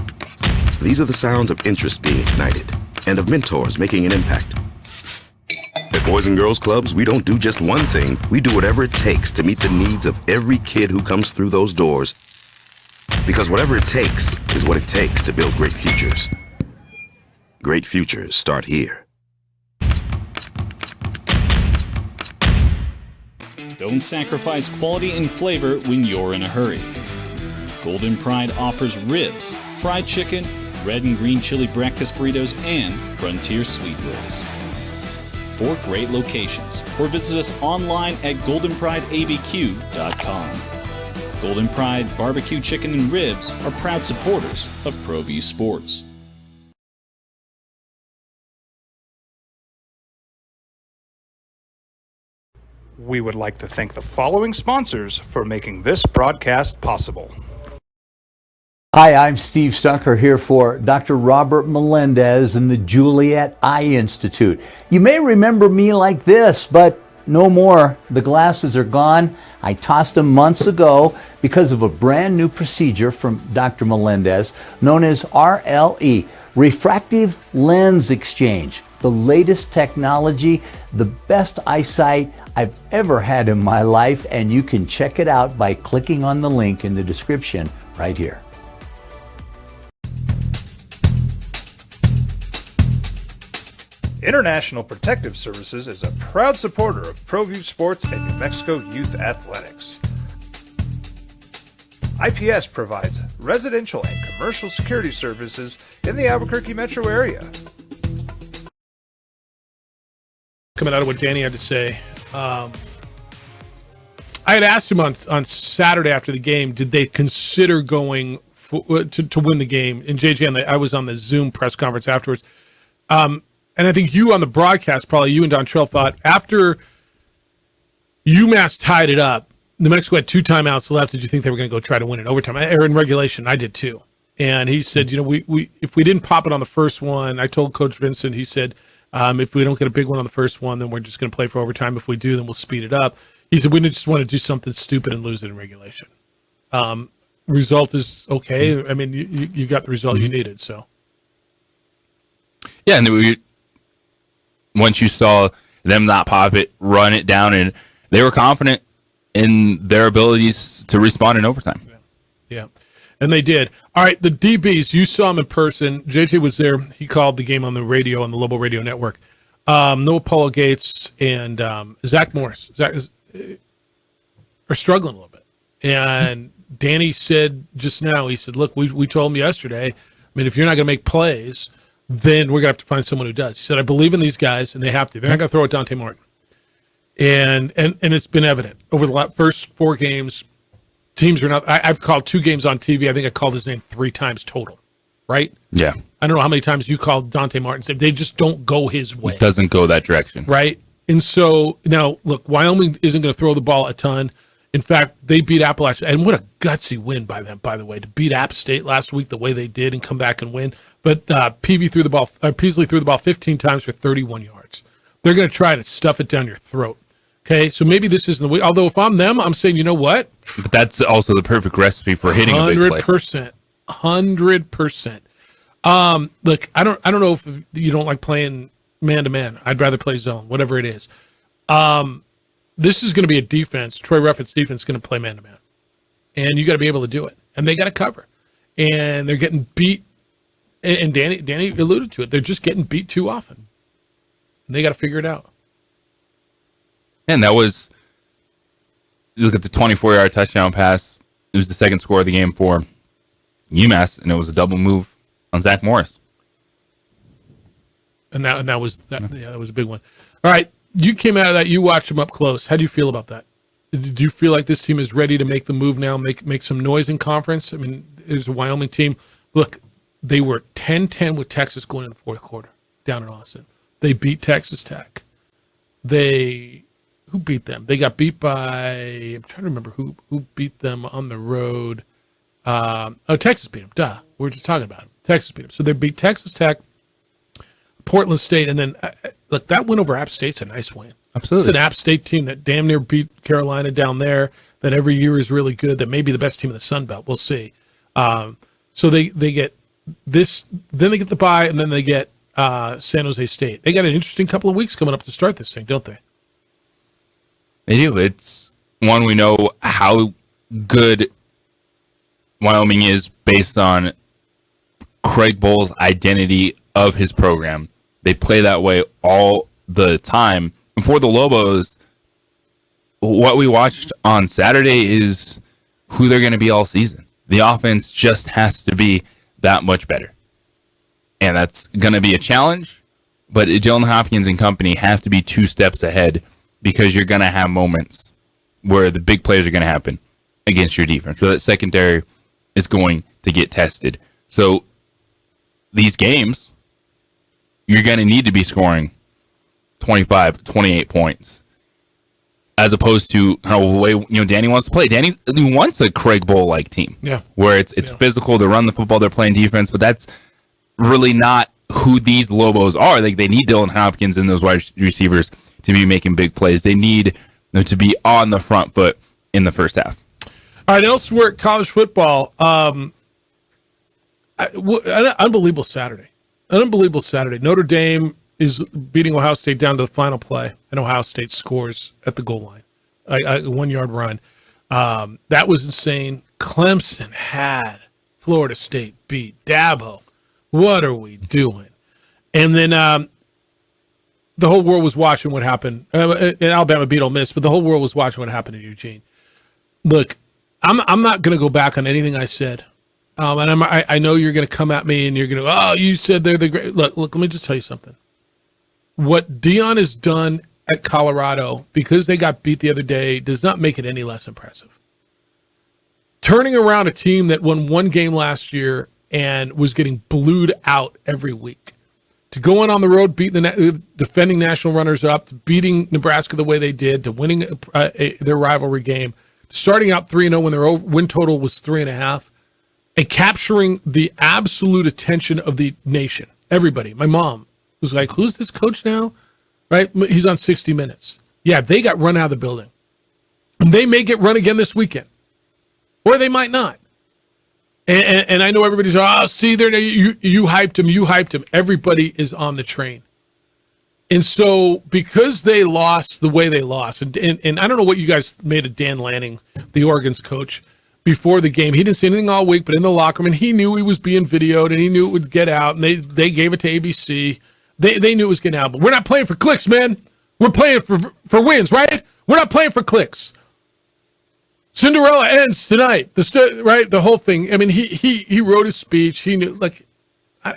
These are the sounds of interest being ignited and of mentors making an impact. At Boys and Girls Clubs, we don't do just one thing. We do whatever it takes to meet the needs of every kid who comes through those doors. Because whatever it takes is what it takes to build great futures. Great futures start here. Don't sacrifice quality and flavor when you're in a hurry. Golden Pride offers ribs, fried chicken, red and green chili breakfast burritos, and Frontier sweet rolls. 4 great locations, or visit us online at goldenprideabq.com. Golden Pride Barbecue Chicken and Ribs are proud supporters of ProView Sports. We would like to thank the following sponsors for making this broadcast possible. Hi, I'm Steve Stucker here for Dr. Robert Melendez and the Juliet Eye Institute. You may remember me like this, but no more. The glasses are gone. I tossed them months ago because of a brand new procedure from Dr. Melendez known as RLE, Refractive Lens Exchange. The latest technology, the best eyesight I've ever had in my life, and you can check it out by clicking on the link in the description right here. International Protective Services is a proud supporter of ProView Sports and New Mexico Youth Athletics. IPS provides residential and commercial security services in the Albuquerque metro area. Coming out of what Danny had to say, I had asked him on Saturday after the game, did they consider going to win the game? And JJ, I was on the Zoom press conference afterwards. And I think you on the broadcast, probably you and Dontrell, thought after UMass tied it up, New Mexico had 2 timeouts left. Did you think they were going to go try to win in overtime or in regulation? I did too. And he said, we if we didn't pop it on the first one, I told Coach Vincent, he said, if we don't get a big one on the first one, then we're just going to play for overtime. If we do, then we'll speed it up. He said, we just want to do something stupid and lose it in regulation. Result is okay. I mean, you got the result you needed. So, yeah, and once you saw them not pop it, run it down, and they were confident in their abilities to respond in overtime. Yeah, and they did. All right, the DBs, you saw them in person. JJ was there. He called the game on the radio, on the Lobo Radio Network. Noah Paulo Gates and Zach Morris are struggling a little bit. And Danny said just now, he said, look, we told him yesterday, I mean, if you're not going to make plays, then we're going to have to find someone who does. He said, I believe in these guys, and they have to. They're not going to throw at Dante Martin. And it's been evident over the first 4 games. Teams are not. I've called 2 games on TV. I think I called his name 3 times total. Right? Yeah. I don't know how many times you called Dante Martin. Said they just don't go his way. It doesn't go that direction. Right. And so now, look, Wyoming isn't going to throw the ball a ton. In fact, they beat Appalachia, and what a gutsy win by them, by the way, to beat App State last week the way they did and come back and win. But Peasley threw the ball 15 times for 31 yards. They're going to try to stuff it down your throat. Okay, so maybe this isn't the way. Although if I'm them, I'm saying, you know what? But that's also the perfect recipe for hitting a big play. 100%. Look, I don't know if you don't like playing man to man. I'd rather play zone, whatever it is. This is going to be a defense. Troy Rufford's defense is going to play man to man, and you got to be able to do it. And they got to cover, and they're getting beat. And Danny alluded to it. They're just getting beat too often. And they got to figure it out. And that was, you look at the 24-yard touchdown pass. It was the second score of the game for UMass, and it was a double move on Zach Morris. And that was that was a big one. All right, you came out of that. You watched them up close. How do you feel about that? Do you feel like this team is ready to make the move now, make some noise in conference? I mean, there's a Wyoming team. Look, they were 10-10 with Texas going in the fourth quarter down in Austin. They beat Texas Tech. Who beat them? They got beat by, I'm trying to remember who beat them on the road. Texas beat them. Duh. We were just talking about them. Texas beat them. So they beat Texas Tech, Portland State, and then, look, that win over App State's a nice win. Absolutely. It's an App State team that damn near beat Carolina down there, that every year is really good, that may be the best team in the Sun Belt. We'll see. So they get this, then they get the bye, and then they get San Jose State. They got an interesting couple of weeks coming up to start this thing, don't they? They do. It's one, we know how good Wyoming is based on Craig Bohl's identity of his program. They play that way all the time. And for the Lobos, what we watched on Saturday is who they're going to be all season. The offense just has to be that much better. And that's going to be a challenge, but Jalen Hopkins and company have to be 2 steps ahead, because you're going to have moments where the big plays are going to happen against your defense. So that secondary is going to get tested. So these games, you're going to need to be scoring 25, 28 points, as opposed to how the way Danny wants to play. Danny wants a Craig Bohl-like team, where it's physical to run the football, they're playing defense, but that's really not who these Lobos are. They need Dylan Hopkins and those wide receivers to be making big plays. They need them to be on the front foot in the first half. All right, elsewhere, college football. Unbelievable Saturday. Notre Dame is beating Ohio State down to the final play, and Ohio State scores at the goal line, a 1-yard run. That was insane. Clemson had Florida State beat. Dabo, what are we doing? And then the whole world was watching what happened. And Alabama beat Ole Miss, but the whole world was watching what happened in Eugene. Look, I'm not going to go back on anything I said. And I know you're going to come at me and you're going to, oh, you said they're the great. Look, let me just tell you something. What Deion has done at Colorado, because they got beat the other day, does not make it any less impressive. Turning around a team that won one game last year and was getting blued out every week, to going on the road, beating the defending national runners-up, to beating Nebraska the way they did, to winning their rivalry game, starting out 3-0 when their win total was 3.5, and capturing the absolute attention of the nation. Everybody. My mom was like, who's this coach now? Right? He's on 60 Minutes. Yeah, they got run out of the building. And they may get run again this weekend. Or they might not. And I know everybody's, see, there you hyped him, you hyped him. Everybody is on the train. And so because they lost the way they lost, and I don't know what you guys made of Dan Lanning, the Oregon's coach, before the game. He didn't say anything all week, but in the locker room, and he knew he was being videoed, and he knew it would get out, and they gave it to ABC. They knew it was getting out. But we're not playing for clicks, man. We're playing for wins, right? We're not playing for clicks. Cinderella ends tonight. The whole thing. I mean, he wrote his speech. He knew,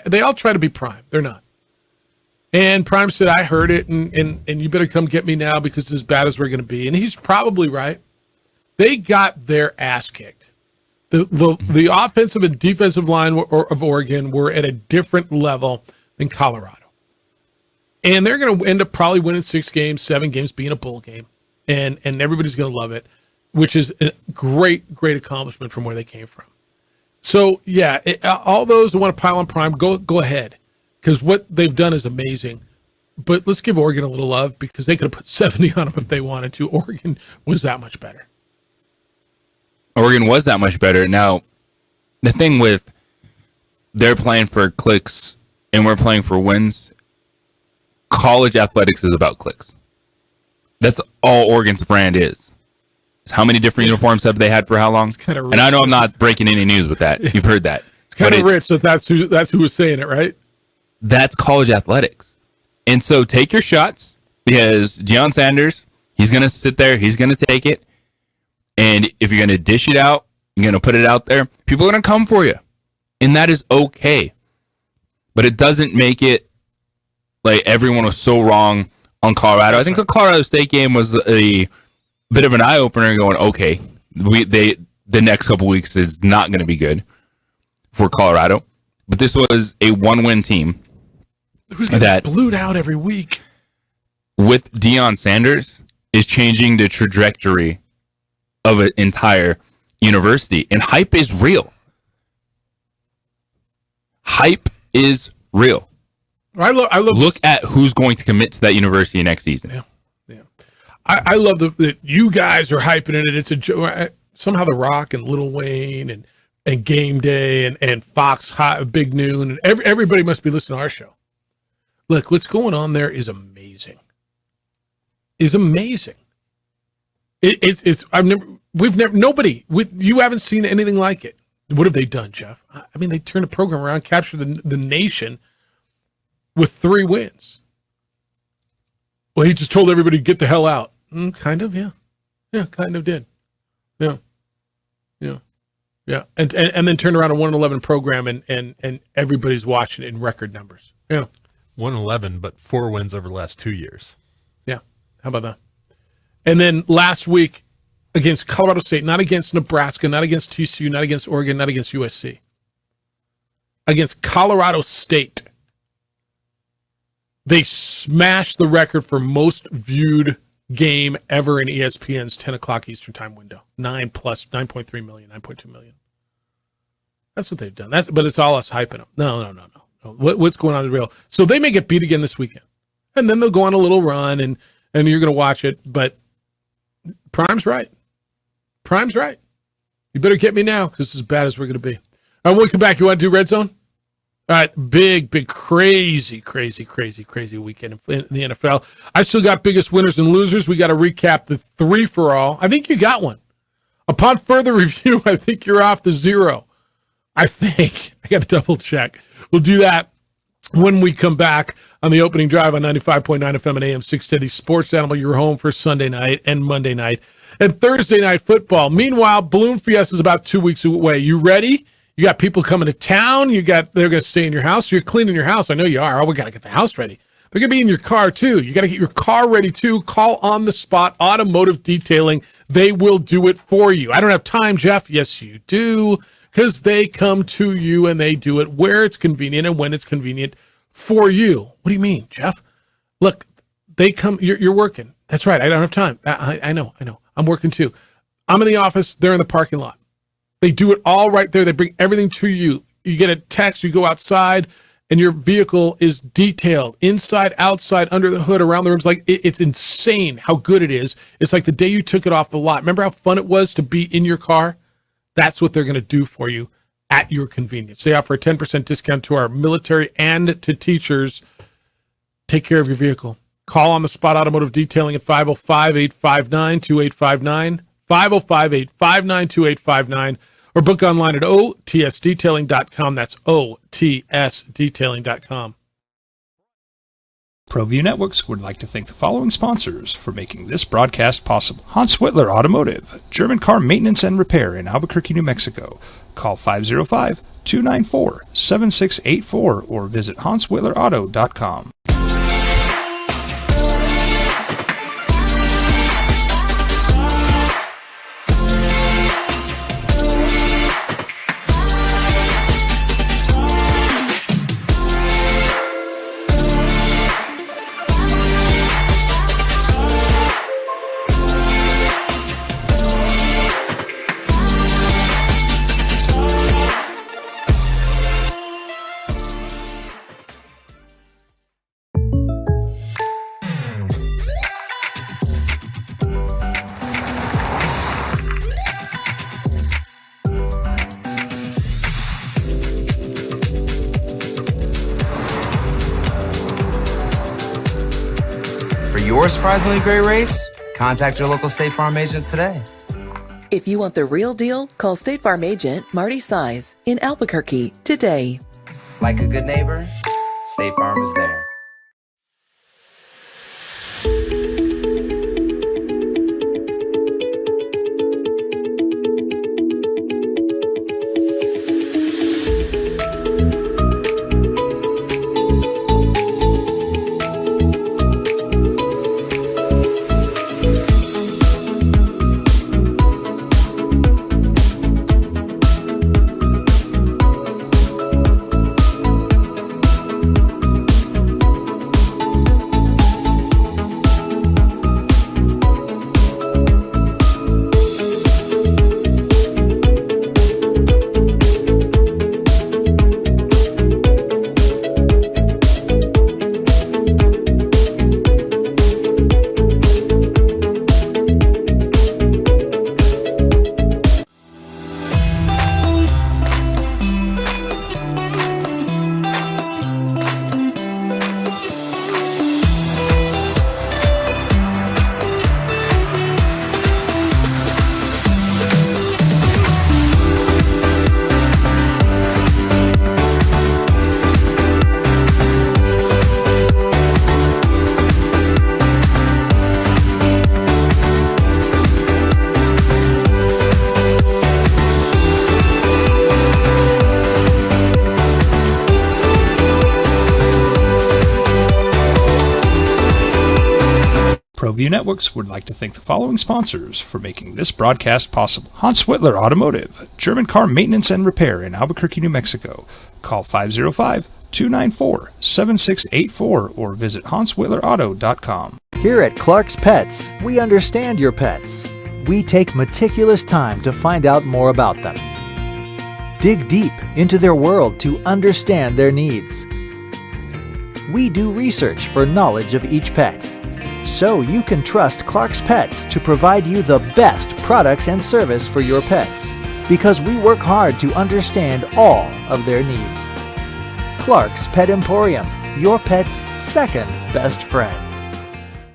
they all try to be Prime. They're not. And Prime said, I heard it, and you better come get me now because it's as bad as we're going to be. And he's probably right. They got their ass kicked. The offensive and defensive line of Oregon were at a different level than Colorado. And they're going to end up probably winning 6 games, 7 games, being a bowl game. And everybody's going to love it, which is a great, great accomplishment from where they came from. So, yeah, all those who want to pile on Prime, go ahead, because what they've done is amazing. But let's give Oregon a little love because they could have put 70 on them if they wanted to. Oregon was that much better. Oregon was that much better. Now, the thing with they're playing for clicks and we're playing for wins, college athletics is about clicks. That's all Oregon's brand is. How many different uniforms have they had for how long? And I know I'm not breaking any news with that. You've heard that. It's kind of rich that that's who was saying it, right? That's college athletics. And so take your shots because Deion Sanders, he's going to sit there. He's going to take it. And if you're going to dish it out, you're going to put it out there, people are going to come for you. And that is okay. But it doesn't make it like everyone was so wrong on Colorado. I think the Colorado State game was a bit of an eye-opener going, okay, the next couple weeks is not going to be good for Colorado. But this was a one-win team. Who's getting blued out every week? With Deion Sanders is changing the trajectory of an entire university. And hype is real. Hype is real. I love Look at who's going to commit to that university next season. Yeah. I love that you guys are hyping it. It's a joke. Somehow The Rock and Lil Wayne and Game Day and Fox Big Noon and everybody must be listening to our show. Look, what's going on there is amazing. You haven't seen anything like it. What have they done, Jeff? I mean, they turned the program around, captured the nation with 3 wins. Well, he just told everybody to get the hell out. Kind of, yeah. Yeah, kind of did. Yeah. And then turned around a 1-11 program and everybody's watching it in record numbers. Yeah. 1-11, but 4 wins over the last 2 years. Yeah. How about that? And then last week against Colorado State, not against Nebraska, not against TCU, not against Oregon, not against USC. Against Colorado State. They smashed the record for most viewed game ever in ESPN's 10 o'clock Eastern time window. 9.3 million, 9.2 million. That's what they've done. But it's all us hyping them. No. What's going on is real. So they may get beat again this weekend. And then they'll go on a little run and you're going to watch it. But Prime's right. You better get me now because it's as bad as we're going to be. All right, when we come back, you want to do Red Zone? All right, big, crazy weekend in the NFL. I still got biggest winners and losers. We got to recap the 3-for-all. I think you got one. Upon further review, I think you're off the 0. I think. I got to double check. We'll do that when we come back on the opening drive on 95.9 FM and AM 610, Sports Animal, your home for Sunday night and Monday night and Thursday night football. Meanwhile, Balloon Fiesta is about 2 weeks away. You ready? You got people coming to town. They're going to stay in your house. You're cleaning your house. I know you are. Oh, we got to get the house ready. They're going to be in your car too. You got to get your car ready too. Call On the Spot Automotive Detailing. They will do it for you. I don't have time, Jeff. Yes, you do, because they come to you and they do it where it's convenient and when it's convenient for you. What do you mean, Jeff? Look, they come. You're working. That's right. I don't have time. I know. I'm working too. I'm in the office. They're in the parking lot. They do it all right there. They bring everything to you. You get a text. You go outside, and your vehicle is detailed inside, outside, under the hood, around the rims. Like it's insane how good it is. It's like the day you took it off the lot. Remember how fun it was to be in your car? That's what they're going to do for you at your convenience. They offer a 10% discount to our military and to teachers. Take care of your vehicle. Call On the Spot Automotive Detailing at 505-859-2859, 505-859-2859, or book online at otsdetailing.com. That's otsdetailing.com. ProView Networks would like to thank the following sponsors for making this broadcast possible. Hans Whitler Automotive, German car maintenance and repair in Albuquerque, New Mexico. Call 505-294-7684 or visit hanswhitlerauto.com. Your surprisingly great rates? Contact your local State Farm agent today. If you want the real deal, call State Farm agent Marty Size in Albuquerque today. Like a good neighbor, State Farm is there. ProView Networks would like to thank the following sponsors for making this broadcast possible. Hans Whitler Automotive, German car maintenance and repair in Albuquerque, New Mexico. Call 505-294-7684 or visit hanswhitlerauto.com. Here at Clark's Pets, we understand your pets. We take meticulous time to find out more about them. Dig deep into their world to understand their needs. We do research for knowledge of each pet, so you can trust Clark's Pets to provide you the best products and service for your pets, because we work hard to understand all of their needs. Clark's Pet Emporium, your pet's second best friend.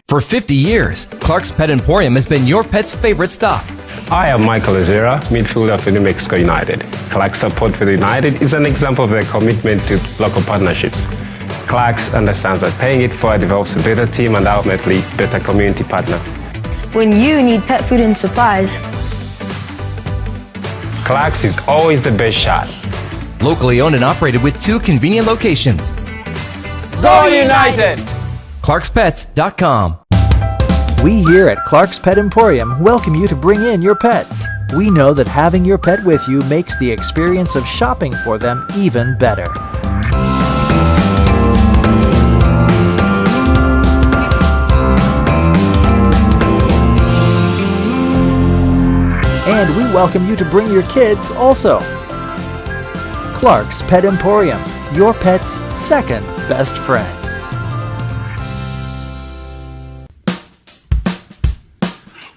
For 50 years, Clark's Pet Emporium has been your pet's favorite stop. I am Michael Azera, midfielder for New Mexico United. Clark's support for the United is an example of their commitment to local partnerships. Clarks understands that paying it forward develops a better team and ultimately better community partner. When you need pet food and supplies, Clarks is always the best shot. Locally owned and operated with 2 convenient locations. Go United! ClarksPets.com. We here at Clark's Pet Emporium welcome you to bring in your pets. We know that having your pet with you makes the experience of shopping for them even better. And we welcome you to bring your kids also. Clark's Pet Emporium, your pet's second best friend.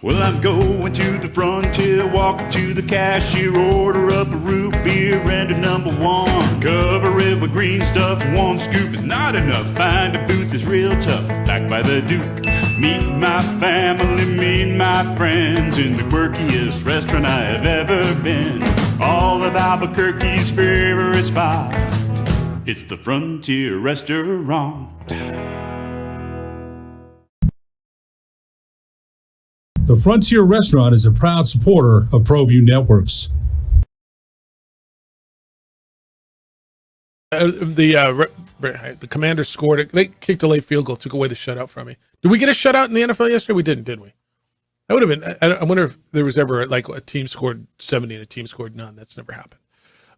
Well, I'm going to the frontier, walking to the cashier, order up a root beer and a number 1. Cover it with green stuff, 1 scoop is not enough. Find a booth is real tough, back by the Duke. Meet my family, meet my friends in the quirkiest restaurant I have ever been. All of Albuquerque's favorite spot, it's the Frontier Restaurant. The Frontier Restaurant is a proud supporter of ProView Networks. The Commanders scored it. They kicked a late field goal, took away the shutout from me. Did we get a shutout in the NFL yesterday? We didn't, did we? That would have been. I wonder if there was ever like a team scored 70 and a team scored none. That's never happened.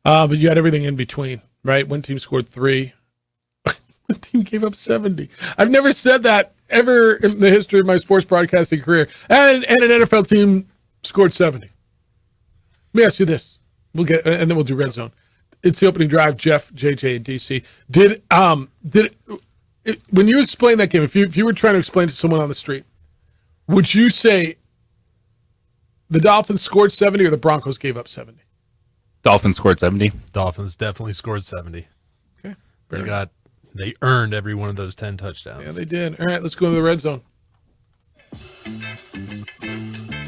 But you had everything in between, right? One team scored 3. One team gave up 70. I've never said that ever in the history of my sports broadcasting career. And an NFL team scored 70. Let me ask you this. We'll get, and then we'll do red zone. It's the opening drive. Jeff, JJ, and DC. When you explain that game, if you were trying to explain to someone on the street, would you say the Dolphins scored 70 or the Broncos gave up 70? Dolphins scored 70. Dolphins definitely scored 70. Okay. They earned every one of those 10 touchdowns. Yeah, they did. All right, let's go to the red zone.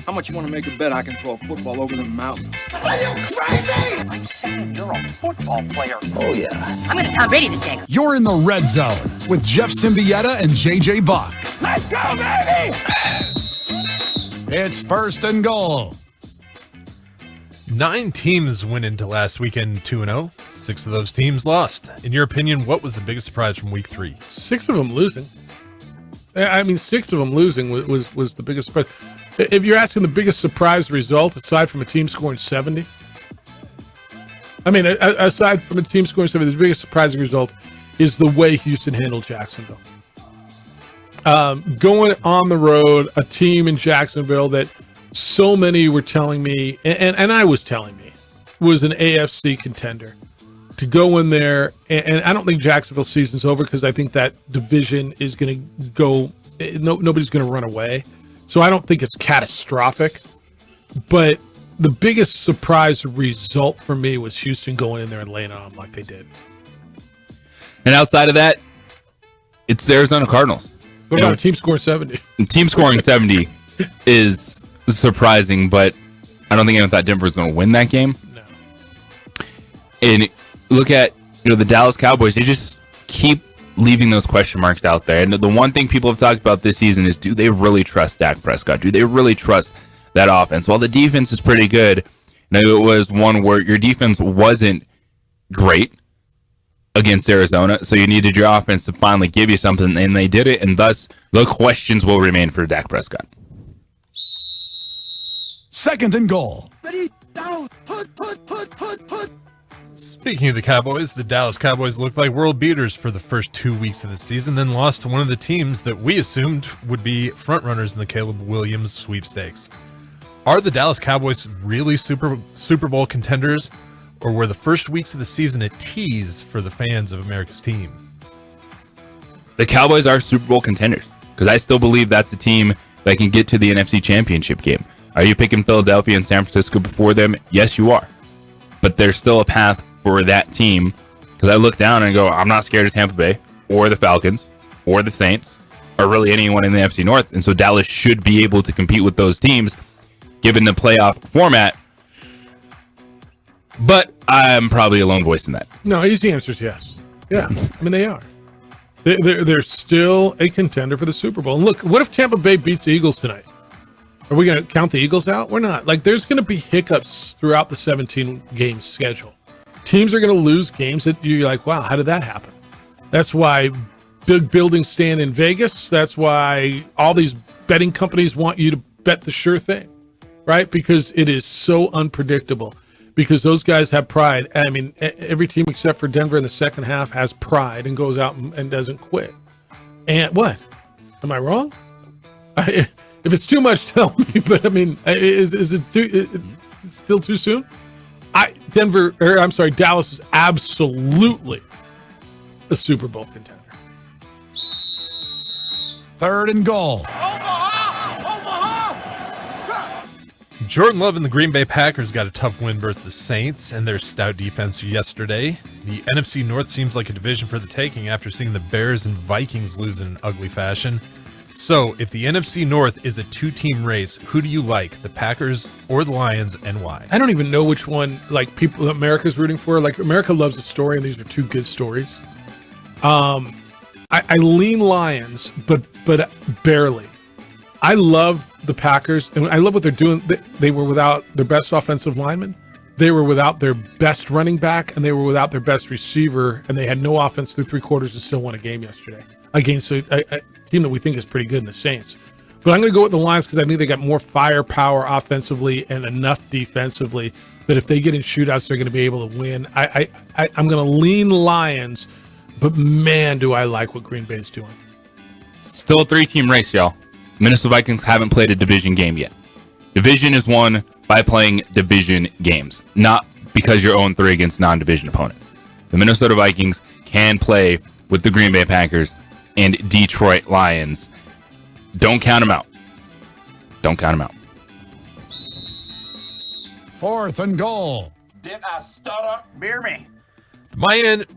How much you want to make a bet I can throw a football over the mountains? Are you crazy? I'm saying you're a football player. Oh, yeah. I'm going to Tom Brady this game. You're in the red zone with Jeff Symbieta and JJ Bach. Let's go, baby! It's 1st and goal. 9 teams went into last weekend 2-0. 6 of those teams lost. In your opinion, what was the biggest surprise from week 3? 6 of them losing. I mean, 6 of them losing was the biggest surprise. If you're asking the biggest surprise result, aside from a team scoring 70, I mean, aside from a team scoring 70, the biggest surprising result is the way Houston handled Jacksonville. Going on the road, a team in Jacksonville that so many were telling me, and I was telling me, was an AFC contender. To go in there, and I don't think Jacksonville's season's over because I think that division is going to go, nobody's going to run away. So I don't think it's catastrophic. But the biggest surprise result for me was Houston going in there and laying on them like they did. And outside of that, it's the Arizona Cardinals. What about a team scoring 70? Team scoring 70 is surprising, but I don't think anyone thought Denver was going to win that game. No. And look at the Dallas Cowboys. They just keep leaving those question marks out there. And the one thing people have talked about this season is, do they really trust Dak Prescott? Do they really trust that offense? Well, the defense is pretty good. It was one where your defense wasn't great against Arizona, so you needed your offense to finally give you something, and they did it, and thus the questions will remain for Dak Prescott. 2nd and goal. Ready, down, put. Speaking of the Cowboys, the Dallas Cowboys looked like world beaters for the first 2 weeks of the season, then lost to one of the teams that we assumed would be frontrunners in the Caleb Williams sweepstakes. Are the Dallas Cowboys really Super Bowl contenders, or were the first weeks of the season a tease for the fans of America's team? The Cowboys are Super Bowl contenders because I still believe that's a team that can get to the NFC Championship game. Are you picking Philadelphia and San Francisco before them? Yes, you are. But there's still a path for that team because I look down and go, I'm not scared of Tampa Bay or the Falcons or the Saints or really anyone in the NFC North. And so Dallas should be able to compete with those teams given the playoff format. But I'm probably a lone voice in that. No, easy answer is yes. Yeah, I mean, they are. They're still a contender for the Super Bowl. And look, what if Tampa Bay beats the Eagles tonight? Are we going to count the Eagles out? We're not. Like, there's going to be hiccups throughout the 17-game schedule. Teams are going to lose games that you're like, wow, how did that happen? That's why big buildings stand in Vegas. That's why all these betting companies want you to bet the sure thing, right? Because it is so unpredictable. Because those guys have pride. I mean, every team except for Denver in the second half has pride and goes out and doesn't quit. And what? Am I wrong? If it's too much, tell me. But I mean, is it still too soon? Dallas is absolutely a Super Bowl contender. 3rd and goal. Jordan Love and the Green Bay Packers got a tough win versus the Saints and their stout defense yesterday. The NFC North seems like a division for the taking after seeing the Bears and Vikings lose in an ugly fashion. So, if the NFC North is a two-team race, who do you like, the Packers or the Lions, and why? I don't even know which one, like, people America's rooting for. Like, America loves a story, and these are two good stories. I lean Lions, but barely. I love the Packers, and I love what they're doing. They were without their best offensive lineman. They were without their best running back, and they were without their best receiver, and they had no offense through 3 quarters and still won a game yesterday against a team that we think is pretty good in the Saints. But I'm going to go with the Lions because I think they got more firepower offensively and enough defensively that if they get in shootouts, they're going to be able to win. I'm going to lean Lions, but man, do I like what Green Bay's doing. Still a 3-team race, y'all. Minnesota Vikings haven't played a division game yet. Division is won by playing division games, not because you're 0-3 against non-division opponents. The Minnesota Vikings can play with the Green Bay Packers and Detroit Lions. Don't count them out. Don't count them out. 4th and goal. Did I stutter? Beer me.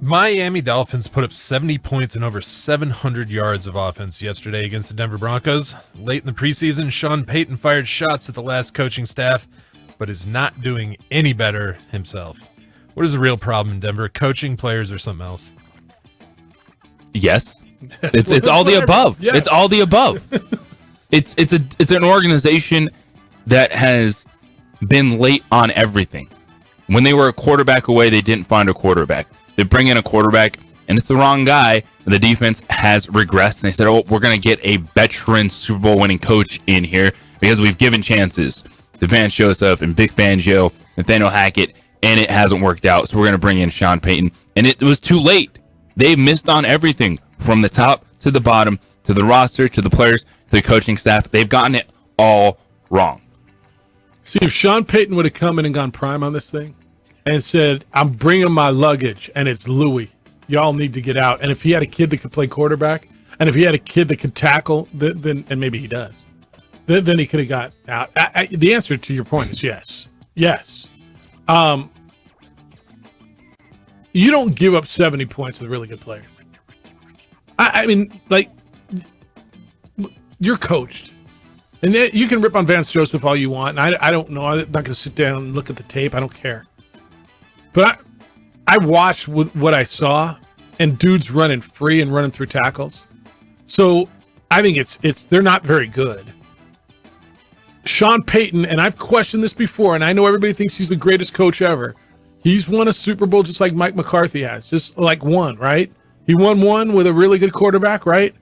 Miami Dolphins put up 70 points and over 700 yards of offense yesterday against the Denver Broncos. Late in the preseason, Sean Payton fired shots at the last coaching staff, but is not doing any better himself. What is the real problem in Denver? Coaching, players, or something else? Yes. It's all the above. Yes. It's all the above. It's an organization that has been late on everything. When they were a quarterback away, they didn't find a quarterback. They bring in a quarterback, and it's the wrong guy. The defense has regressed, and they said, oh, we're going to get a veteran Super Bowl winning coach in here because we've given chances to Vance Joseph and Vic Fangio, Nathaniel Hackett, and it hasn't worked out. So we're going to bring in Sean Payton. And it was too late. They missed on everything from the top to the bottom, to the roster, to the players, to the coaching staff. They've gotten it all wrong. See, if Sean Payton would have come in and gone prime on this thing and said, I'm bringing my luggage, and it's Louis. Y'all need to get out. And if he had a kid that could play quarterback, and if he had a kid that could tackle, then and maybe he does, then he could have got out. The answer to your point is yes. Yes. You don't give up 70 points with a really good player. I mean, like, you're coached. And you can rip on Vance Joseph all you want. And I don't know. I'm not going to sit down and look at the tape. I don't care. But I watched with what I saw, and dudes running free and running through tackles. So I think it's they're not very good. Sean Payton, and I've questioned this before, and I know everybody thinks he's the greatest coach ever. He's won a Super Bowl just like Mike McCarthy has, just like one, right? He won one with a really good quarterback, right?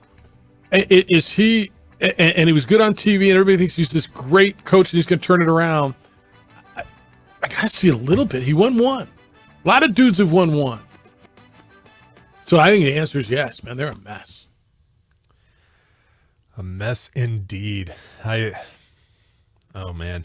Is he? And he was good on TV, and everybody thinks he's this great coach, and he's going to turn it around. I got to see a little bit. He won one. A lot of dudes have won one. So I think the answer is yes, man. They're a mess. A mess indeed. Oh man,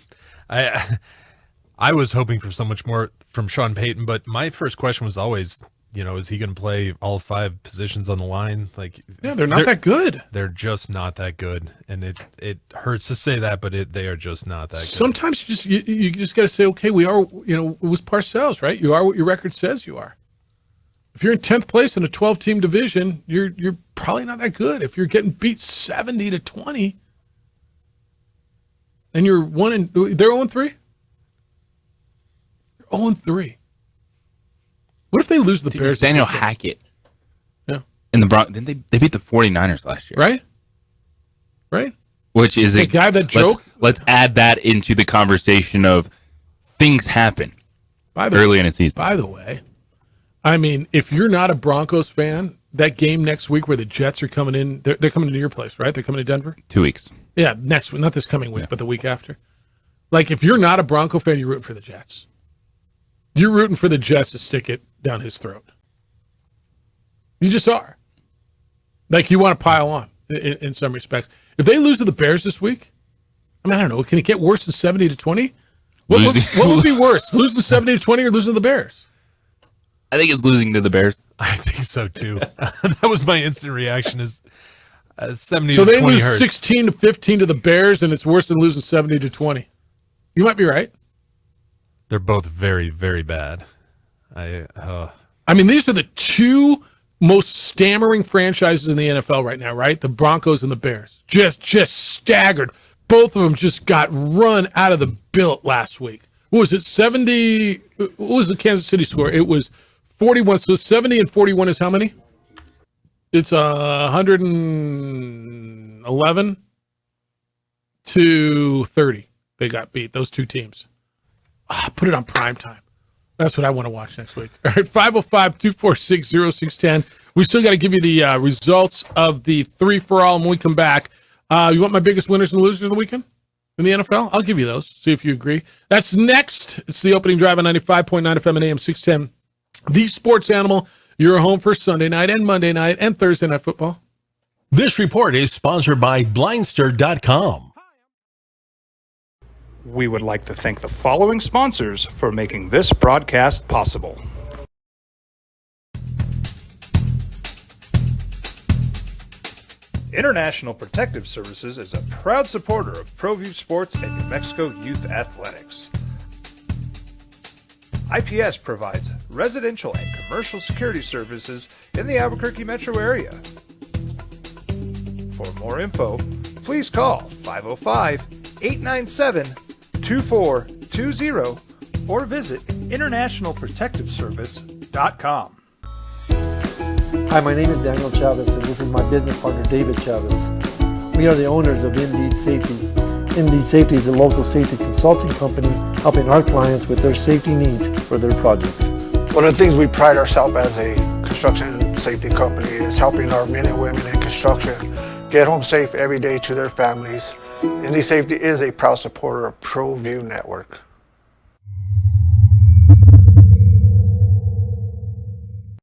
I was hoping for so much more from Sean Payton, but my first question was always, is he going to play all 5 positions on the line? Like, yeah, they're not that good. They're just not that good, and it hurts to say that, but they are just not that good. Sometimes you just got to say, okay, we are. It was Parcells, right? You are what your record says you are. If you're in 10th place in a 12-team division, you're probably not that good. If you're getting beat 70-20, and you're they're 0-3. 0-3. What if they lose the Bears? Daniel Hackett. Yeah. And the Broncos, didn't they beat the 49ers last year? Right. Which is the guy that joked. Let's add that into the conversation of things happen early in a season. By the way, I mean, if you're not a Broncos fan, that game next week where the Jets are coming in, they're coming to your place, right? They're coming to Denver? 2 weeks. Yeah, next week, not this coming week, but the week after. Like, if you're not a Bronco fan, you're rooting for the Jets. You're rooting for the Jets to stick it down his throat. You just are. Like, you want to pile on in some respects. If they lose to the Bears this week, I mean, I don't know. Can it get worse than 70-20? What would be worse, losing 70-20 or losing to the Bears? I think it's losing to the Bears. I think so too. That was my instant reaction. Is 70. So they lose 16-15 to the Bears, and it's worse than losing 70-20. You might be right. They're both very, very bad. I mean, these are the two most stammering franchises in the NFL right now, right? The Broncos and the Bears. Just staggered. Both of them just got run out of the built last week. What was it, 70? What was the Kansas City score? It was 41. So 70 and 41 is how many? It's 111 to 30. They got beat, those two teams. Put it on prime time. That's what I want to watch next week. All right, 505-246-0610. We still got to give you the results of the 3-for-all when we come back. You want my biggest winners and losers of the weekend in the NFL? I'll give you those. See if you agree. That's next. It's the opening drive on 95.9 FM and AM 610. The Sports Animal, your home for Sunday night and Monday night and Thursday night football. This report is sponsored by Blindster.com. We would like to thank the following sponsors for making this broadcast possible. International Protective Services is a proud supporter of ProView Sports and New Mexico Youth Athletics. IPS provides residential and commercial security services in the Albuquerque metro area. For more info, please call 505-897-2420 or visit internationalprotectiveservice.com. Hi, my name is Daniel Chavez, and this is my business partner, David Chavez. We are the owners of Indeed Safety. Indeed Safety is a local safety consulting company helping our clients with their safety needs for their projects. One of the things we pride ourselves as a construction safety company is helping our men and women in construction get home safe every day to their families. Indeed Safety is a proud supporter of ProView Network.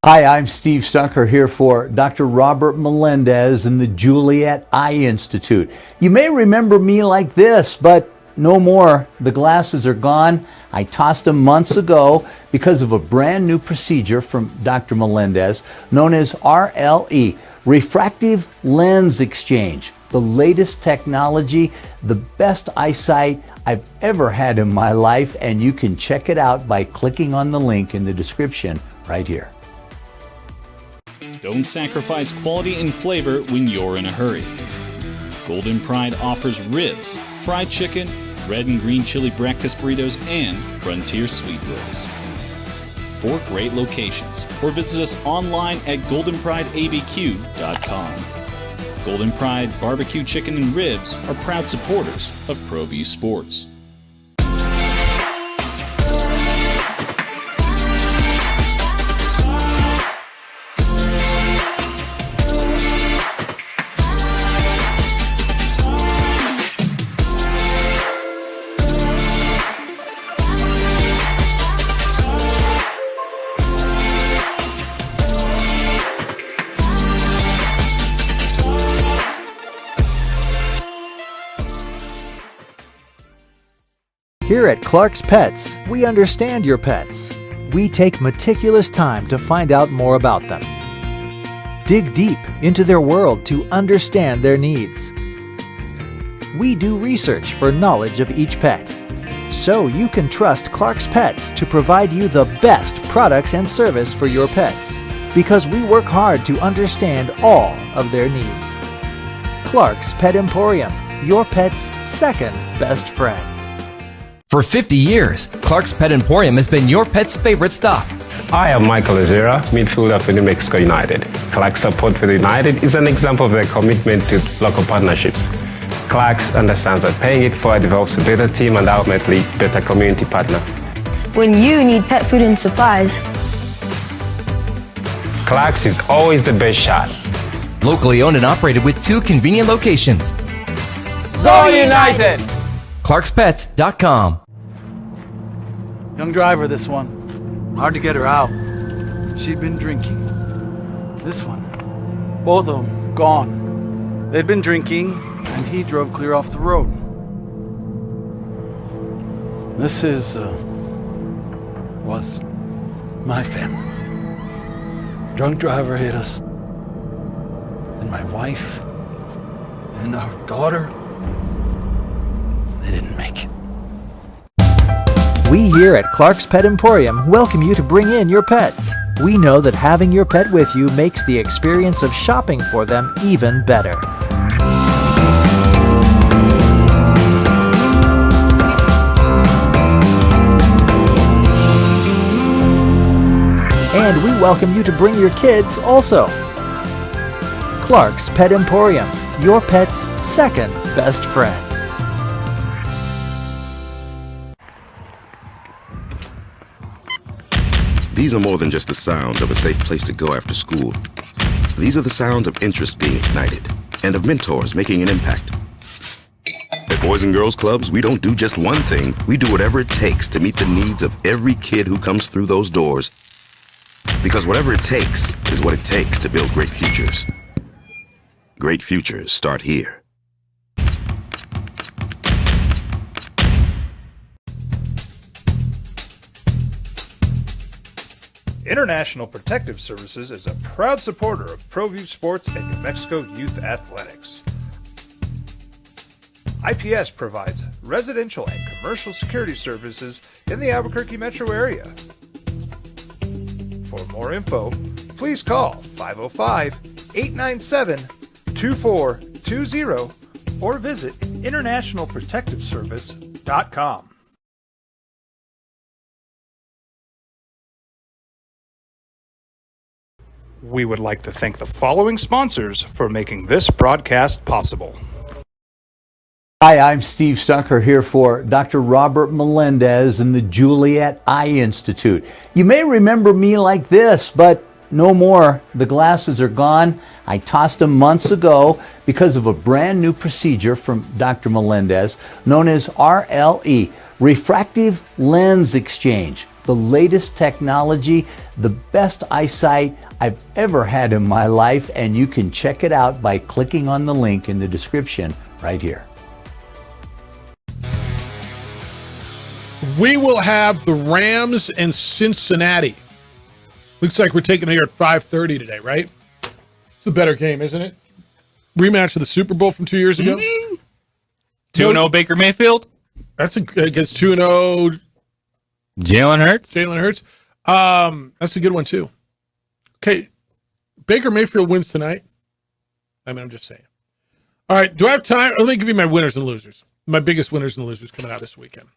Hi, I'm Steve Stucker here for Dr. Robert Melendez and the Juliet Eye Institute. You may remember me like this, but no more. The glasses are gone. I tossed them months ago because of a brand new procedure from Dr. Melendez known as RLE, Refractive Lens Exchange. The latest technology, the best eyesight I've ever had in my life, and you can check it out by clicking on the link in the description right here. Don't sacrifice quality and flavor when you're in a hurry. Golden Pride offers ribs, fried chicken, red and green chili breakfast burritos, and Frontier sweet rolls. 4 great locations, or visit us online at goldenprideabq.com. Golden Pride Barbecue Chicken and Ribs are proud supporters of ProView Sports. Here at Clark's Pets, we understand your pets. We take meticulous time to find out more about them. Dig deep into their world to understand their needs. We do research for knowledge of each pet, so you can trust Clark's Pets to provide you the best products and service for your pets, because we work hard to understand all of their needs. Clark's Pet Emporium, your pet's second best friend. For 50 years, Clark's Pet Emporium has been your pet's favorite stop. I am Michael Azera, midfielder for New Mexico United. Clark's support for the United is an example of their commitment to local partnerships. Clark's understands that paying it forward develops a better team and ultimately better community partner. When you need pet food and supplies, Clark's is always the best shot. Locally owned and operated with 2 convenient locations. Go United! ClarksPets.com. Young driver, this one. Hard to get her out. She'd been drinking. This one. Both of them gone. They'd been drinking, and he drove clear off the road. This was my family. Drunk driver hit us. And my wife and our daughter, they didn't make it. We here at Clark's Pet Emporium welcome you to bring in your pets. We know that having your pet with you makes the experience of shopping for them even better. And we welcome you to bring your kids also. Clark's Pet Emporium, your pet's second best friend. These are more than just the sounds of a safe place to go after school. These are the sounds of interest being ignited and of mentors making an impact. At Boys and Girls Clubs, we don't do just one thing. We do whatever it takes to meet the needs of every kid who comes through those doors. Because whatever it takes is what it takes to build great futures. Great futures start here. International Protective Services is a proud supporter of ProView Sports and New Mexico Youth Athletics. IPS provides residential and commercial security services in the Albuquerque metro area. For more info, please call 505-897-2420 or visit internationalprotectiveservice.com. We would like to thank the following sponsors for making this broadcast possible. Hi, I'm Steve Stucker here for Dr. Robert Melendez and the Juliet Eye Institute. You may remember me like this, but no more. The glasses are gone. I tossed them months ago because of a brand new procedure from Dr. Melendez known as RLE, Refractive Lens Exchange. The latest technology, the best eyesight I've ever had in my life, and you can check it out by clicking on the link in the description right here. We will have the Rams and Cincinnati. Looks like we're taking it here at 5:30 today, right? It's a better game, isn't it? Rematch of the Super Bowl from 2 years ago. 2-0 Baker Mayfield. That's against 2-0 Jalen Hurts. That's a good one too. Okay, Baker Mayfield wins tonight. I mean, I'm just saying. All right, do I have time? Let me give you my winners and losers. My biggest winners and losers coming out this weekend.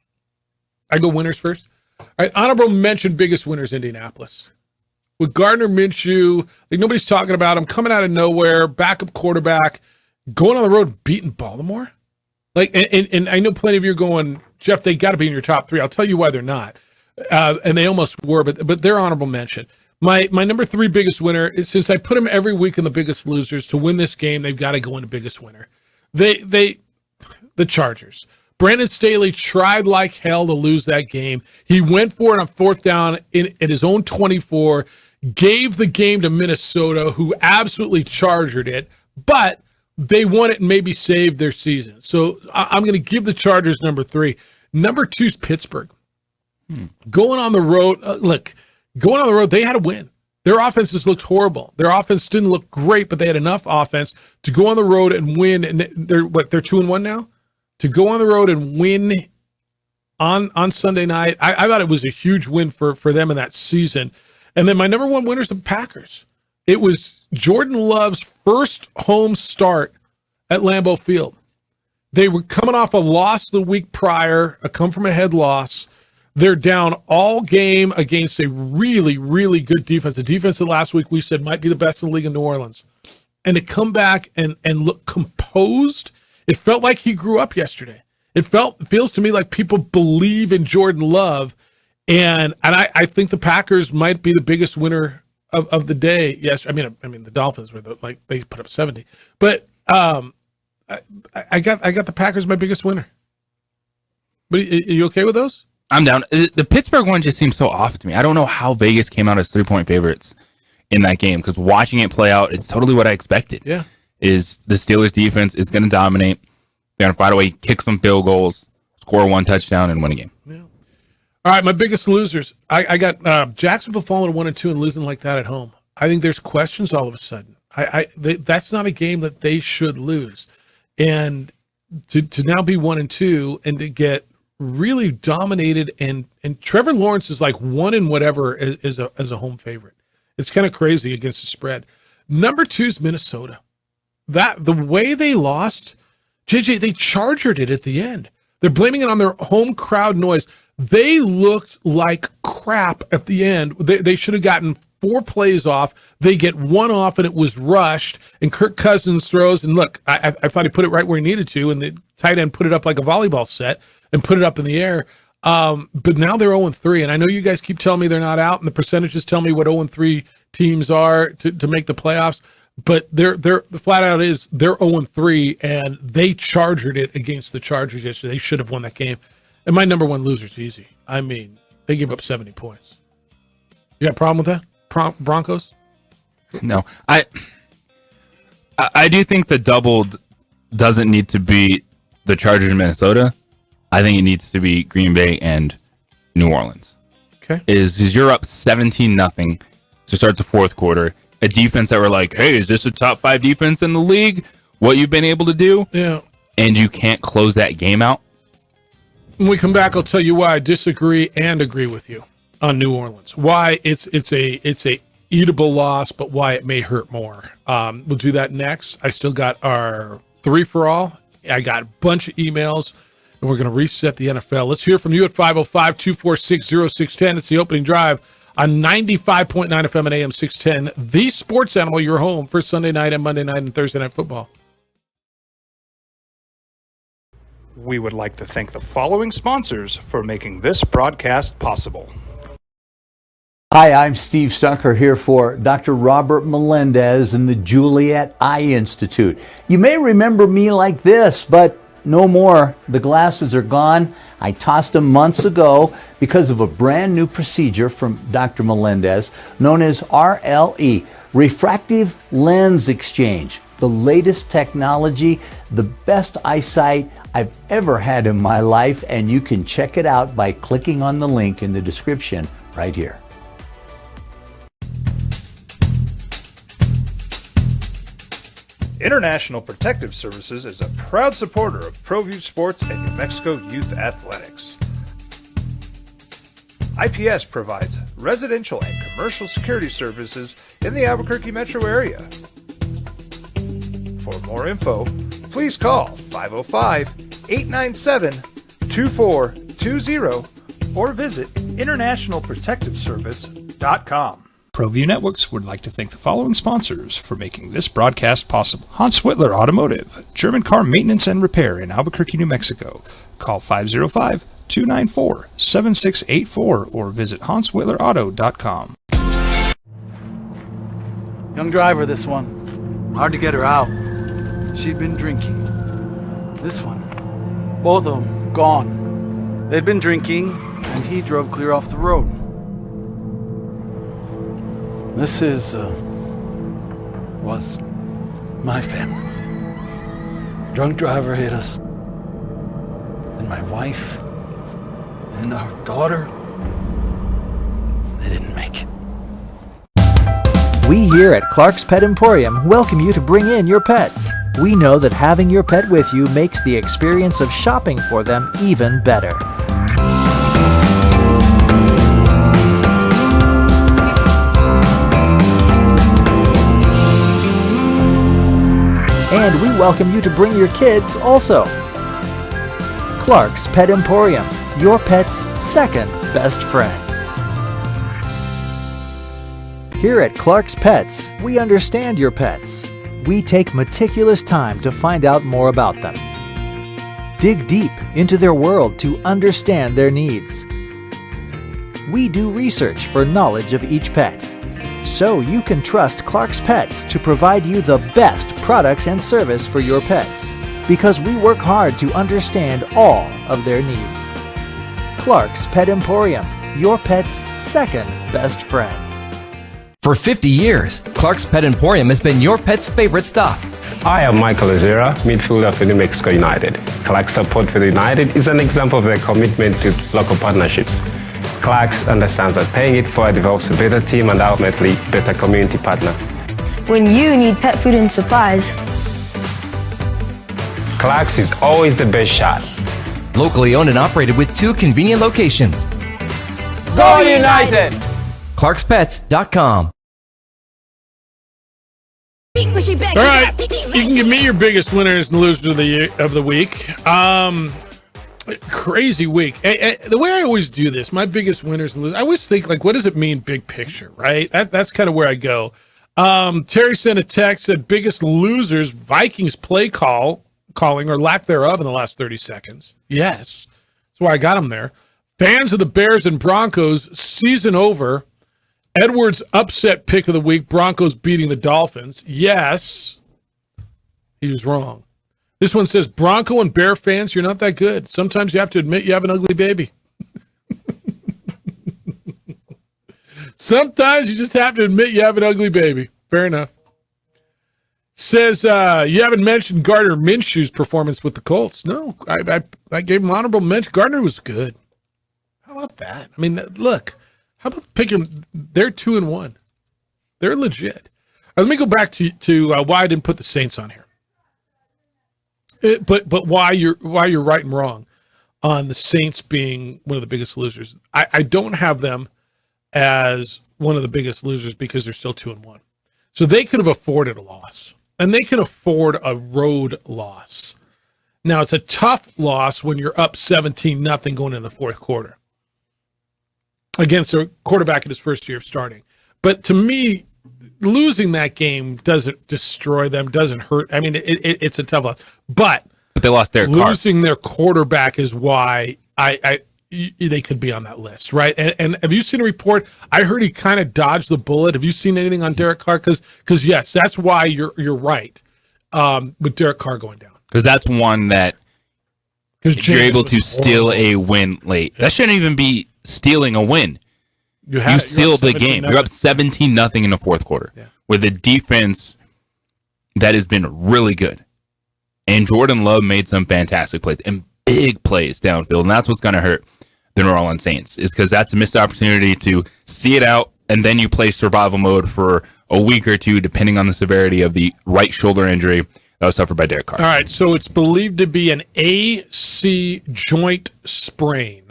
I go winners first. All right, honorable mention, biggest winners, Indianapolis. With Gardner Minshew, like nobody's talking about him, coming out of nowhere, backup quarterback, going on the road, beating Baltimore. Like, and I know plenty of you are going, Jeff, they got to be in your top 3. I'll tell you why they're not. And they almost were, but they're honorable mention. My number 3 biggest winner is, since I put them every week in the biggest losers, to win this game, they've got to go into biggest winner. The Chargers. Brandon Staley tried like hell to lose that game. He went for it on 4th down at his own 24, gave the game to Minnesota, who absolutely chargered it, but they won it and maybe saved their season. So I'm going to give the Chargers number 3. Number 2 is Pittsburgh. Going on the road, going on the road, they had to win. Their offenses looked horrible. Their offense didn't look great, but they had enough offense to go on the road and win. And they're 2-1 now? To go on the road and win on Sunday night, I thought it was a huge win for them in that season. And then my number 1 winner is the Packers. It was Jordan Love's first home start at Lambeau Field. They were coming off a loss the week prior, a come-from-ahead loss. They're down all game against a really, really good defense. The defense that last week we said might be the best in the league in New Orleans. And to come back and look composed, it felt like he grew up yesterday. It feels to me like people believe in Jordan Love. And I think the Packers might be the biggest winner of the day. Yes, I mean the Dolphins were they put up 70. But I got the Packers my biggest winner. But are you okay with those? I'm down. The Pittsburgh one just seems so off to me. I don't know how Vegas came out as 3-point favorites in that game, because watching it play out, it's totally what I expected. Yeah. Is the Steelers defense is going to dominate. They're going to find a way, kick some field goals, score one touchdown, and win a game. Yeah. All right, my biggest losers. I got Jacksonville falling to 1-2 and losing like that at home. I think there's questions all of a sudden. That's not a game that they should lose. And to now be 1-2 and to get really dominated, and Trevor Lawrence is like 1 in whatever as a home favorite. It's kind of crazy against the spread. Number 2 is Minnesota. That the way they lost, JJ, they chargered it at the end. They're blaming it on their home crowd noise. They looked like crap at the end. They should have gotten 4 plays off. They get 1 off, and it was rushed. And Kirk Cousins throws, and look, I thought he put it right where he needed to, and the tight end put it up like a volleyball set and put it up in the air. But now they're 0-3, and I know you guys keep telling me they're not out, and the percentages tell me what 0-3 teams are to make the playoffs. But they're flat out is they're 0-3, and they chargered it against the Chargers yesterday. They should have won that game. And my number 1 loser is easy. I mean, they gave up 70 points. You got a problem with that, Broncos? No, I do think the double doesn't need to be the Chargers in Minnesota. I think it needs to be Green Bay and New Orleans. Okay, is you're up 17-0 to start the fourth quarter. A defense that were like, hey, is this a top 5 defense in the league? What you've been able to do? Yeah, and you can't close that game out. When we come back, I'll tell you why I disagree and agree with you on New Orleans. Why it's a eatable loss, but why it may hurt more. We'll do that next. I still got our 3-for-all. I got a bunch of emails, and we're going to reset the NFL. Let's hear from you at 505-246-0610. It's the opening drive on 95.9 FM and AM 610. The Sports Animal, your home for Sunday night and Monday night and Thursday night football. We would like to thank the following sponsors for making this broadcast possible. Hi, I'm Steve Stunker here for Dr. Robert Melendez and the Juliet Eye Institute. You may remember me like this, but no more. The glasses are gone. I tossed them months ago because of a brand new procedure from Dr. Melendez known as RLE, Refractive Lens Exchange. The latest technology, the best eyesight I've ever had in my life, and you can check it out by clicking on the link in the description right here. International Protective Services is a proud supporter of ProView Sports and New Mexico Youth Athletics. IPS provides residential and commercial security services in the Albuquerque metro area. For more info, please call 505-897-2420 or visit internationalprotectiveservice.com. ProView Networks would like to thank the following sponsors for making this broadcast possible. Hans Whitler Automotive, German car maintenance and repair in Albuquerque, New Mexico. Call 505-294-7684 or visit hanswhitlerauto.com. Young driver, this one. Hard to get her out. She'd been drinking. This one. Both of them gone. They'd been drinking, and he drove clear off the road. This was my family. Drunk driver hit us. And my wife and our daughter, they didn't make it. We here at Clark's Pet Emporium welcome you to bring in your pets. We know that having your pet with you makes the experience of shopping for them even better. And we welcome you to bring your kids also. Clark's Pet Emporium, your pet's second best friend. Here at Clark's Pets, we understand your pets. We take meticulous time to find out more about them. Dig deep into their world to understand their needs. We do research for knowledge of each pet, so you can trust Clark's Pets to provide you the best products and service for your pets, because we work hard to understand all of their needs. Clark's Pet Emporium, your pet's second best friend. For 50 years, Clark's Pet Emporium has been your pet's favorite stop. I am Michael Azera, midfielder for New Mexico United. Clark's support for the United is an example of their commitment to local partnerships. Clark's understands that paying it forward develops a better team and ultimately better community partner. When you need pet food and supplies, Clark's is always the best shot. Locally owned and operated with 2 convenient locations. Go United! ClarksPets.com. All right, you can give me your biggest winners and losers of the week. Crazy week. The way I always do this, my biggest winners and losers, I always think, like, what does it mean big picture, right? That's kind of where I go. Terry sent a text, said biggest losers, Vikings play calling or lack thereof in the last 30 seconds. Yes, that's why I got him there. Fans of the Bears and Broncos, season over. Edwards upset pick of the week, Broncos beating the Dolphins. Yes, he was wrong. This one says, Bronco and Bear fans, you're not that good. Sometimes you have to admit you have an ugly baby. Sometimes you just have to admit you have an ugly baby. Fair enough. Says, you haven't mentioned Gardner Minshew's performance with the Colts. No, I gave him honorable mention. Gardner was good. How about that? I mean, look. How about picking? They're 2-1. They're legit. Let me go back to why I didn't put the Saints on here. But why you're right and wrong on the Saints being one of the biggest losers. I don't have them as one of the biggest losers because they're still 2-1. So they could have afforded a loss, and they can afford a road loss. Now it's a tough loss when you're up 17-0 going into the fourth quarter against a quarterback in his first year of starting. But to me, losing that game doesn't destroy them, doesn't hurt. I mean, it's a tough loss. But they lost their losing their quarterback is why they could be on that list, right? And have you seen a report? I heard he kind of dodged the bullet. Have you seen anything on Derek Carr? Because yes, that's why you're right with Derek Carr going down. Because that's one that if you're able to steal a win late. That shouldn't even be stealing a win. You sealed the game. You're up 17-0 in the fourth quarter with a defense that has been really good. And Jordan Love made some fantastic plays and big plays downfield. And that's what's going to hurt the New Orleans Saints, is because that's a missed opportunity to see it out, and then you play survival mode for a week or two, depending on the severity of the right shoulder injury that was suffered by Derek Carr. All right, so it's believed to be an AC joint sprain.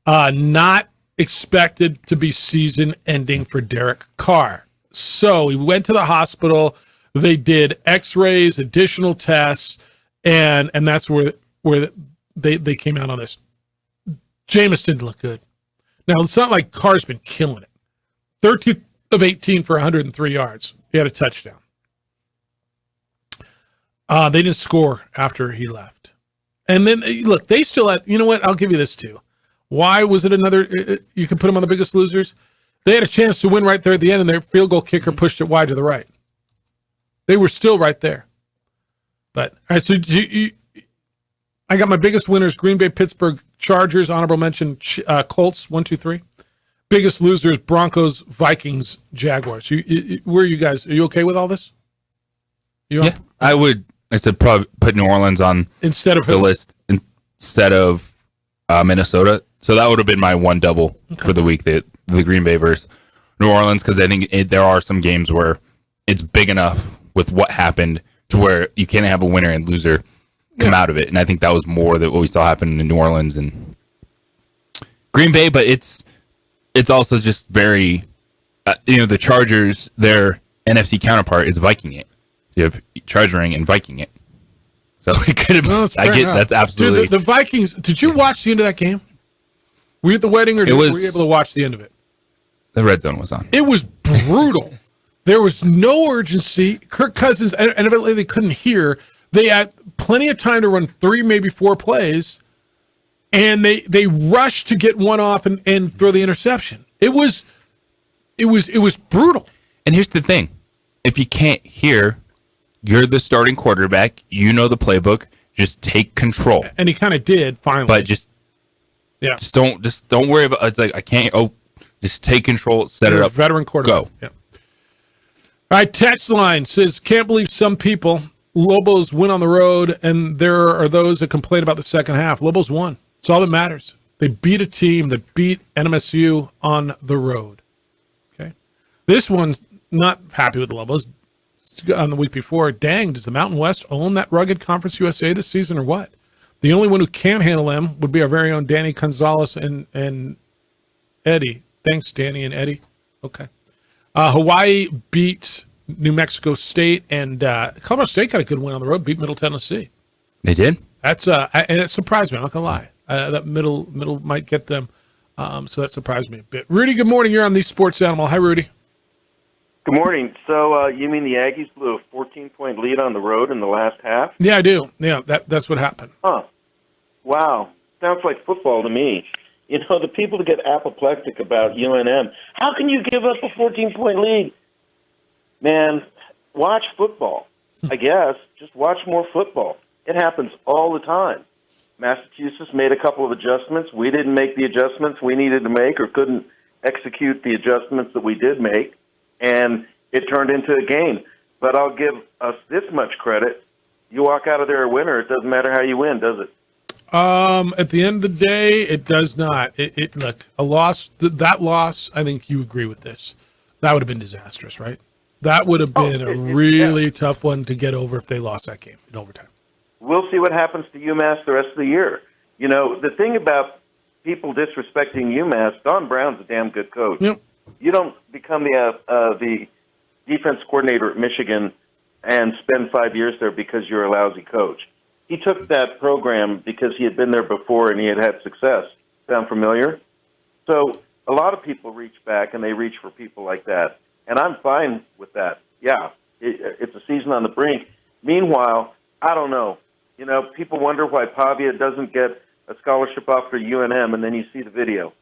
Not expected to be season-ending for Derek Carr. So he went to the hospital. They did X-rays, additional tests, and that's where they came out on this. Jameis didn't look good. Now, it's not like Carr's been killing it. 13 of 18 for 103 yards. He had a touchdown. They didn't score after he left. And then, look, they still had, you know what? I'll give you this too. Why was it another, you can put them on the biggest losers? They had a chance to win right there at the end, and their field goal kicker pushed it wide to the right. They were still right there. But, all right, so I got my biggest winners, Green Bay, Pittsburgh, Chargers, honorable mention, Colts, 1, 2, 3. Biggest losers, Broncos, Vikings, Jaguars. Where are you guys? Are you okay with all this? Yeah, I said probably put New Orleans on instead of the list instead of Minnesota. So that would have been my one double for the week, the Green Bay versus New Orleans, because I think there are some games where it's big enough with what happened to where you can't have a winner and loser come out of it. And I think that was more than what we saw happen in New Orleans and Green Bay. But it's also just very, the Chargers, their NFC counterpart is Viking it. You have Chargering and Viking it. So it could have been, that's absolutely. Dude, the Vikings, did you watch the end of that game? Were you at the wedding, or were you able to watch the end of it? The red zone was on. It was brutal. There was no urgency. Kirk Cousins, and evidently they couldn't hear. They had plenty of time to run 3, maybe 4 plays, and they rushed to get one off and throw the interception. It was brutal. And here's the thing. If you can't hear, you're the starting quarterback. You know the playbook. Just take control. And he kind of did finally. But just don't worry about it's like I can't just take control, set it up. Veteran quarterback. Go. Yeah. All right, text line says, can't believe some people, Lobos win on the road, and there are those that complain about the second half. Lobos won. It's all that matters. They beat a team that beat NMSU on the road. Okay. This one's not happy with the Lobos. On the week before, dang, does the Mountain West own that rugged Conference USA this season or what? The only one who can handle them would be our very own Danny Gonzalez and Eddie. Thanks, Danny and Eddie. Okay. Hawaii beat New Mexico State, and Colorado State got a good win on the road, beat Middle Tennessee. They did? That's and it surprised me. I'm not gonna lie. That middle might get them, so that surprised me a bit. Rudy, good morning. You're on the Sports Animal. Hi, Rudy. Good morning. So you mean the Aggies blew a 14-point lead on the road in the last half? Yeah, I do. Yeah, that's what happened. Huh. Wow. Sounds like football to me. You know, the people that get apoplectic about UNM, how can you give up a 14-point lead? Man, watch football. I guess. Just watch more football. It happens all the time. Massachusetts made a couple of adjustments. We didn't make the adjustments we needed to make or couldn't execute the adjustments that we did make, and it turned into a game. But I'll give us this much credit. You walk out of there a winner. It doesn't matter how you win, does it? At the end of the day, it does not. Look, a loss, that loss, I think you agree with this. That would have been disastrous, right? That would have been a really tough one to get over if they lost that game in overtime. We'll see what happens to UMass the rest of the year. You know, the thing about people disrespecting UMass, Don Brown's a damn good coach. Yep. You don't become the defense coordinator at Michigan and spend 5 years there because you're a lousy coach. He took that program because he had been there before and he had had success. Sound familiar? So a lot of people reach back and they reach for people like that. And I'm fine with that. Yeah, it's a season on the brink. Meanwhile, I don't know. You know, people wonder why Pavia doesn't get a scholarship offer to UNM, and then you see the video.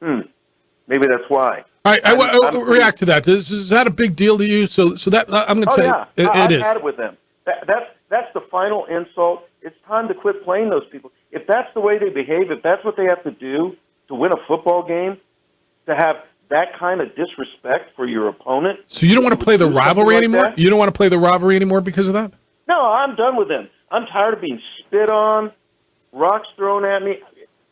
Maybe that's why. All right, I react to that. Is that a big deal to you? So that I'm going to tell you, I've it is. had it with them. That's the final insult. It's time to quit playing those people. If that's the way they behave, if that's what they have to do to win a football game, to have that kind of disrespect for your opponent. So you don't want to play the rivalry like anymore? that? You don't want to play the rivalry anymore because of that? No, I'm done with them. I'm tired of being spit on, rocks thrown at me.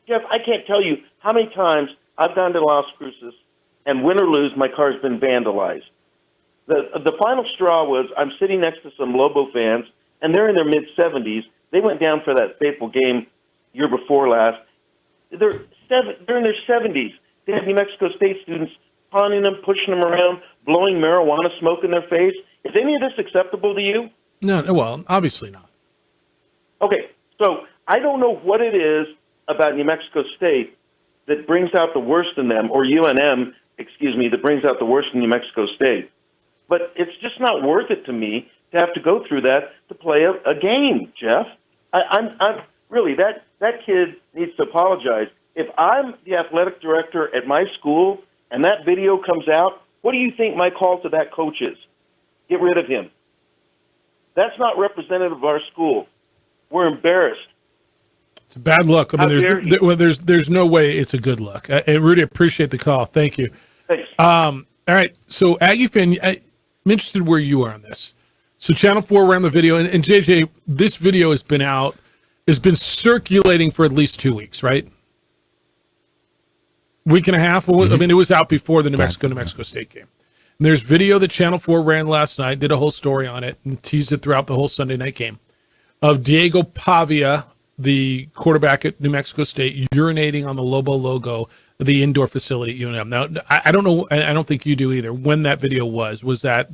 Jeff, I can't tell you how many times I've gone to Las Cruces, and win or lose, my car's been vandalized. The final straw was I'm sitting next to some Lobo fans, and they're in their mid-70s. They went down for that fateful game year before last. They're in their 70s. They had New Mexico State students taunting them, pushing them around, blowing marijuana smoke in their face. Is any of this acceptable to you? No, well, obviously not. Okay, so I don't know what it is about New Mexico State that brings out the worst in them, or UNM, that brings out the worst in New Mexico State. But it's just not worth it to me to have to go through that to play a game, Jeff. I'm really, that kid needs to apologize. If I'm the athletic director at my school and that video comes out, what do you think my call to that coach is? Get rid of him. That's not representative of our school. We're embarrassed. It's a bad look. I mean, there's no way it's a good look. Rudy, appreciate the call. Thank you. Thanks. All right. So Aggie fan, I'm interested where you are on this. So Channel 4 ran the video, and JJ, this video has been circulating for at least 2 weeks, right? Week and a half. Mm-hmm. I mean, it was out before the New Mexico State game. And there's video that Channel 4 ran last night, did a whole story on it, and teased it throughout the whole Sunday night game, of Diego Pavia, the quarterback at New Mexico State, urinating on the Lobo logo, the indoor facility at UNM. Now, I don't know, I don't think you do either, when that video was. Was that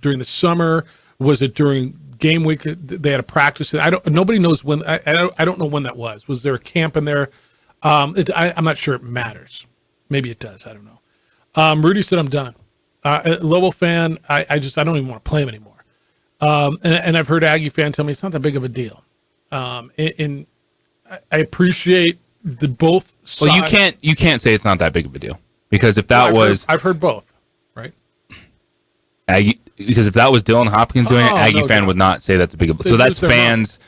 during the summer? Was it during game week? They had a practice. Nobody knows when. I don't know when that was. Was there a camp in there? I'm not sure it matters. Maybe it does. I don't know. Rudy said, I'm done. Louisville fan, I don't even want to play him anymore. And I've heard Aggie fan tell me it's not that big of a deal. And I appreciate the both sides. Well, you can't say it's not that big of a deal, because if that I've heard both, right? Aggie, because if that was Dylan Hopkins doing it, Aggie fan would not say that's a big deal. So that's fans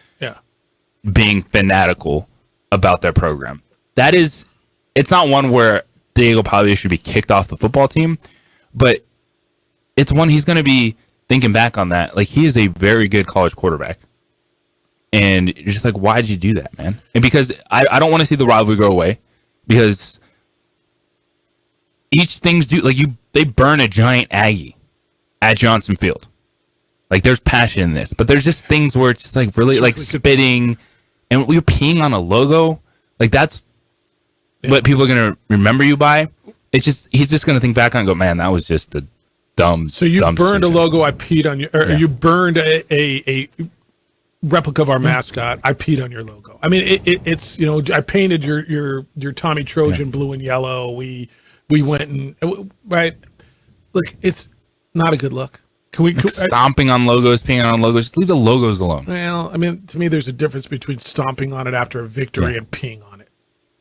being fanatical about their program. It's not one where Diego Pavia should be kicked off the football team, but it's one he's going to be thinking back on that. Like, he is a very good college quarterback. And you're just like, why did you do that, man? And because I don't want to see the rivalry go away, because each thing's they burn a giant Aggie at Johnson Field. Like, there's passion in this, but there's just things where it's just like really like spitting, and you're peeing on a logo. Like, that's what people are going to remember you by. It's just, he's just going to think back on and go, man, that was just a dumb. So you dumb burned decision. a logo, I peed on you, or you burned a replica of our mascot, I peed on your logo. I mean, it's, I painted your Tommy Trojan blue and yellow. We went and, right? Look, it's not a good look. Can we stomping on logos, peeing on logos? Just leave the logos alone. Well, I mean, to me, there's a difference between stomping on it after a victory and peeing on it,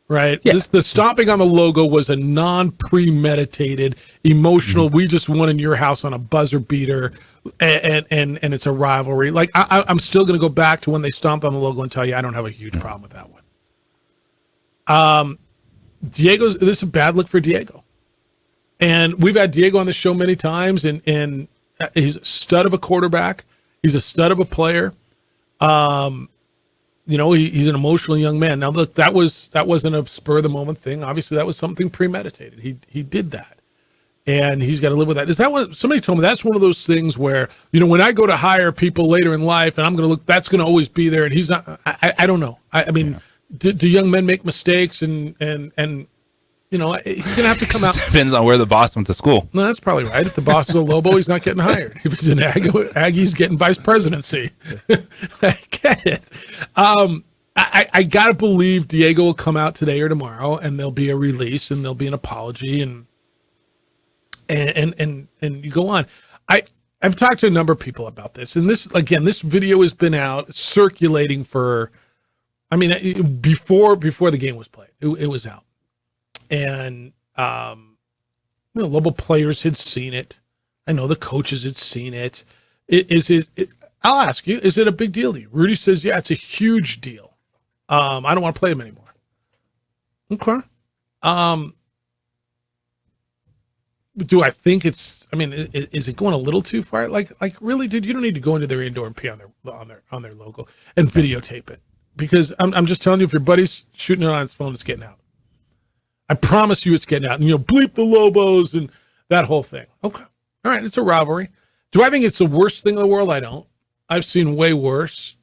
right? Yeah. The stomping on the logo was a non-premeditated, emotional. We just won in your house on a buzzer beater, and it's a rivalry. Like, I'm still going to go back to when they stomped on the logo and tell you I don't have a huge problem with that one. This is a bad look for Diego, and we've had Diego on the show many times, and he's a stud of a quarterback. He's a stud of a player. He's an emotional young man. Now, look, that wasn't a spur of the moment thing. Obviously, that was something premeditated. He did that, and he's got to live with that. Is that what somebody told me? That's one of those things where, when I go to hire people later in life, and I'm going to look, that's going to always be there. And he's not. I don't know. I mean, do young men make mistakes? And he's going to have to come out. Depends on where the boss went to school. No, that's probably right. If the boss is a Lobo, he's not getting hired. If he's an Aggie, he's getting vice presidency. I get it. I got to believe Diego will come out today or tomorrow, and there'll be a release, and there'll be an apology, and you go on. I've talked to a number of people about this, and this video has been out circulating for, before the game was played. It was out. And Lobo players had seen it. I know the coaches had seen it. I'll ask you, is it a big deal to you? Rudy says, yeah, it's a huge deal. I don't want to play him anymore. Okay. Do I think is it going a little too far? Like really, dude, you don't need to go into their indoor and pee on their logo and videotape it, because I'm just telling you, if your buddy's shooting it on his phone, it's getting out. I promise you it's getting out. And, bleep the Lobos and that whole thing. Okay. All right. It's a rivalry. Do I think it's the worst thing in the world? I don't. I've seen way worse,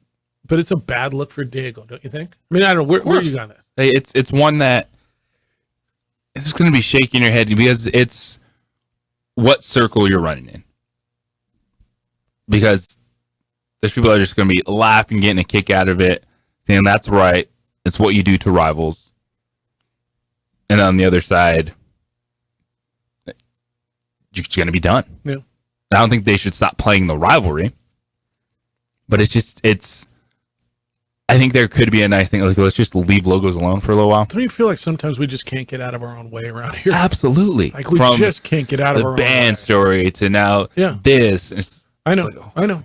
but it's a bad look for Diego, don't you think? I don't know. Where are you on this? Hey, it's one that it's going to be shaking your head, because it's what circle you're running in. Because there's people that are just going to be laughing, getting a kick out of it, saying that's right. It's what you do to rivals. And on the other side, you're going to be done. Yeah. I don't think they should stop playing the rivalry, but I think there could be a nice thing. Like, let's just leave logos alone for a little while. Don't you feel like sometimes we just can't get out of our own way around here? Absolutely. Like, we just can't get out of our own way. The band story to now this. I know. I know.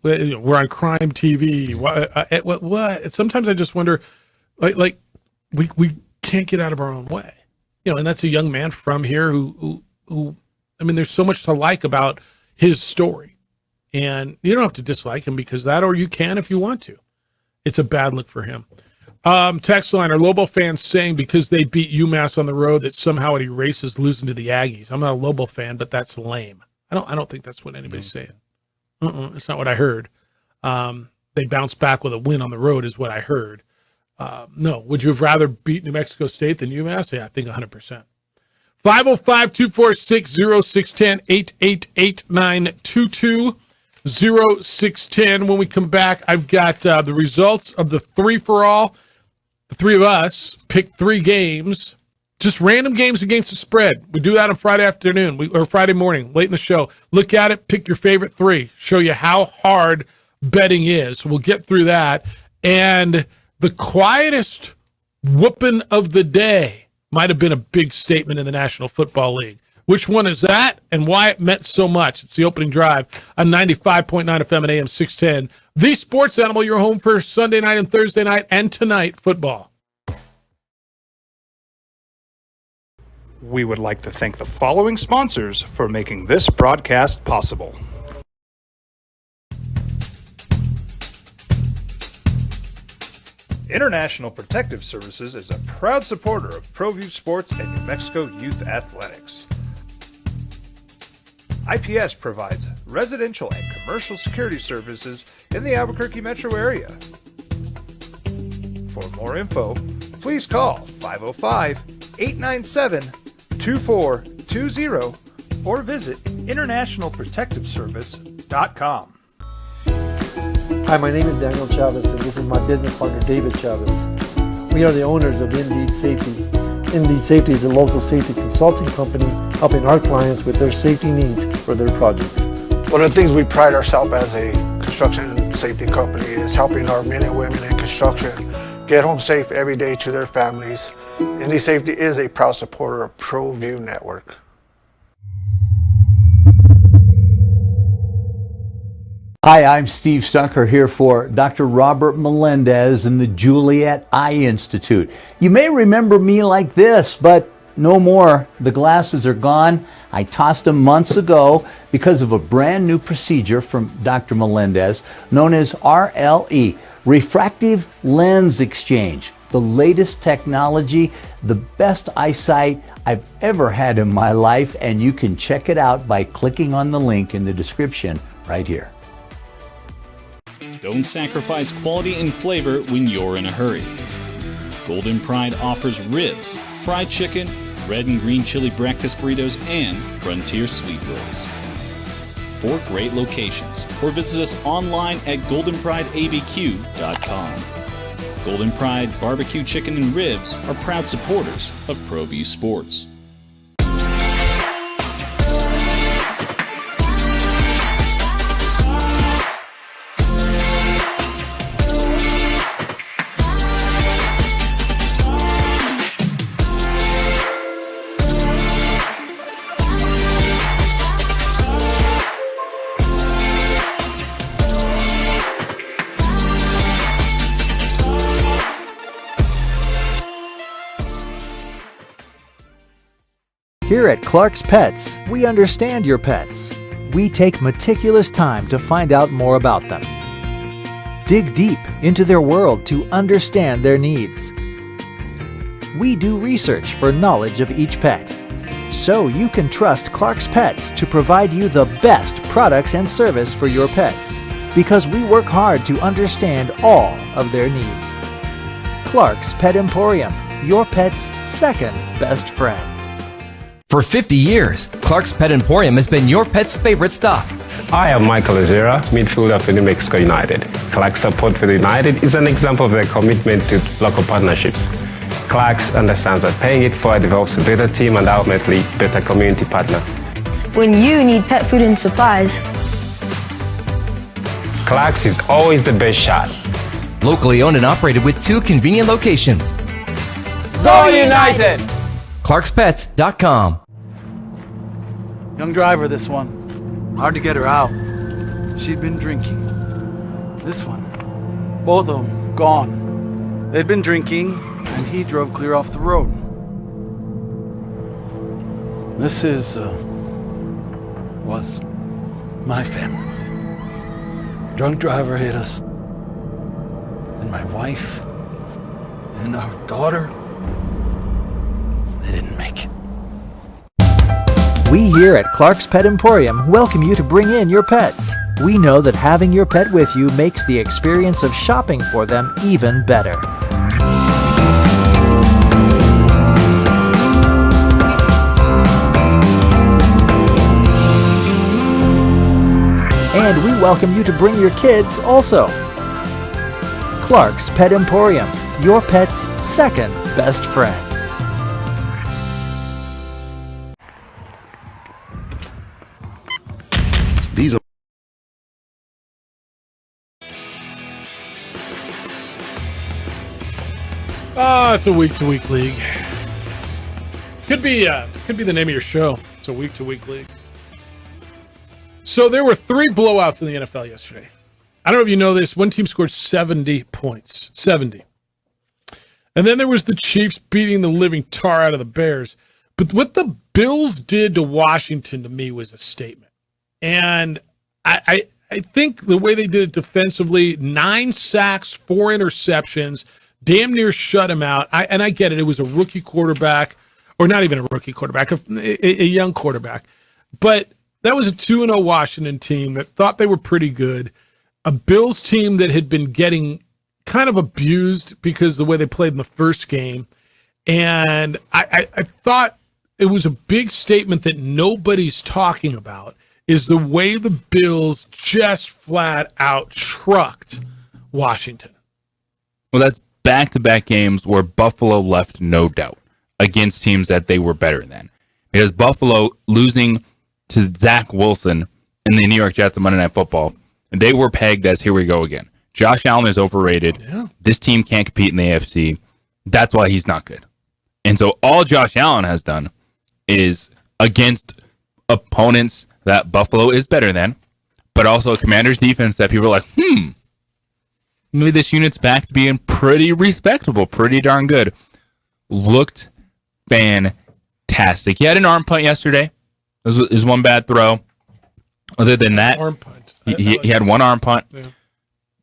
We're on crime TV. What? Sometimes I just wonder, like we can't get out of our own way, and that's a young man from here who there's so much to like about his story, and you don't have to dislike him because that, or you can if you want to. It's a bad look for him. Text line: are Lobo fans saying because they beat UMass on the road that somehow it erases losing to the Aggies? I'm not a Lobo fan, but that's lame. I don't think that's what anybody's saying. It's not what I heard. They bounced back with a win on the road is what I heard. No. Would you have rather beat New Mexico State than UMass? Yeah, I think 100%. 505-246-0610, 888-922-0610. When we come back, I've got the results of the 3-for-all. the three of us pick 3 games, just random games against the spread. We do that on Friday afternoon or Friday morning, late in the show. Look at it, pick your favorite 3, show you how hard betting is. We'll get through that. And the quietest whooping of the day might have been a big statement in the National Football League. Which one is that and why it meant so much? It's the opening drive on 95.9 FM and AM 610. The Sports Animal, your home for Sunday night and Thursday night and tonight football. We would like to thank the following sponsors for making this broadcast possible. International Protective Services is a proud supporter of ProView Sports and New Mexico Youth Athletics. IPS provides residential and commercial security services in the Albuquerque metro area. For more info, please call 505-897-2420 or visit internationalprotectiveservice.com. Hi, my name is Daniel Chavez, and this is my business partner, David Chavez. We are the owners of Indeed Safety. Indeed Safety is a local safety consulting company helping our clients with their safety needs for their projects. One of the things we pride ourselves as a construction safety company is helping our men and women in construction get home safe every day to their families. Indeed Safety is a proud supporter of ProView Network. Hi, I'm Steve Stucker here for Dr. Robert Melendez and the Juliet Eye Institute. You may remember me like this, but no more. The glasses are gone. I tossed them months ago because of a brand new procedure from Dr. Melendez known as RLE, Refractive Lens Exchange. The latest technology, the best eyesight I've ever had in my life, and you can check it out by clicking on the link in the description right here. Don't sacrifice quality and flavor when you're in a hurry. Golden Pride offers ribs, fried chicken, red and green chili breakfast burritos, and Frontier Sweet Rolls. 4 great locations, or visit us online at goldenprideabq.com. Golden Pride Barbecue Chicken and Ribs are proud supporters of ProView Sports. Here at Clark's Pets, we understand your pets. We take meticulous time to find out more about them. Dig deep into their world to understand their needs. We do research for knowledge of each pet, so you can trust Clark's Pets to provide you the best products and service for your pets, because we work hard to understand all of their needs. Clark's Pet Emporium, your pet's second best friend. For 50 years, Clark's Pet Emporium has been your pet's favorite stop. I am Michael Azera, midfielder for New Mexico United. Clark's support for the United is an example of their commitment to local partnerships. Clark's understands that paying it forward develops a better team and ultimately better community partner. When you need pet food and supplies, Clark's is always the best shot. Locally owned and operated with 2 convenient locations. Go United! ClarksPets.com. Young driver, this one. Hard to get her out. She'd been drinking. This one. Both of them gone. They'd been drinking, and he drove clear off the road. This was my family. Drunk driver hit us. And my wife and our daughter, they didn't make it. We here at Clark's Pet Emporium welcome you to bring in your pets. We know that having your pet with you makes the experience of shopping for them even better. And we welcome you to bring your kids also. Clark's Pet Emporium, your pet's second best friend. These are it's a week-to-week league. Could be the name of your show. It's a week-to-week league. So there were 3 blowouts in the NFL yesterday. I don't know if you know this. One team scored 70 points. 70. And then there was the Chiefs beating the living tar out of the Bears. But what the Bills did to Washington, to me, was a statement. And I think the way they did it defensively, 9 sacks, 4 interceptions, damn near shut him out. I get it. It was a rookie quarterback, or not even a rookie quarterback, a young quarterback. But that was a 2-0 Washington team that thought they were pretty good. A Bills team that had been getting kind of abused because of the way they played in the first game. And I thought it was a big statement that nobody's talking about, is the way the Bills just flat out trucked Washington. Well, that's back-to-back games where Buffalo left no doubt against teams that they were better than. Because Buffalo losing to Zach Wilson in the New York Jets on Monday Night Football, and they were pegged as, here we go again. Josh Allen is overrated. Yeah. This team can't compete in the AFC. That's why he's not good. And so all Josh Allen has done is against opponents that Buffalo is better than, but also a Commander's defense that people are like, maybe this unit's back to being pretty respectable, pretty darn good. Looked fantastic. He had an arm punt yesterday. It was one bad throw. Other than that, arm punt. He had one arm punt. Yeah.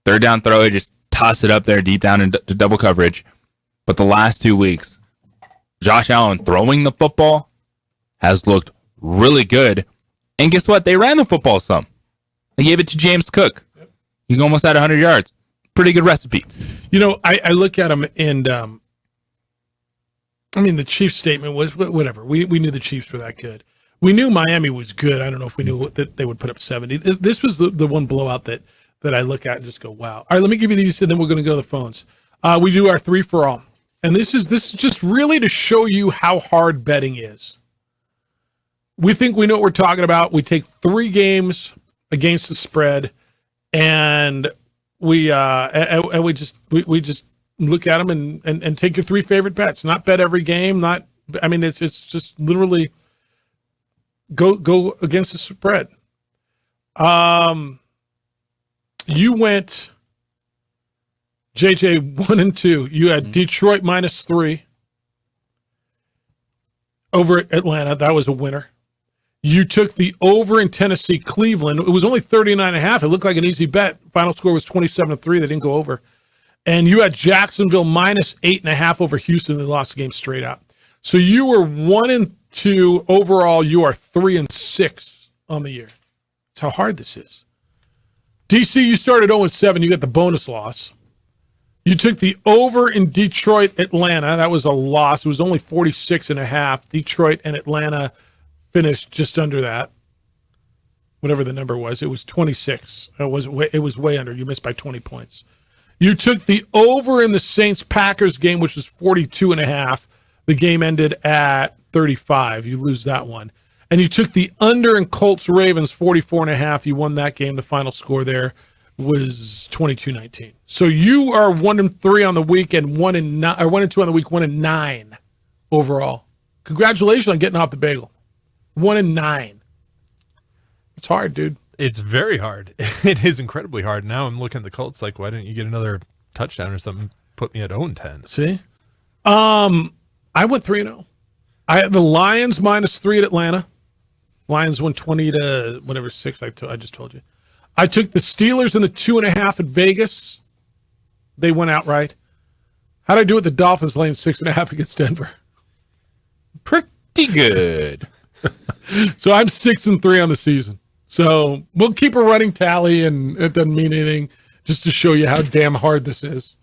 Third down throw, he just tossed it up there deep down into double coverage. But the last 2 weeks, Josh Allen throwing the football has looked really good. And guess what? They ran the football some. They gave it to James Cook. Yep. He almost had 100 yards. Pretty good recipe. You know, I look at him and, the Chiefs statement was whatever. We knew the Chiefs were that good. We knew Miami was good. I don't know if we knew that they would put up 70. This was the one blowout that I look at and just go, wow. All right, let me give you these, and then we're going to go to the phones. We do our 3-for-all. And this is just really to show you how hard betting is. We think we know what we're talking about. We take 3 games against the spread, and we just look at them and take your 3 favorite bets. Not bet every game. It's just literally go against the spread. You went JJ 1 and 2. You had Detroit -3 over at Atlanta. That was a winner. You took the over in Tennessee, Cleveland. It was only 39.5. It looked like an easy bet. Final score was 27-3. They didn't go over. And you had Jacksonville -8.5 over Houston. They lost the game straight out. So you were 1 and 2 overall. You are 3 and 6 on the year. That's how hard this is. DC, you started 0 and 7. You got the bonus loss. You took the over in Detroit, Atlanta. That was a loss. It was only 46.5. Detroit and Atlanta finished just under that. Whatever the number was, it was 26. It was way under. You missed by 20 points. You took the over in the Saints-Packers game, which was 42.5. The game ended at 35. You lose that one. And you took the under in Colts-Ravens, 44.5. You won that game. The final score there was 22-19. So you are 1 and 3 on the week and 1 and 2 on the week, 1 and 9 overall. Congratulations on getting off the bagel. 1 and 9. It's hard, dude. It's very hard. It is incredibly hard. Now I'm looking at the Colts like, why didn't you get another touchdown or something? Put me at 0 and 10. See? I went 3-0. I had the Lions -3 at Atlanta. Lions won 20 to whatever 6. I just told you. I took the Steelers in the 2.5 at Vegas. They went outright. How'd I do with the Dolphins laying 6.5 against Denver? Pretty good. So I'm 6 and 3 on the season. So we'll keep a running tally, and it doesn't mean anything, just to show you how damn hard this is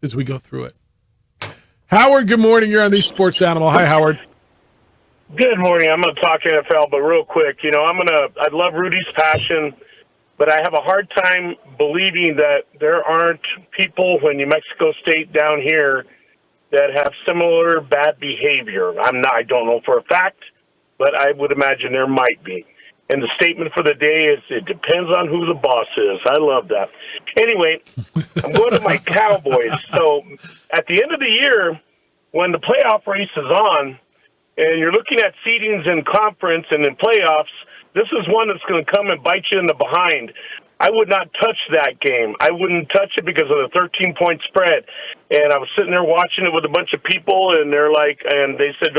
as we go through it. Howard, good morning. You're on the Sports Animal. Hi, Howard. Good morning. I'm going to talk NFL, but real quick, I love Rudy's passion. but I have a hard time believing that there aren't people in New Mexico State down here that have similar bad behavior. I don't know for a fact, but I would imagine there might be. And the statement for the day is, it depends on who the boss is. I love that. Anyway, I'm going to my Cowboys. So at the end of the year, when the playoff race is on, and you're looking at seedings in conference and in playoffs, this is one that's going to come and bite you in the behind. I would not touch that game. I wouldn't touch it because of the 13-point spread. And I was sitting there watching it with a bunch of people, and they said,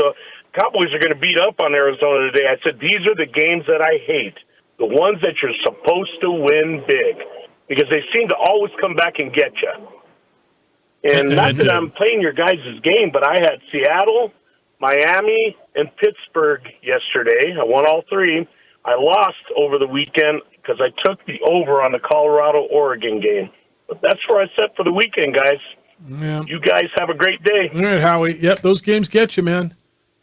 Cowboys are going to beat up on Arizona today. I said, these are the games that I hate, the ones that you're supposed to win big, because they seem to always come back and get you. And not that I'm playing your guys' game, but I had Seattle, Miami, and Pittsburgh yesterday. I won all three. I lost over the weekend because I took the over on the Colorado-Oregon game. But that's where I set for the weekend, guys. Yeah. You guys have a great day. All right, Howie. Yep, those games get you, man.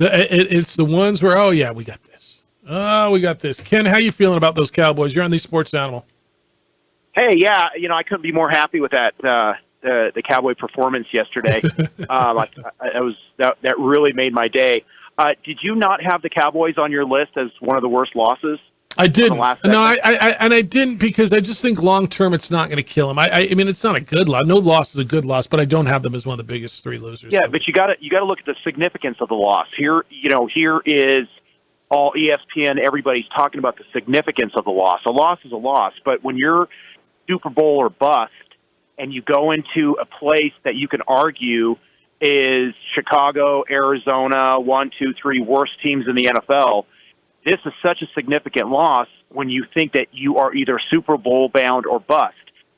It's the ones where, oh, yeah, we got this. Oh, we got this. Ken, how you feeling about those Cowboys? You're on the Sports Animal. Hey, yeah, I couldn't be more happy with that the Cowboy performance yesterday. That really made my day. Did you not have the Cowboys on your list as one of the worst losses? I didn't. No, I didn't because I just think long term it's not going to kill them. I mean, it's not a good loss. No loss is a good loss, but I don't have them as one of the biggest three losers. Yeah, but you got to look at the significance of the loss. Here is all ESPN. Everybody's talking about the significance of the loss. A loss is a loss, but when you're Super Bowl or bust, and you go into a place that you can argue is Chicago, Arizona, 1, 2, 3 worst teams in the NFL. This is such a significant loss when you think that you are either Super Bowl bound or bust.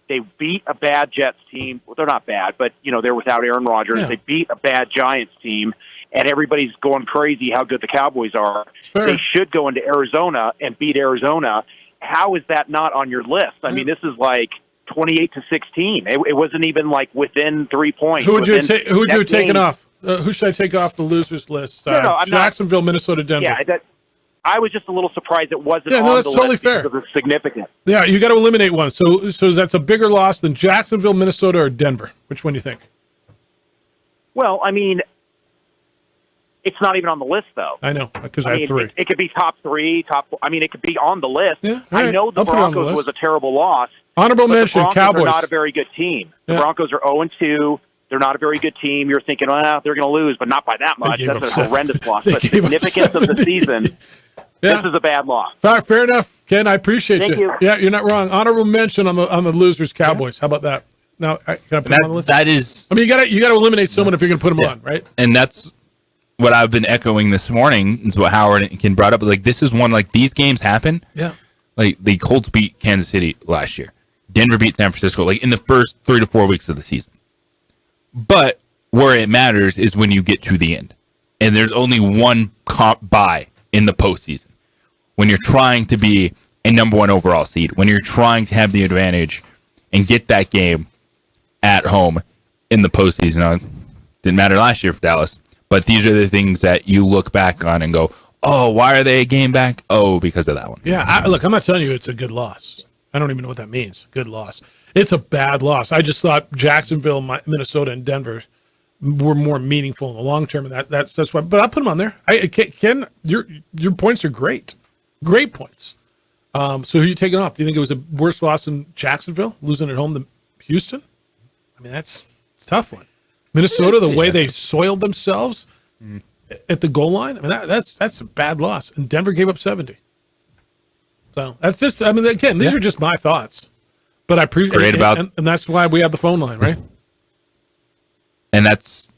They beat a bad Jets team. Well, they're not bad, but they're without Aaron Rodgers. Yeah. They beat a bad Giants team, and everybody's going crazy how good the Cowboys are. Sure. They should go into Arizona and beat Arizona. How is that not on your list? I mean, this is like 28-16. It wasn't even like within 3 points. Who would you have taken off? Who should I take off the losers list? I'm Jacksonville, Minnesota, Denver. Yeah, I was just a little surprised it wasn't on that's the totally list fair. because of the significance. Yeah, you got to eliminate one. So that's a bigger loss than Jacksonville, Minnesota, or Denver. Which one do you think? Well, I mean, it's not even on the list, though. I know, because I had three. It could be top three, it could be on the list. Yeah, I know the Broncos was a terrible loss. Honorable mention, the Broncos Cowboys. are not a very good team. The Broncos are 0-2. They're not a very good team. You're thinking, well, they're going to lose, but not by that much. That's a horrendous loss. But significance of the season, this is a bad loss. Fair enough, Ken. I appreciate Thank you. Yeah, you're not wrong. Honorable mention on the losers, Cowboys. How about that? Now, can I put them on the list? That is. I mean, you got to eliminate someone if you're going to put them on, right? And that's what I've been echoing this morning. Is what Howard and Ken brought up. Like, this is one, like, these games happen. Yeah. Like, the Colts beat Kansas City last year. Denver beat San Francisco, like, in the first 3 to 4 weeks of the season. But where it matters is when you get to the end. And there's only one comp bye in the postseason. When you're trying to be a number one overall seed, when you're trying to have the advantage and get that game at home in the postseason. Now, didn't matter last year for Dallas, but these are the things that you look back on and go, oh, why are they a game back? Oh, because of that one. Yeah, look, I'm not telling you it's a good loss. I don't even know what that means, good loss. It's a bad loss. I just thought Jacksonville, Minnesota, and Denver were more meaningful in the long term, and that's why. But I put them on there. Ken, your points are great. Great points. So who are you taking off? Do you think it was a worse loss than Jacksonville, losing at home to Houston? I mean, it's a tough one. Minnesota, the way they soiled themselves at the goal line, I mean, that's a bad loss. And Denver gave up 70. So that's just, I mean, again, these are just my thoughts. But I appreciate it. And that's why we have the phone line, right? And that's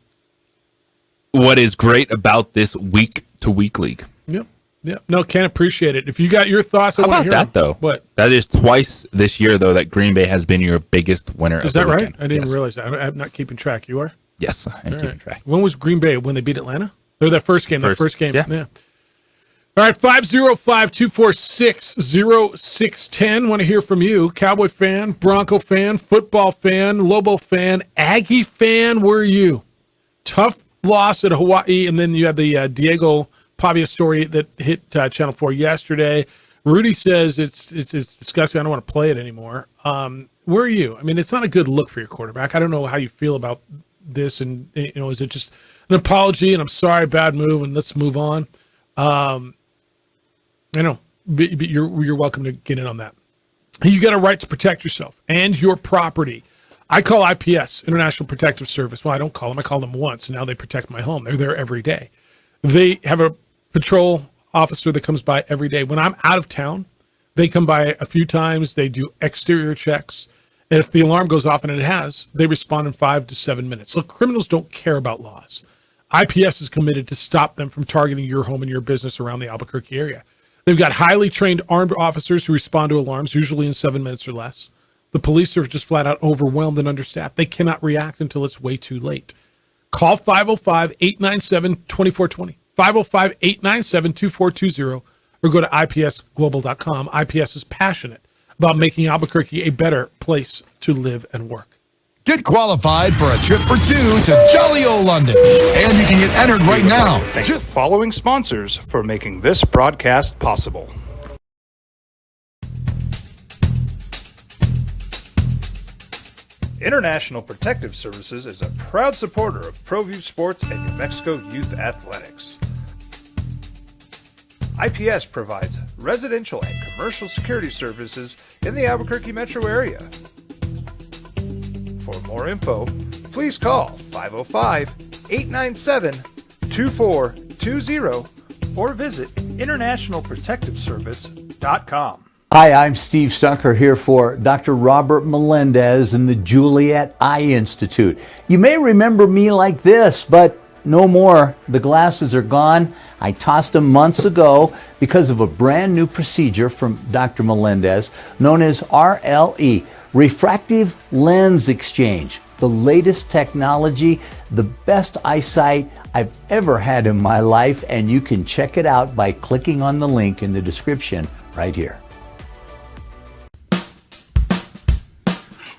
what is great about this week-to-week league. Yep. Yeah, no, can't appreciate it. If you got your thoughts, how about that though? What? That is twice this year though that Green Bay has been your biggest winner. Is that right? I didn't realize that. I'm not keeping track. You are? Yes, I'm keeping track. When was Green Bay when they beat Atlanta? Or that first game? That first game. Yeah. All right, 505-246-0610. Want to hear from you, Cowboy fan, Bronco fan, football fan, Lobo fan, Aggie fan. Where are you? Tough loss at Hawaii, and then you have the Diego Pavia story that hit Channel 4 yesterday. Rudy says it's disgusting. I don't want to play it anymore. Where are you? I mean, it's not a good look for your quarterback. I don't know how you feel about this, and is it just an apology and I'm sorry, bad move, and let's move on? I know, but you're welcome to get in on that. You got a right to protect yourself and your property. I call IPS, International Protective Service. Well, I don't call them. I call them once, and now they protect my home. They're there every day. They have a patrol officer that comes by every day. When I'm out of town, they come by a few times. They do exterior checks. And if the alarm goes off, and it has, they respond in 5 to 7 minutes. Look, criminals don't care about laws. IPS is committed to stop them from targeting your home and your business around the Albuquerque area. They've got highly trained armed officers who respond to alarms, usually in 7 minutes or less. The police are just flat out overwhelmed and understaffed. They cannot react until it's way too late. Call 505-897-2420, 505-897-2420, or go to ipsglobal.com. IPS is passionate about making Albuquerque a better place to live and work. Get qualified for a trip for two to jolly old London. And you can get entered right now. Just following sponsors for making this broadcast possible. International Protective Services is a proud supporter of ProView Sports and New Mexico Youth Athletics. IPS provides residential and commercial security services in the Albuquerque metro area. For more info, please call 505-897-2420 or visit internationalprotectiveservice.com. Hi, I'm Steve Stucker here for Dr. Robert Melendez and the Juliet Eye Institute. You may remember me like this, but no more. The glasses are gone. I tossed them months ago because of a brand new procedure from Dr. Melendez known as RLE, Refractive Lens Exchange. The latest technology, the best eyesight I've ever had in my life, and you can check it out by clicking on the link in the description right here.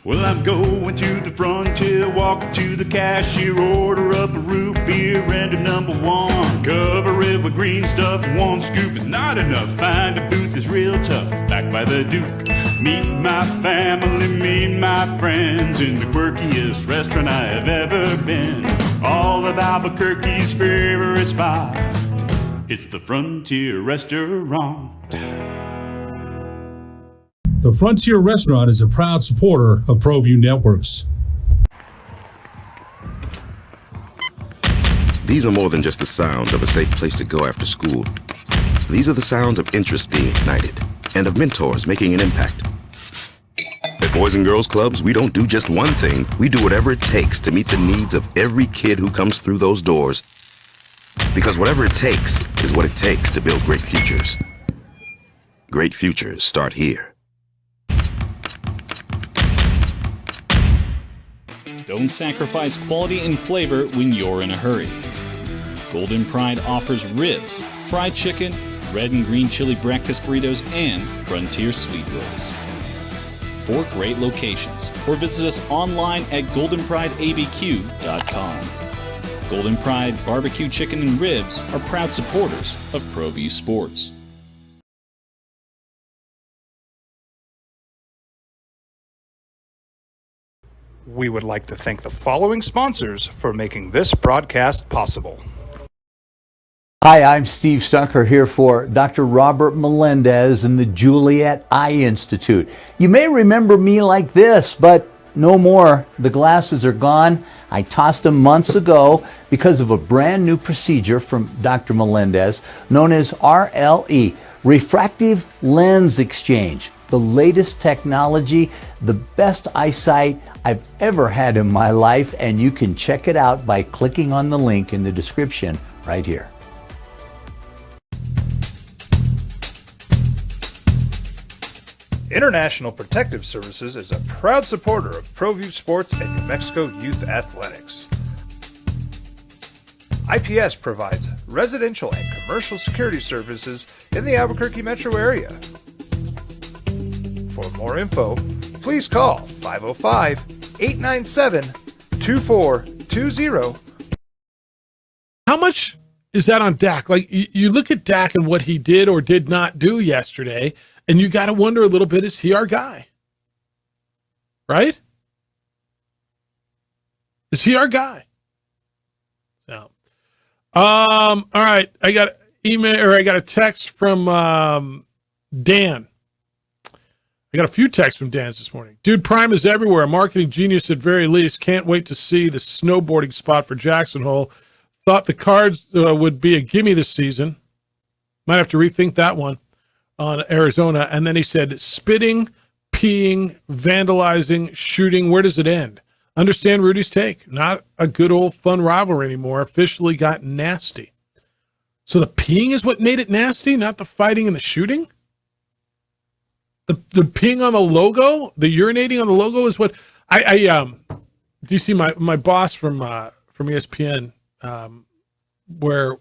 Well, I'm going to the frontier, walk up to the cashier, order up a root beer and a number one. Cover it with green stuff, one scoop is not enough. Find a booth is real tough, back by the Duke. Meet my family, meet my friends in the quirkiest restaurant I have ever been. All of Albuquerque's favorite spot, it's the Frontier Restaurant. The Frontier Restaurant is a proud supporter of ProView Networks. These are more than just the sounds of a safe place to go after school. These are the sounds of interest being ignited and of mentors making an impact. At Boys and Girls Clubs, we don't do just one thing. We do whatever it takes to meet the needs of every kid who comes through those doors. Because whatever it takes is what it takes to build great futures. Great futures start here. Don't sacrifice quality and flavor when you're in a hurry. Golden Pride offers ribs, fried chicken, red and green chili breakfast burritos, and Frontier sweet rolls. 4 great locations, or visit us online at goldenprideabq.com. Golden Pride Barbecue Chicken and Ribs are proud supporters of ProView Sports. We would like to thank the following sponsors for making this broadcast possible. Hi, I'm Steve Stucker here for Dr. Robert Melendez and the Juliet Eye Institute. You may remember me like this, but no more. The glasses are gone. I tossed them months ago because of a brand new procedure from Dr. Melendez known as RLE, Refractive Lens Exchange. The latest technology, the best eyesight I've ever had in my life, and you can check it out by clicking on the link in the description right here. International Protective Services is a proud supporter of ProView Sports and New Mexico Youth Athletics. IPS provides residential and commercial security services in the Albuquerque metro area. For more info, please call 505-897-2420. How much is that on Dak? Like, you look at Dak and what he did or did not do yesterday, and you got to wonder a little bit, is he our guy? Right? Is he our guy? So, all right. I got a text from Dan. I got a few texts from Dan's this morning. Dude, Prime is everywhere. A marketing genius at very least. Can't wait to see the snowboarding spot for Jackson Hole. Thought the Cards would be a gimme this season. Might have to rethink that one on Arizona. And then he said, spitting, peeing, vandalizing, shooting. Where does it end? Understand Rudy's take. Not a good old fun rivalry anymore. Officially got nasty. So the peeing is what made it nasty, not the fighting and the shooting? The peeing on the logo, the urinating on the logo is what do you see my boss from ESPN, where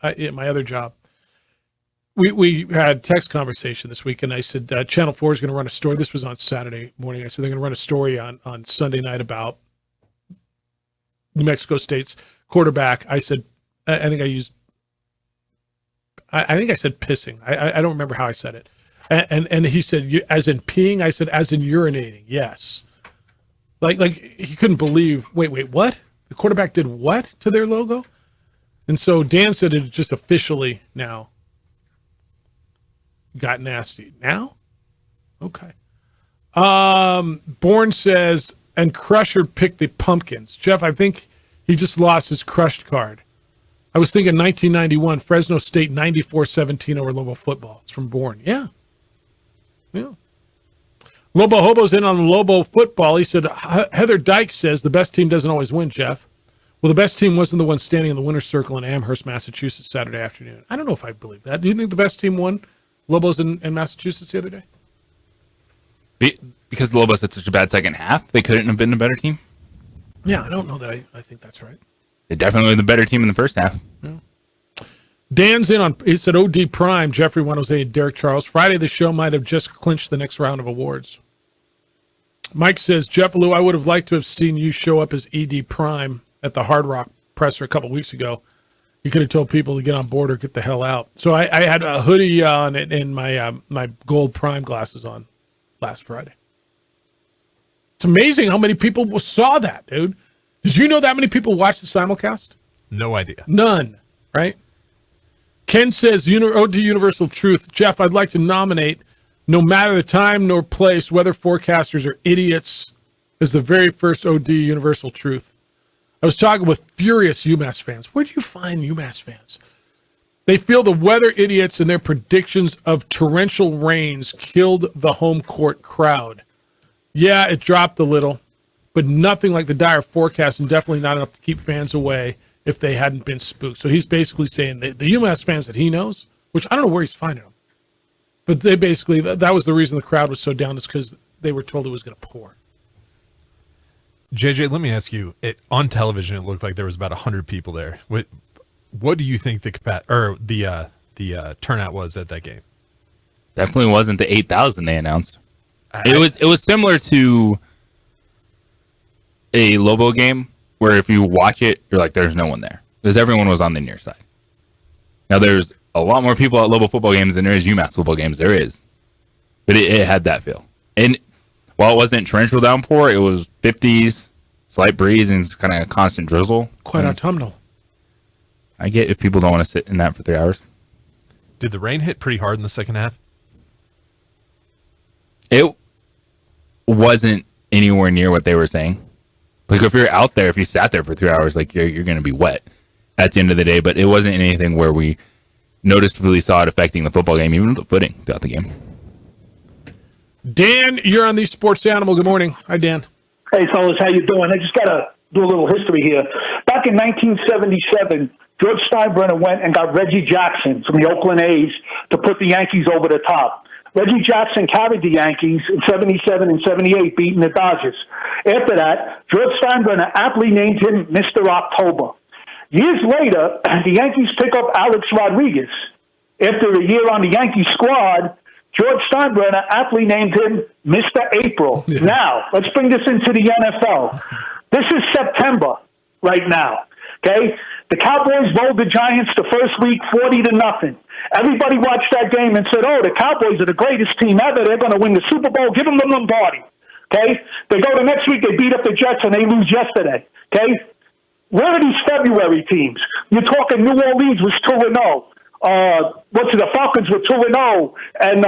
my other job, we had text conversation this week, and I said Channel 4 is going to run a story. This was on Saturday morning. I said they're going to run a story on Sunday night about New Mexico State's quarterback. I said I think I said pissing. I don't remember how I said it. And he said, as in peeing? I said, as in urinating. Yes. Like he couldn't believe, wait, what? The quarterback did what to their logo? And so Dan said it just officially now got nasty. Now? Okay. Bourne says, and Crusher picked the Pumpkins. Jeff, I think he just lost his crushed card. I was thinking 1991, Fresno State 94-17 over Lobo football. It's from Bourne. Yeah. Lobo Hobo's in on Lobo football. He said, Heather Dyke says the best team doesn't always win, Jeff. Well, the best team wasn't the one standing in the winner's circle in Amherst, Massachusetts, Saturday afternoon. I don't know if I believe that. Do you think the best team won Lobos in Massachusetts the other day? Because the Lobos had such a bad second half, they couldn't have been a better team? Yeah, I don't know that I think that's right. They definitely were the better team in the first half. Yeah. Dan's in on, he said, OD Prime, Jeffrey Juan Jose, Derek Charles. Friday, the show might have just clinched the next round of awards. Mike says, Jeff Lou, I would have liked to have seen you show up as ED Prime at the Hard Rock presser a couple weeks ago. You could have told people to get on board or get the hell out. So I had a hoodie on and my gold Prime glasses on last Friday. It's amazing how many people saw that, dude. Did you know that many people watched the simulcast? No idea. None, right? Ken says, OD Universal Truth. Jeff, I'd like to nominate, no matter the time nor place, weather forecasters are idiots, as the very first OD Universal Truth. I was talking with furious UMass fans. Where do you find UMass fans? They feel the weather idiots and their predictions of torrential rains killed the home court crowd. Yeah, it dropped a little, but nothing like the dire forecast, and definitely not enough to keep fans away if they hadn't been spooked. So he's basically saying that the UMass fans that he knows, which I don't know where he's finding them, but they basically, that was the reason the crowd was so down, is because they were told it was going to pour. JJ, let me ask you, on television, it looked like there was about 100 people there. What do you think the turnout was at that game? Definitely wasn't the 8,000 they announced. It was similar to a Lobo game where if you watch it, you're like, there's no one there, because everyone was on the near side. Now, there's a lot more people at Lobo football games than there is UMass football games. There is. But it had that feel. And while it wasn't torrential downpour, it was 50s, slight breeze, and kind of constant drizzle. Quite autumnal. I get if people don't want to sit in that for 3 hours. Did the rain hit pretty hard in the second half? It wasn't anywhere near what they were saying. Like, if you're out there, if you sat there for 3 hours, like, you're going to be wet at the end of the day. But it wasn't anything where we noticeably saw it affecting the football game, even the footing throughout the game. Dan, you're on the Sports Animal. Good morning. Hi, Dan. Hey, fellas. How you doing? I just got to do a little history here. Back in 1977, George Steinbrenner went and got Reggie Jackson from the Oakland A's to put the Yankees over the top. Reggie Jackson carried the Yankees in 77 and 78, beating the Dodgers. After that, George Steinbrenner aptly named him Mr. October. Years later, the Yankees pick up Alex Rodriguez. After a year on the Yankee squad, George Steinbrenner aptly named him Mr. April. Yeah. Now, let's bring this into the NFL. This is September right now, okay? The Cowboys rolled the Giants the first week 40-0. Everybody watched that game and said, oh, the Cowboys are the greatest team ever. They're going to win the Super Bowl. Give them the Lombardi. Okay? They go the next week, they beat up the Jets, and they lose yesterday. Okay? Where are these February teams? You're talking New Orleans was 2-0. The Falcons were 2-0, and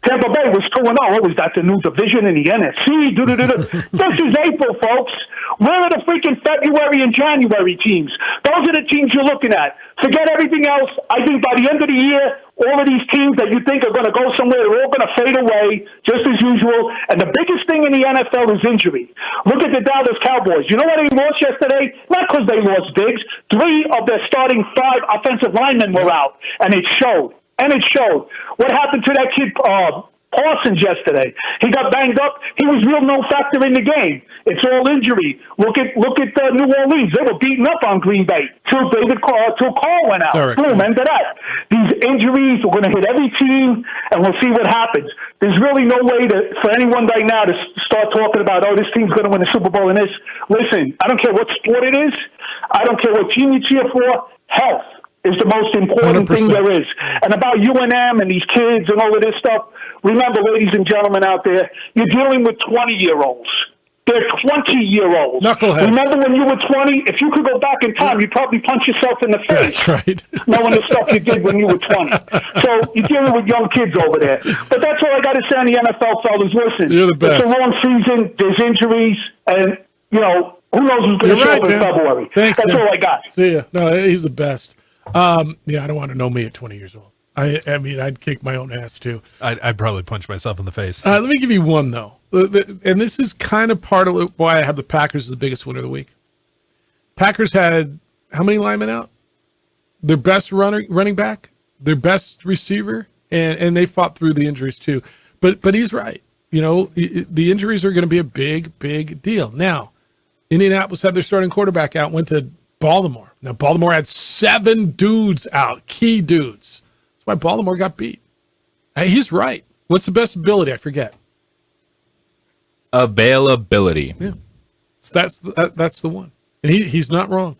Tampa Bay was 2-0. What was that, the new division in the NFC? This is April, folks. Where are the freaking February and January teams? Those are the teams you're looking at. Forget everything else. I think by the end of the year, all of these teams that you think are going to go somewhere, they're all going to fade away, just as usual. And the biggest thing in the NFL is injury. Look at the Dallas Cowboys. You know what they lost yesterday? Not because they lost Diggs. 3 of their starting 5 offensive linemen were out, and it showed. What happened to that kid, Parsons, yesterday? He got banged up. He was real no factor in the game. It's all injury. Look at New Orleans. They were beating up on Green Bay till Carl went out. Boom, end of that. These injuries are going to hit every team, and we'll see what happens. There's really no way for anyone right now to start talking about, oh, this team's going to win the Super Bowl and this. Listen, I don't care what sport it is. I don't care what team you cheer for. Health is the most important 100%. thing there is. And about UNM and these kids and all of this stuff, remember, ladies and gentlemen out there, you're dealing with 20-year-olds. They're 20-year-olds. Knuckleheads. Remember when you were 20? If you could go back in time, you'd probably punch yourself in the face. That's right. Knowing the stuff you did when you were 20. So you're dealing with young kids over there. But that's all I got to say on the NFL, fellas. Listen, You're the best. it's a long season. There's injuries. And, who knows who's going to show up in February. Thanks, that's man. all I got. See ya. No, he's the best. I don't want to know me at 20 years old. I mean, I'd kick my own ass too. I'd probably punch myself in the face. Let me give you one though, and this is kind of part of why I have the Packers as the biggest winner of the week. Packers had how many linemen out? Their best running back, their best receiver, and they fought through the injuries too. But he's right. The injuries are going to be a big deal. Now, Indianapolis had their starting quarterback out, went to Baltimore. Now, Baltimore had 7 dudes out, key dudes. That's why Baltimore got beat. He's right. What's the best ability? I forget. Availability. Yeah. So that's the one. And he's not wrong.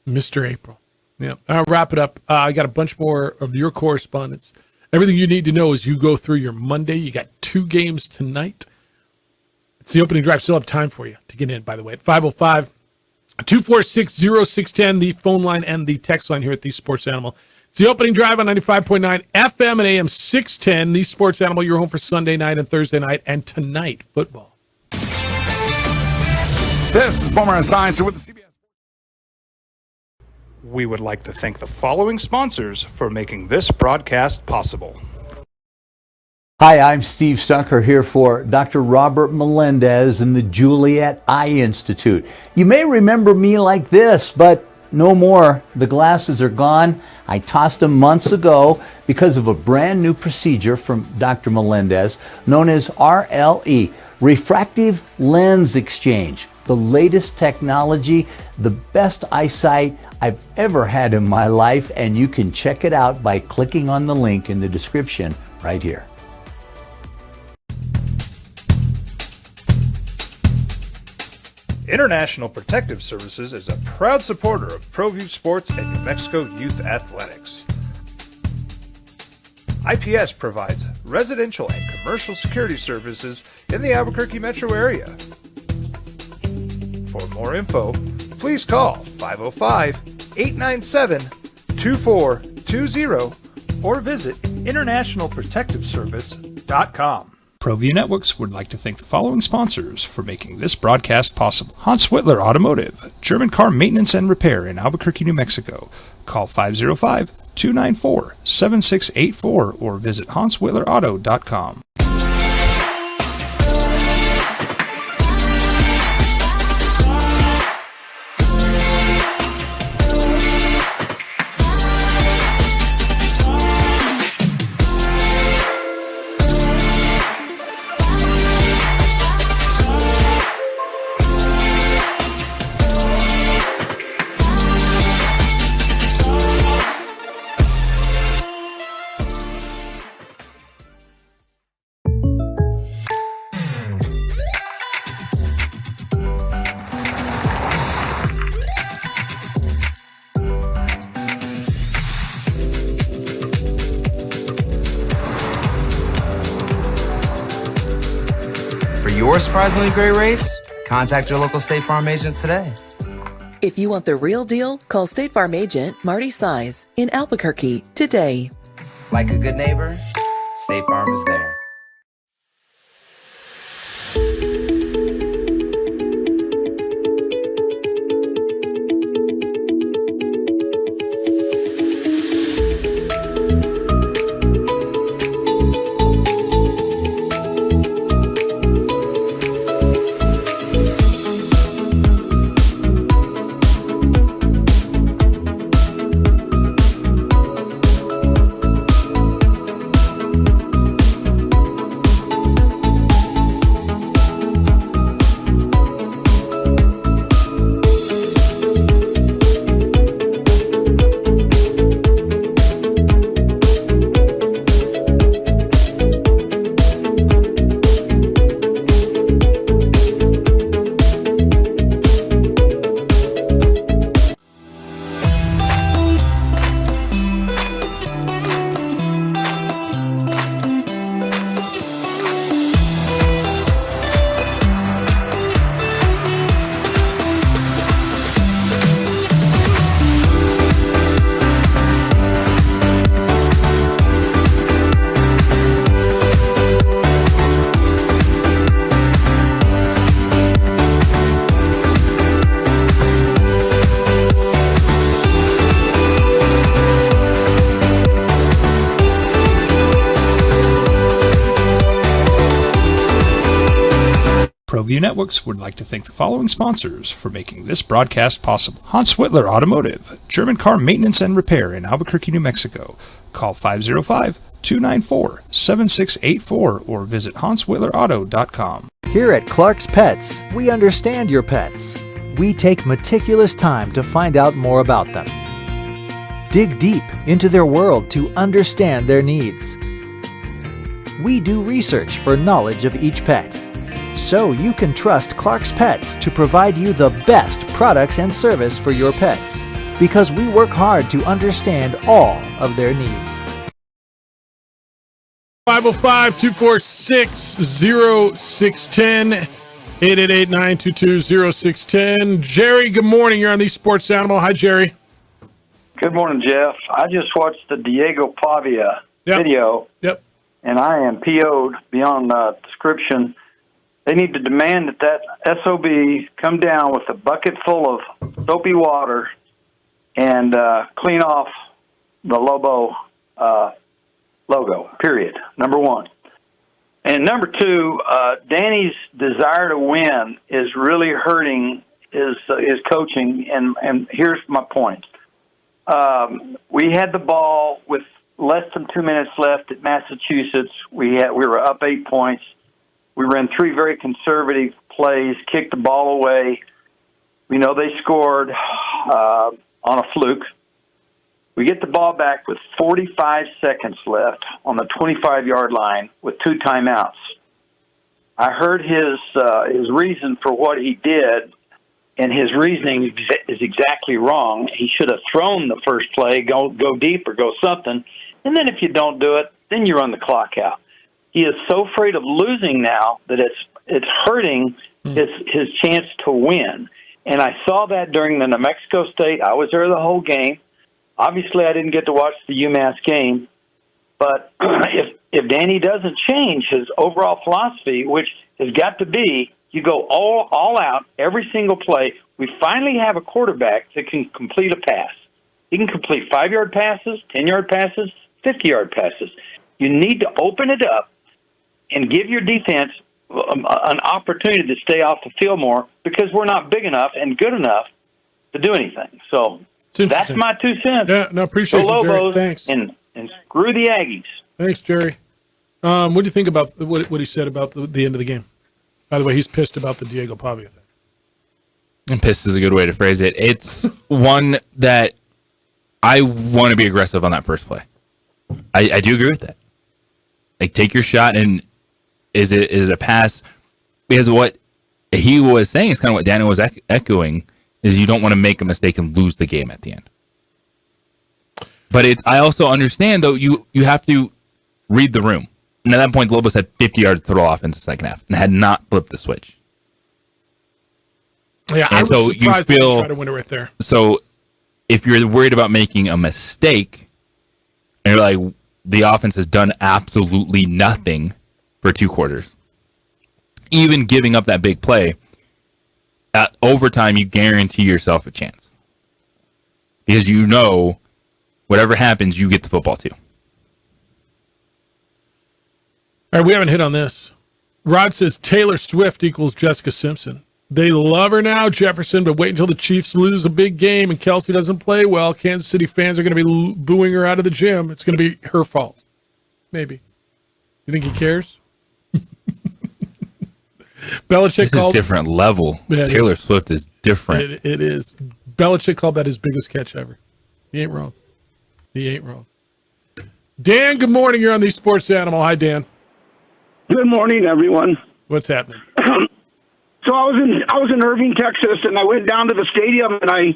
Mr. April. Yeah. I'll wrap it up. I got a bunch more of your correspondence. Everything you need to know as you go through your Monday. You got 2 games tonight. It's the opening drive. Still have time for you to get in, by the way, at 505-246-0610, the phone line and the text line here at the Sports Animal. It's the opening drive on 95.9 FM and AM 610, the Sports Animal, your home for Sunday night and Thursday night, and tonight, football. This is Boomer Esiason with the CBS. We would like to thank the following sponsors for making this broadcast possible. Hi, I'm Steve Stucker here for Dr. Robert Melendez and the Juliet Eye Institute. You may remember me like this, but no more. The glasses are gone. I tossed them months ago because of a brand new procedure from Dr. Melendez known as RLE, Refractive Lens Exchange. The latest technology, the best eyesight I've ever had in my life, and you can check it out by clicking on the link in the description right here. International Protective Services is a proud supporter of ProView Sports and New Mexico Youth Athletics. IPS provides residential and commercial security services in the Albuquerque metro area. For more info, please call 505-897-2420 or visit internationalprotectiveservice.com. ProView Networks would like to thank the following sponsors for making this broadcast possible. Hans Whitler Automotive, German car maintenance and repair in Albuquerque, New Mexico. Call 505-294-7684 or visit hanswhitlerauto.com. or surprisingly great rates, contact your local State Farm agent today. If you want the real deal, call State Farm agent Marty Size in Albuquerque today. Like a good neighbor, State Farm is there. ProView Networks would like to thank the following sponsors for making this broadcast possible. Hans Whitler Automotive, German car maintenance and repair in Albuquerque, New Mexico. Call 505-294-7684 or visit hanswhitlerauto.com. Here at Clark's Pets, we understand your pets. We take meticulous time to find out more about them. Dig deep into their world to understand their needs. We do research for knowledge of each pet, so you can trust Clark's Pets to provide you the best products and service for your pets, because we work hard to understand all of their needs. 505-246-0610, 888-922-0610. Jerry, good morning. You're on the Sports Animal. Hi, Jerry. Good morning, Jeff. I just watched the Diego Pavia video, and I am PO'd beyond description. They need to demand that SOB come down with a bucket full of soapy water and clean off the Lobo logo, period, number one. And number two, Danny's desire to win is really hurting his coaching, and here's my point. We had the ball with less than 2 minutes left at Massachusetts. We were up 8 points. We ran three very conservative plays, kicked the ball away. We know they scored on a fluke. We get the ball back with 45 seconds left on the 25-yard line with 2 timeouts. I heard his reason for what he did, and his reasoning is exactly wrong. He should have thrown the first play, go deep or go something, and then if you don't do it, then you run the clock out. He is so afraid of losing now that it's hurting his chance to win. And I saw that during the New Mexico State. I was there the whole game. Obviously, I didn't get to watch the UMass game. But if Danny doesn't change his overall philosophy, which has got to be you go all out every single play, we finally have a quarterback that can complete a pass. He can complete 5-yard passes, 10-yard passes, 50-yard passes. You need to open it up and give your defense an opportunity to stay off the field more, because we're not big enough and good enough to do anything. So that's my 2 cents. Yeah, no, appreciate the you, Jerry. Lobos. Thanks. And screw the Aggies. Thanks, Jerry. What do you think about what he said about the end of the game? By the way, he's pissed about the Diego Pavia thing. And pissed is a good way to phrase it. It's one that I want to be aggressive on that first play. I do agree with that. Like, take your shot, and is it a pass? Because what he was saying is kind of what Daniel was echoing, is you don't want to make a mistake and lose the game at the end. But I also understand, though, you have to read the room. And at that point, the Lobos had 50 yards total offense in the second half and had not flipped the switch. Yeah, and I was so surprised you they feel tried to win it right there. So if you're worried about making a mistake, and you're like, the offense has done absolutely nothing for 2 quarters, even giving up that big play, at overtime, you guarantee yourself a chance. Because you know, whatever happens, you get the football too. All right, we haven't hit on this. Rod says Taylor Swift equals Jessica Simpson. They love her now, Jefferson, but wait until the Chiefs lose a big game and Kelsey doesn't play well. Kansas City fans are going to be booing her out of the gym. It's going to be her fault. Maybe. You think he cares? Belichick This is different level. Yeah, Taylor Swift is different. It is. Belichick called that his biggest catch ever. He ain't wrong. He ain't wrong. Dan, good morning. You're on the Sports Animal. Hi, Dan. Good morning, everyone. What's happening? So I was in Irving, Texas, and I went down to the stadium and I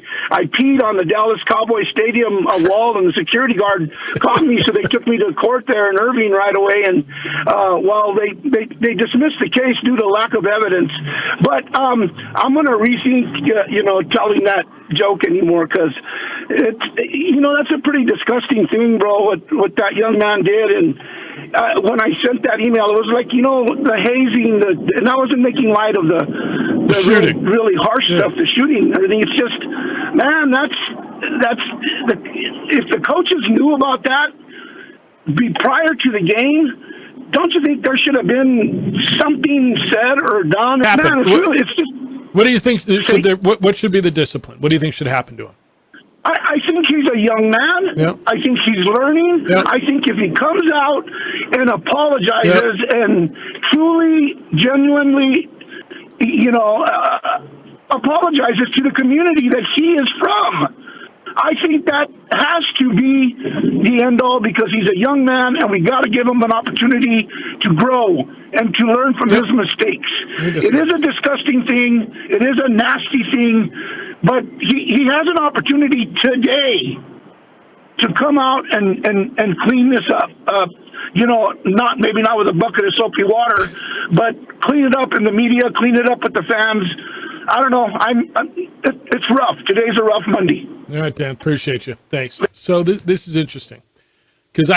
peed on the Dallas Cowboys stadium wall, and the security guard caught me, so they took me to court there in Irving right away. And well, they dismissed the case due to lack of evidence. But I'm going to rethink, telling that joke anymore, because it's that's a pretty disgusting thing, bro. What that young man did. And when I sent that email, it was like, the hazing, and I wasn't making light of the really harsh stuff, the shooting, everything. It's just, man, if the coaches knew about that prior to the game, don't you think there should have been something said or done? Man, it's just. What do you think what should be the discipline? What do you think should happen to him? I think he's a young man. Yep. I think he's learning. Yep. I think if he comes out and apologizes and truly, genuinely, apologizes to the community that he is from, I think that has to be the end all, because he's a young man and we got to give him an opportunity to grow and to learn from his mistakes. It is a disgusting thing. It is a nasty thing. But he has an opportunity today to come out and clean this up. Maybe not with a bucket of soapy water, but clean it up in the media, clean it up with the fans. I don't know. It's rough. Today's a rough Monday. All right, Dan. Appreciate you. Thanks. So this is interesting, because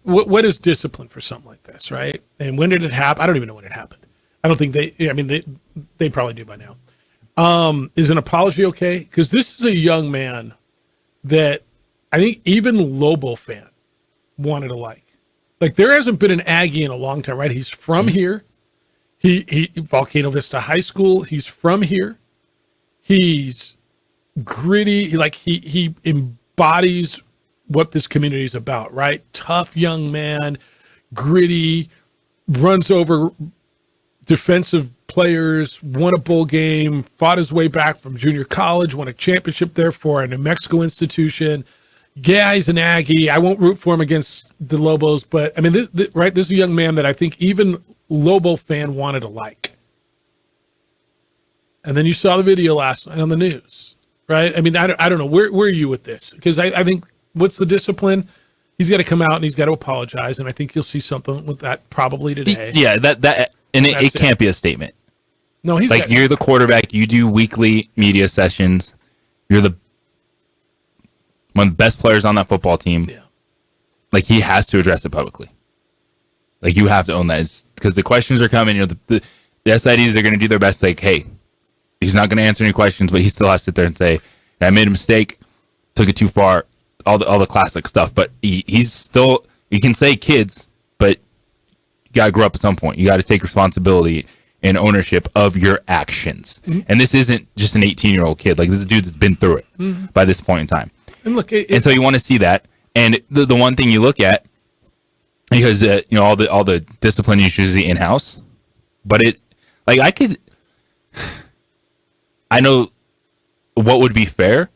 what is discipline for something like this, right? And when did it happen? I don't even know when it happened. I don't think they probably do by now. Is an apology okay? Because this is a young man that I think even Lobo fan wanted to like. Like, there hasn't been an Aggie in a long time, right? He's from here. He Volcano Vista High School. He's from here. He's gritty. He embodies what this community is about, right? Tough young man, gritty, runs over defensive players, won a bowl game, fought his way back from junior college, won a championship there for a New Mexico institution. Yeah, he's an Aggie. I won't root for him against the Lobos, but I mean, this is a young man that I think even Lobo fan wanted to like. And then you saw the video last night on the news, right? I mean, I don't know. Where are you with this? Because I think, what's the discipline? He's got to come out and he's got to apologize, and I think you'll see something with that probably today. Yeah, it can't be a statement. No, you're the quarterback. You do weekly media sessions. You're one of the best players on that football team. Yeah. Like, he has to address it publicly. Like, you have to own that. It's because the questions are coming. The SIDs are going to do their best. Like, hey, he's not going to answer any questions, but he still has to sit there and say, I made a mistake, took it too far, all the classic stuff. But he's still, you can say kids, but you got to grow up at some point. You got to take responsibility and ownership of your actions. Mm-hmm. And this isn't just an 18-year-old kid. Like, this is a dude that's been through it by this point in time. And look, and so you want to see that. And the one thing you look at, because all the discipline is usually in-house, but I know what would be fair.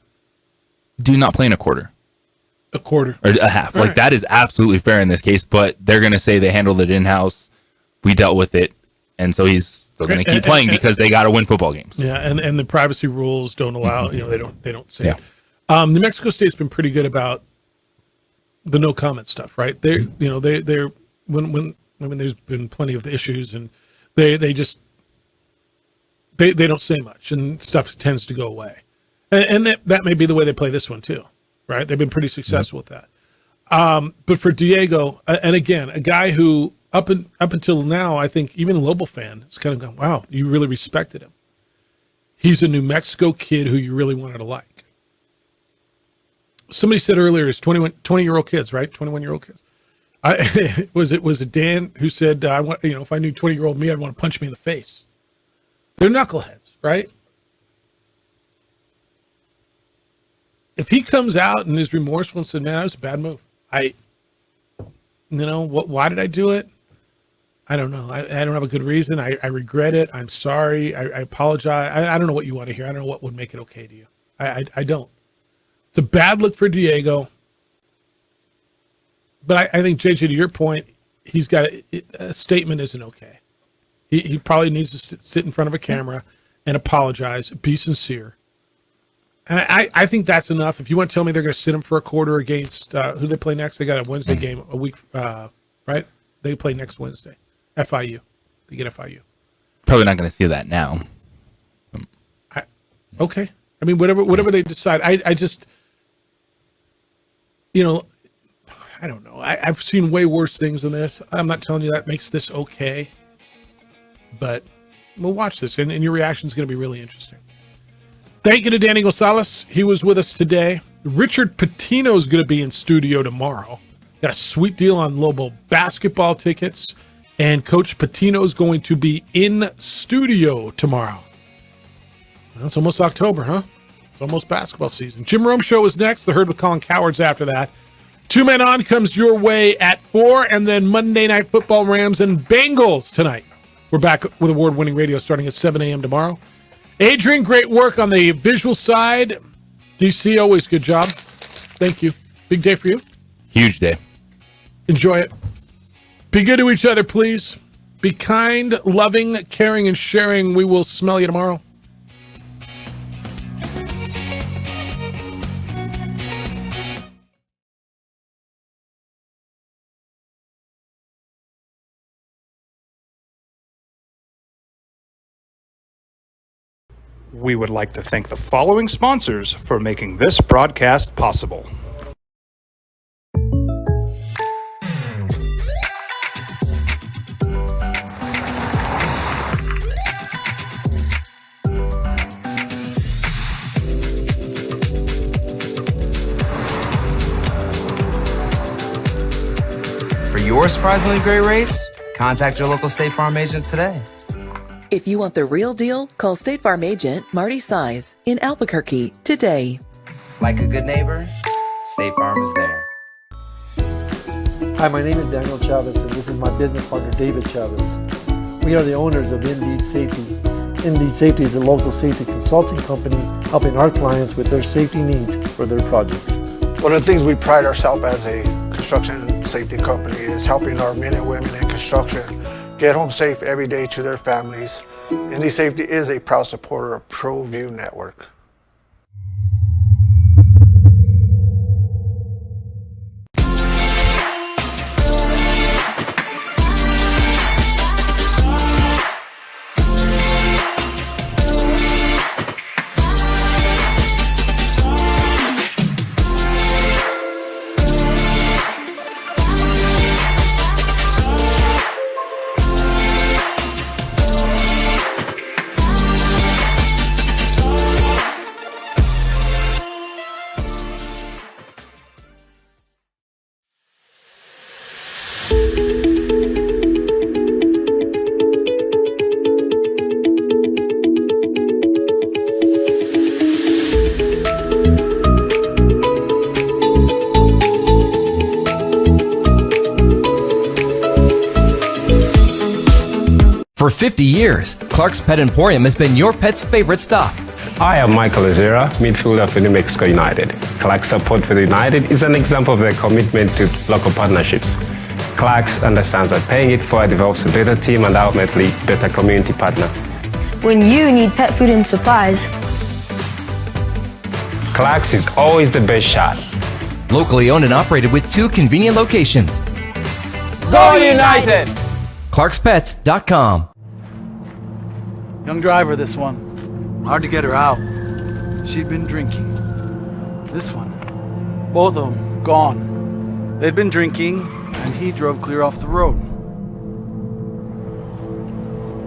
Do not play in a quarter or a half. All like right. That is absolutely fair in this case, but they're going to say they handled it in-house. We dealt with it. And so he's still going to keep playing because they got to win football games. Yeah. And the privacy rules don't allow, they don't say Yeah. it. New Mexico State's been pretty good about the no comment stuff, right? They're when there's been plenty of the issues, and they don't say much, and stuff tends to go away, and that may be the way they play this one too, right? They've been pretty successful with that. But for Diego, and again, a guy who up until now, I think even a Lobo fan is kind of going, wow, you really respected him. He's a New Mexico kid who you really wanted to like. Somebody said earlier, it's 20-year-old kids, right? 21-year-old kids. Was it Dan who said, if I knew 20-year-old me, I'd want to punch me in the face. They're knuckleheads, right? If he comes out and is remorseful and said, man, that was a bad move. Why did I do it? I don't know. I don't have a good reason. I regret it. I'm sorry. I apologize. I don't know what you want to hear. I don't know what would make it okay to you. I don't. It's a bad look for Diego. But I think, JJ, to your point, he's got a statement isn't okay. He probably needs to sit in front of a camera and apologize, be sincere. And I think that's enough. If you want to tell me they're going to sit him for a quarter against who they play next, they got a Wednesday game a week, right? They play next Wednesday. FIU. They get FIU. Probably not going to see that now. Okay. I mean, whatever they decide. I just, I don't know. I've seen way worse things than this. I'm not telling you that makes this okay. But we'll watch this, and your reaction is going to be really interesting. Thank you to Danny Gonzalez. He was with us today. Richard Pitino is going to be in studio tomorrow. Got a sweet deal on Lobo basketball tickets. And Coach Pitino is going to be in studio tomorrow. Well, it's almost October, huh? It's almost basketball season. Jim Rome Show is next. The Herd with Colin Cowards after that. 2 Men On comes your way at 4. And then Monday Night Football, Rams and Bengals tonight. We're back with award-winning radio starting at 7 a.m. tomorrow. Adrian, great work on the visual side. DC, always good job. Thank you. Big day for you. Huge day. Enjoy it. Be good to each other, please. Be kind, loving, caring, and sharing. We will smell you tomorrow. We would like to thank the following sponsors for making this broadcast possible. For your surprisingly great rates, contact your local State Farm agent today. If you want the real deal, call State Farm agent Marty Size in Albuquerque today. Like a good neighbor, State Farm is there. Hi, my name is Daniel Chavez, and this is my business partner, David Chavez. We are the owners of Indeed Safety. Indeed Safety is a local safety consulting company helping our clients with their safety needs for their projects. One of the things we pride ourselves as a construction safety company is helping our men and women in construction get home safe every day to their families. Indeed Safety is a proud supporter of ProView Network. For 50 years, Clark's Pet Emporium has been your pet's favorite stop. I am Michael Azera, midfielder for New Mexico United. Clark's support for the United is an example of their commitment to local partnerships. Clark's understands that paying it forward develops a better team and ultimately better community partner. When you need pet food and supplies, Clark's is always the best shot. Locally owned and operated with 2 convenient locations. Go United! ClarksPets.com. Young driver, this one. Hard to get her out. She'd been drinking. This one. Both of them gone. They'd been drinking, and he drove clear off the road.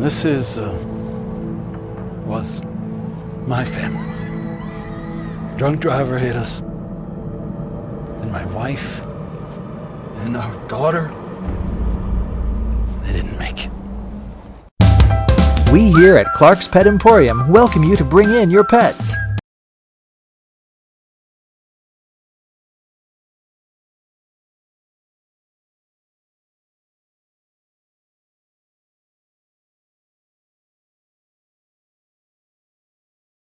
This was my family. Drunk driver hit us. And my wife and our daughter, they didn't make it. We here at Clark's Pet Emporium welcome you to bring in your pets.